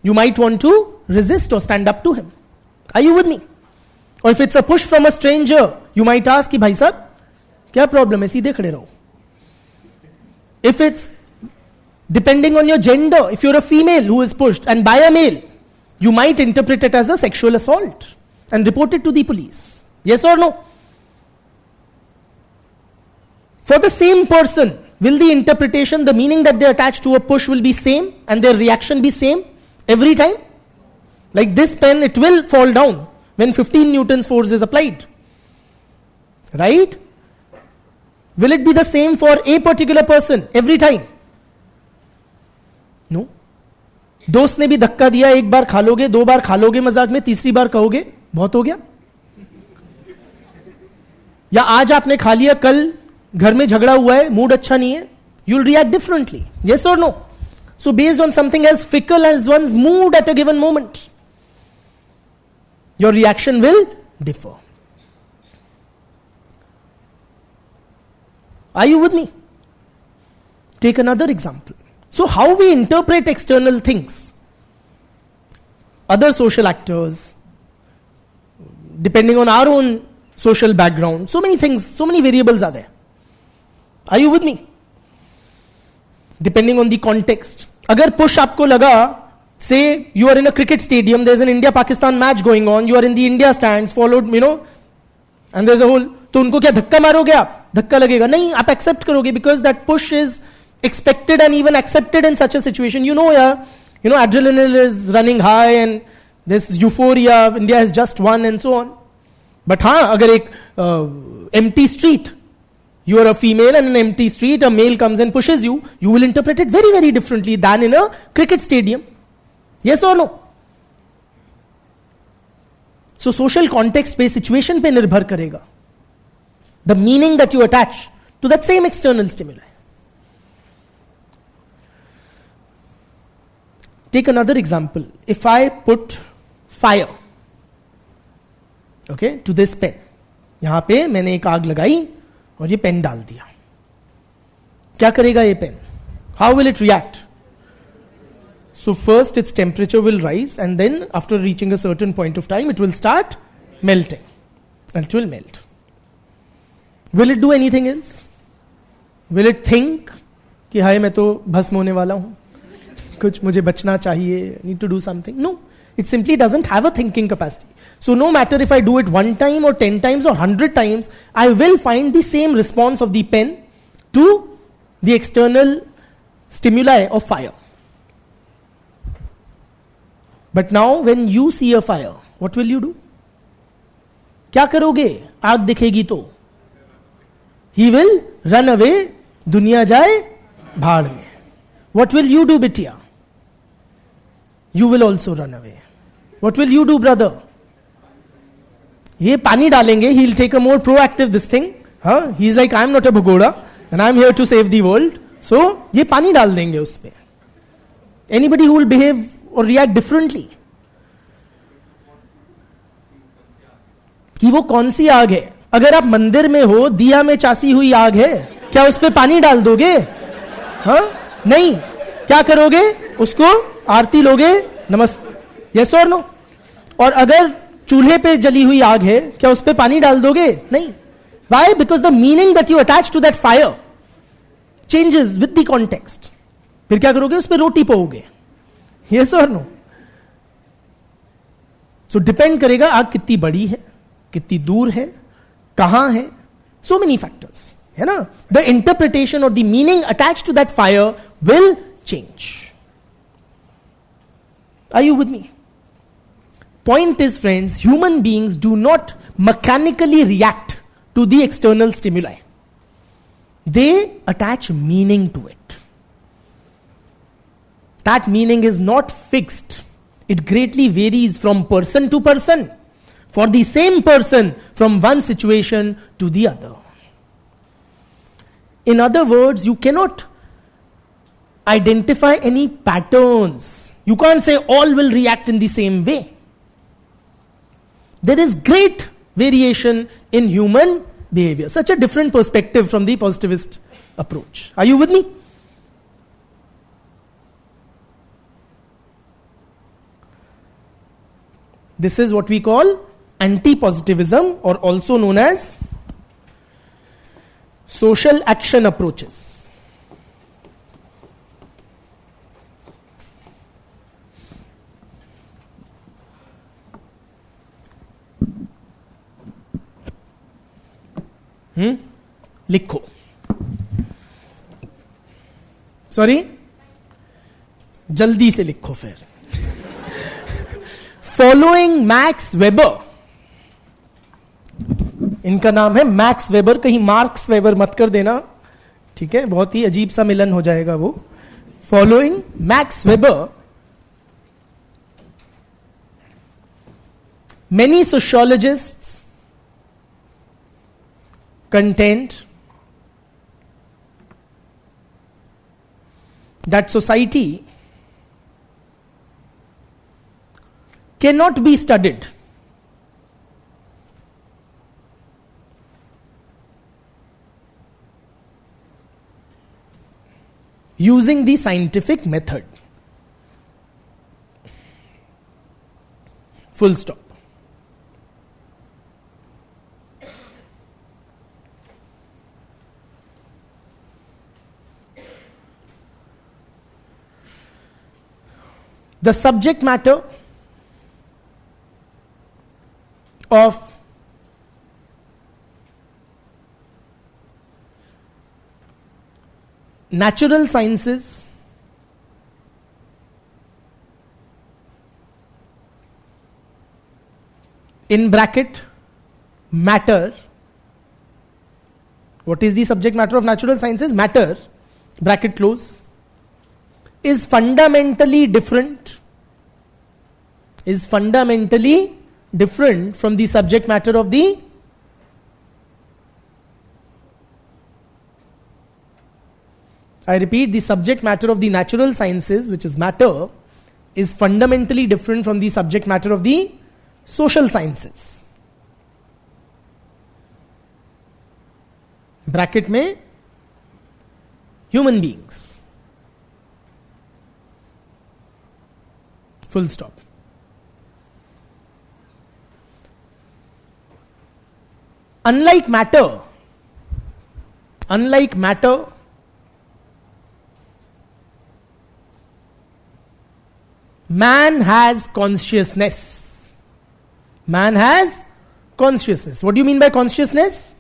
you might want to resist or stand up to him. Are you with me? Or if it's a push from a stranger, you might ask, ki bhai sahab, kya problem hai, seedhe khade raho. If it's depending on your gender, if you're a female who is pushed and by a male, you might interpret it as a sexual assault and report it to the police. Yes or no? For the same person, will the interpretation, the meaning that they attach to a push will be same and their reaction be same every time? Like this pen, it will fall down when 15 Newton's force is applied. Right? Will it be the same for a particular person every time? No. दोस्त ने भी धक्का दिया, एक बार खा लोगे, दो बार खा लोगे मजाक में, तीसरी बार कहोगे बहुत हो गया. या आज आपने खा लिया, कल घर में झगड़ा हुआ है, मूड अच्छा नहीं है, you will react differently. Yes or no? So based on something as fickle as one's mood at a given moment, your reaction will differ. Are you with me? Take another example. So how we interpret external things, other social actors, depending on our own social background, so many things, so many variables are there. Are you with me? Depending on the context. Agar push aapko laga, say you are in a cricket stadium, there's an India-Pakistan match going on, you are in the India stands, followed, and there's a whole, तो उनको क्या धक्का मारोगे आप? धक्का लगेगा नहीं, आप accept करोगे because that push is expected and even accepted in such a situation. Adrenaline is running high and this euphoria, India has just won and so on. But agar ek empty street, you are a female and an empty street, a male comes and pushes you, you will interpret it very, very differently than in a cricket stadium. Yes or no? So social context पे, situation पे निर्भर करेगा. The meaning that you attach to that same external stimuli. Take another example. If I put fire, okay, to this pen, यहां पे मैंने एक आग लगाई और ये पेन डाल दिया, क्या करेगा ये pen? How will it react? So first its temperature will rise and then after reaching a certain point of time it will start melting and it will melt. Will it do anything else? Will it think कि हाय मैं तो भस्म होने वाला हूं, कुछ मुझे बचना चाहिए, need to do something? No, it simply doesn't have a thinking capacity. So no matter if I do it 1 time or 10 times or 100 times, I will find the same response of the pen to the external stimuli of fire. But now when you see a fire, what will you do? क्या करोगे? आग दिखेगी तो He will run away. दुनिया जाए भाड़ में. What will you do, बिटिया? You will also run away. What will you do, brother? ये पानी डालेंगे. He'll take a more proactive this thing. Huh? He's like, I'm not a bhagoda and I'm here to save the world. So ये पानी डाल देंगे उस पे. Anybody who will behave or react differently. कि वो कौन सी आग है? अगर आप मंदिर में हो, दिया में चासी हुई आग है, क्या उस पे पानी डाल दोगे? हाँ? नहीं. क्या करोगे? उसको आरती लोगे, नमस्ते. यस और नो? और अगर चूल्हे पे जली हुई आग है, क्या उस पे पानी डाल दोगे? नहीं. Why? Because the meaning that you attach to that fire changes with the context. फिर क्या करोगे? उस पे रोटी पोओगे. Yes or no? So depend करेगा आग कितनी बड़ी है, कितनी दूर है, कहां है. So many factors. है ना? The interpretation or the meaning attached to that fire will change. Are you with me? Point is, friends, human beings do not mechanically react to the external stimuli. They attach meaning to it. That meaning is not fixed. It greatly varies from person to person. For the same person, from one situation to the other. In other words, you cannot identify any patterns. You can't say all will react in the same way. There is great variation in human behavior. Such a different perspective from the positivist approach. Are you with me? This is what we call anti-positivism, or also known as social action approaches. लिखो. Sorry, जल्दी से लिखो फिर. Following max weber. इनका नाम है max weber. कहीं marks weber मत कर देना, ठीक है? बहुत ही अजीब सा मिलन हो जाएगा वो. Following max weber, many sociologists contend that society cannot be studied using the scientific method. Full stop. The subject matter of natural sciences in bracket matter. What is the subject matter of natural sciences? Matter, bracket close, is fundamentally different from the subject matter of the I repeat, the subject matter of the natural sciences, which is matter, is fundamentally different from the subject matter of the social sciences. Bracket में human beings. Full stop. Unlike matter, man has consciousness. Man has consciousness. What do you mean by consciousness?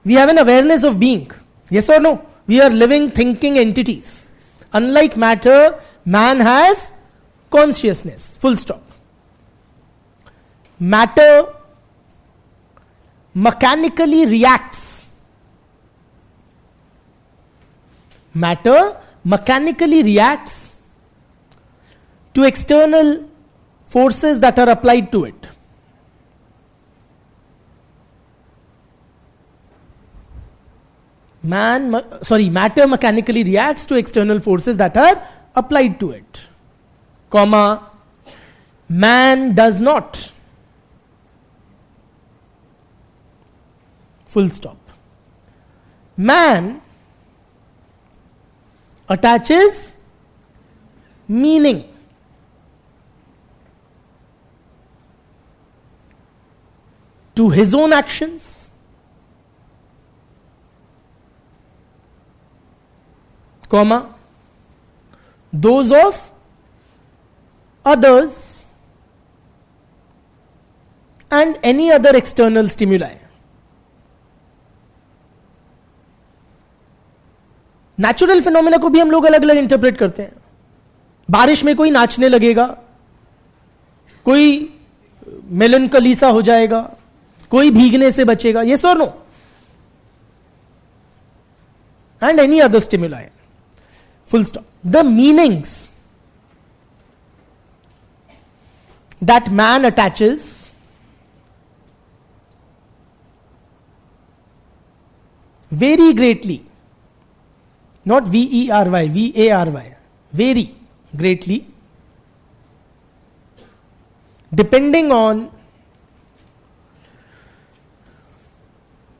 We have an awareness of being. Yes or no? We are living, thinking entities. Unlike matter, man has consciousness. Full stop. Matter mechanically reacts Matter mechanically reacts to external forces that are applied to it. Matter mechanically reacts to external forces that are applied to it. Comma, man does not. Full stop. Man attaches meaning to his own actions, comma, those of others, and any other external stimuli. Natural phenomena को भी हम लोग अलग अलग interpret करते हैं. बारिश में कोई नाचने लगेगा, कोई मेलनकली सा हो जाएगा, कोई भीगने से बचेगा. यस और no? And any other stimuli. Full stop. The meanings that man attaches very greatly. Not V-E-R-Y, V-A-R-Y. Vary greatly. Depending on,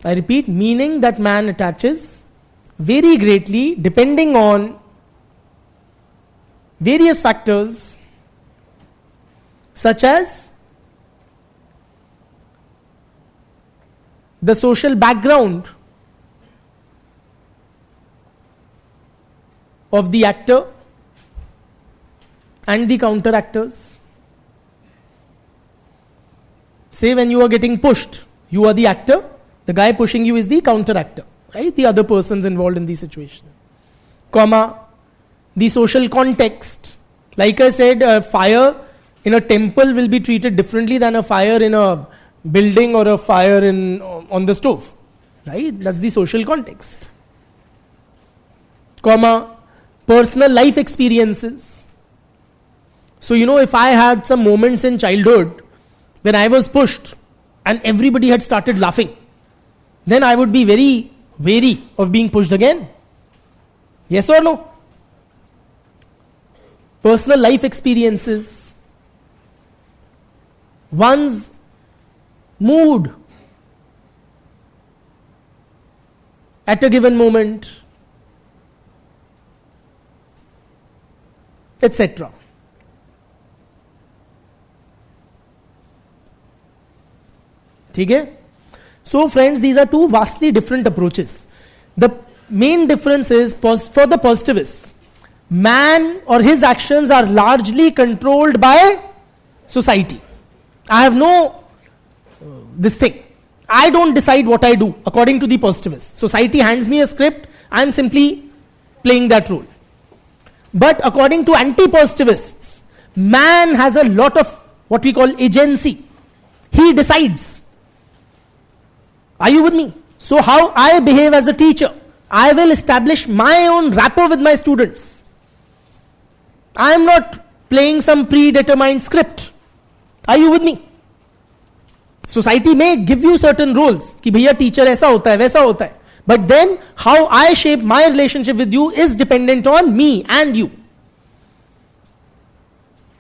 I repeat, meaning that man attaches vary greatly depending on various factors such as the social background of the actor and the counter actors. Say when you are getting pushed, you are the actor, the guy pushing you is the counter actor, right? The other persons involved in the situation. Comma, the social context. Like I said, a fire in a temple will be treated differently than a fire in a building or a fire on the stove, right? That's the social context. Comma, personal life experiences. So, if I had some moments in childhood when I was pushed and everybody had started laughing, then I would be very wary of being pushed again. Yes or no? Personal life experiences, one's mood at a given moment, etc. ठीक है? So friends, these are two vastly different approaches. The main difference is for the positivists, man or his actions are largely controlled by society. I have no this thing. I don't decide what I do according to the positivists. Society hands me a script, I am simply playing that role. But according to anti-positivists, man has a lot of what we call agency. He decides. Are you with me? So how I behave as a teacher, I will establish my own rapport with my students. I am not playing some predetermined script. Are you with me? Society may give you certain roles कि भैया teacher ऐसा होता है वैसा होता है. But then, how I shape my relationship with you is dependent on me and you.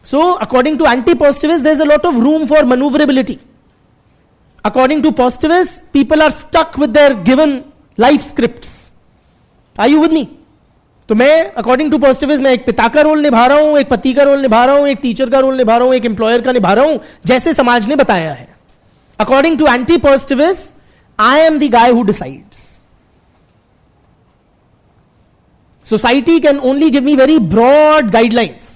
So, according to anti-positivists, there is a lot of room for maneuverability. According to positivists, people are stuck with their given life scripts. Are you with me? तो मैं, according to positivists, मैं एक पिता का role निभा रहा हूं, एक पति का रोल निभा रहा हूं, एक टीचर का रोल निभा रहा हूं, एक एम्प्लॉयर का निभा रहा हूं, जैसे समाज ने बताया है. According to anti-positivists, I am the guy who decides. Society can only give me very broad guidelines.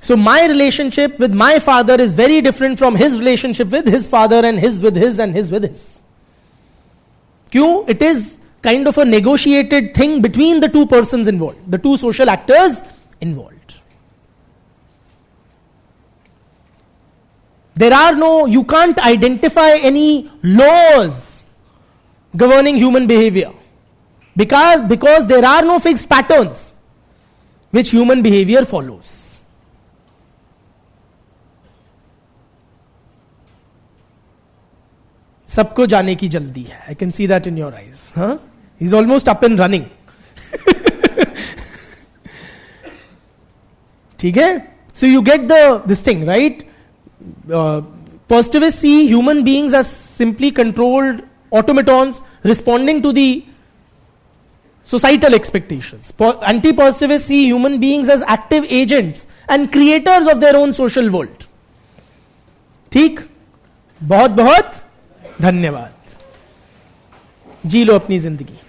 So my relationship with my father is very different from his relationship with his father and his with his and his with his. Kyun? It is kind of a negotiated thing between the two persons involved, the two social actors involved. You can't identify any laws governing human behavior. because there are no fixed patterns which human behavior follows. सबको जाने की जल्दी है. I can see that in your eyes. Huh? He's almost up and running. ठीक है? So you get this thing, right? Positivists see human beings as simply controlled automatons responding to the societal expectations. Anti-positivists see human beings as active agents and creators of their own social world. ठीक? बहुत बहुत धन्यवाद. जी लो अपनी जिंदगी.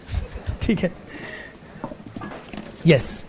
ठीक है? Yes.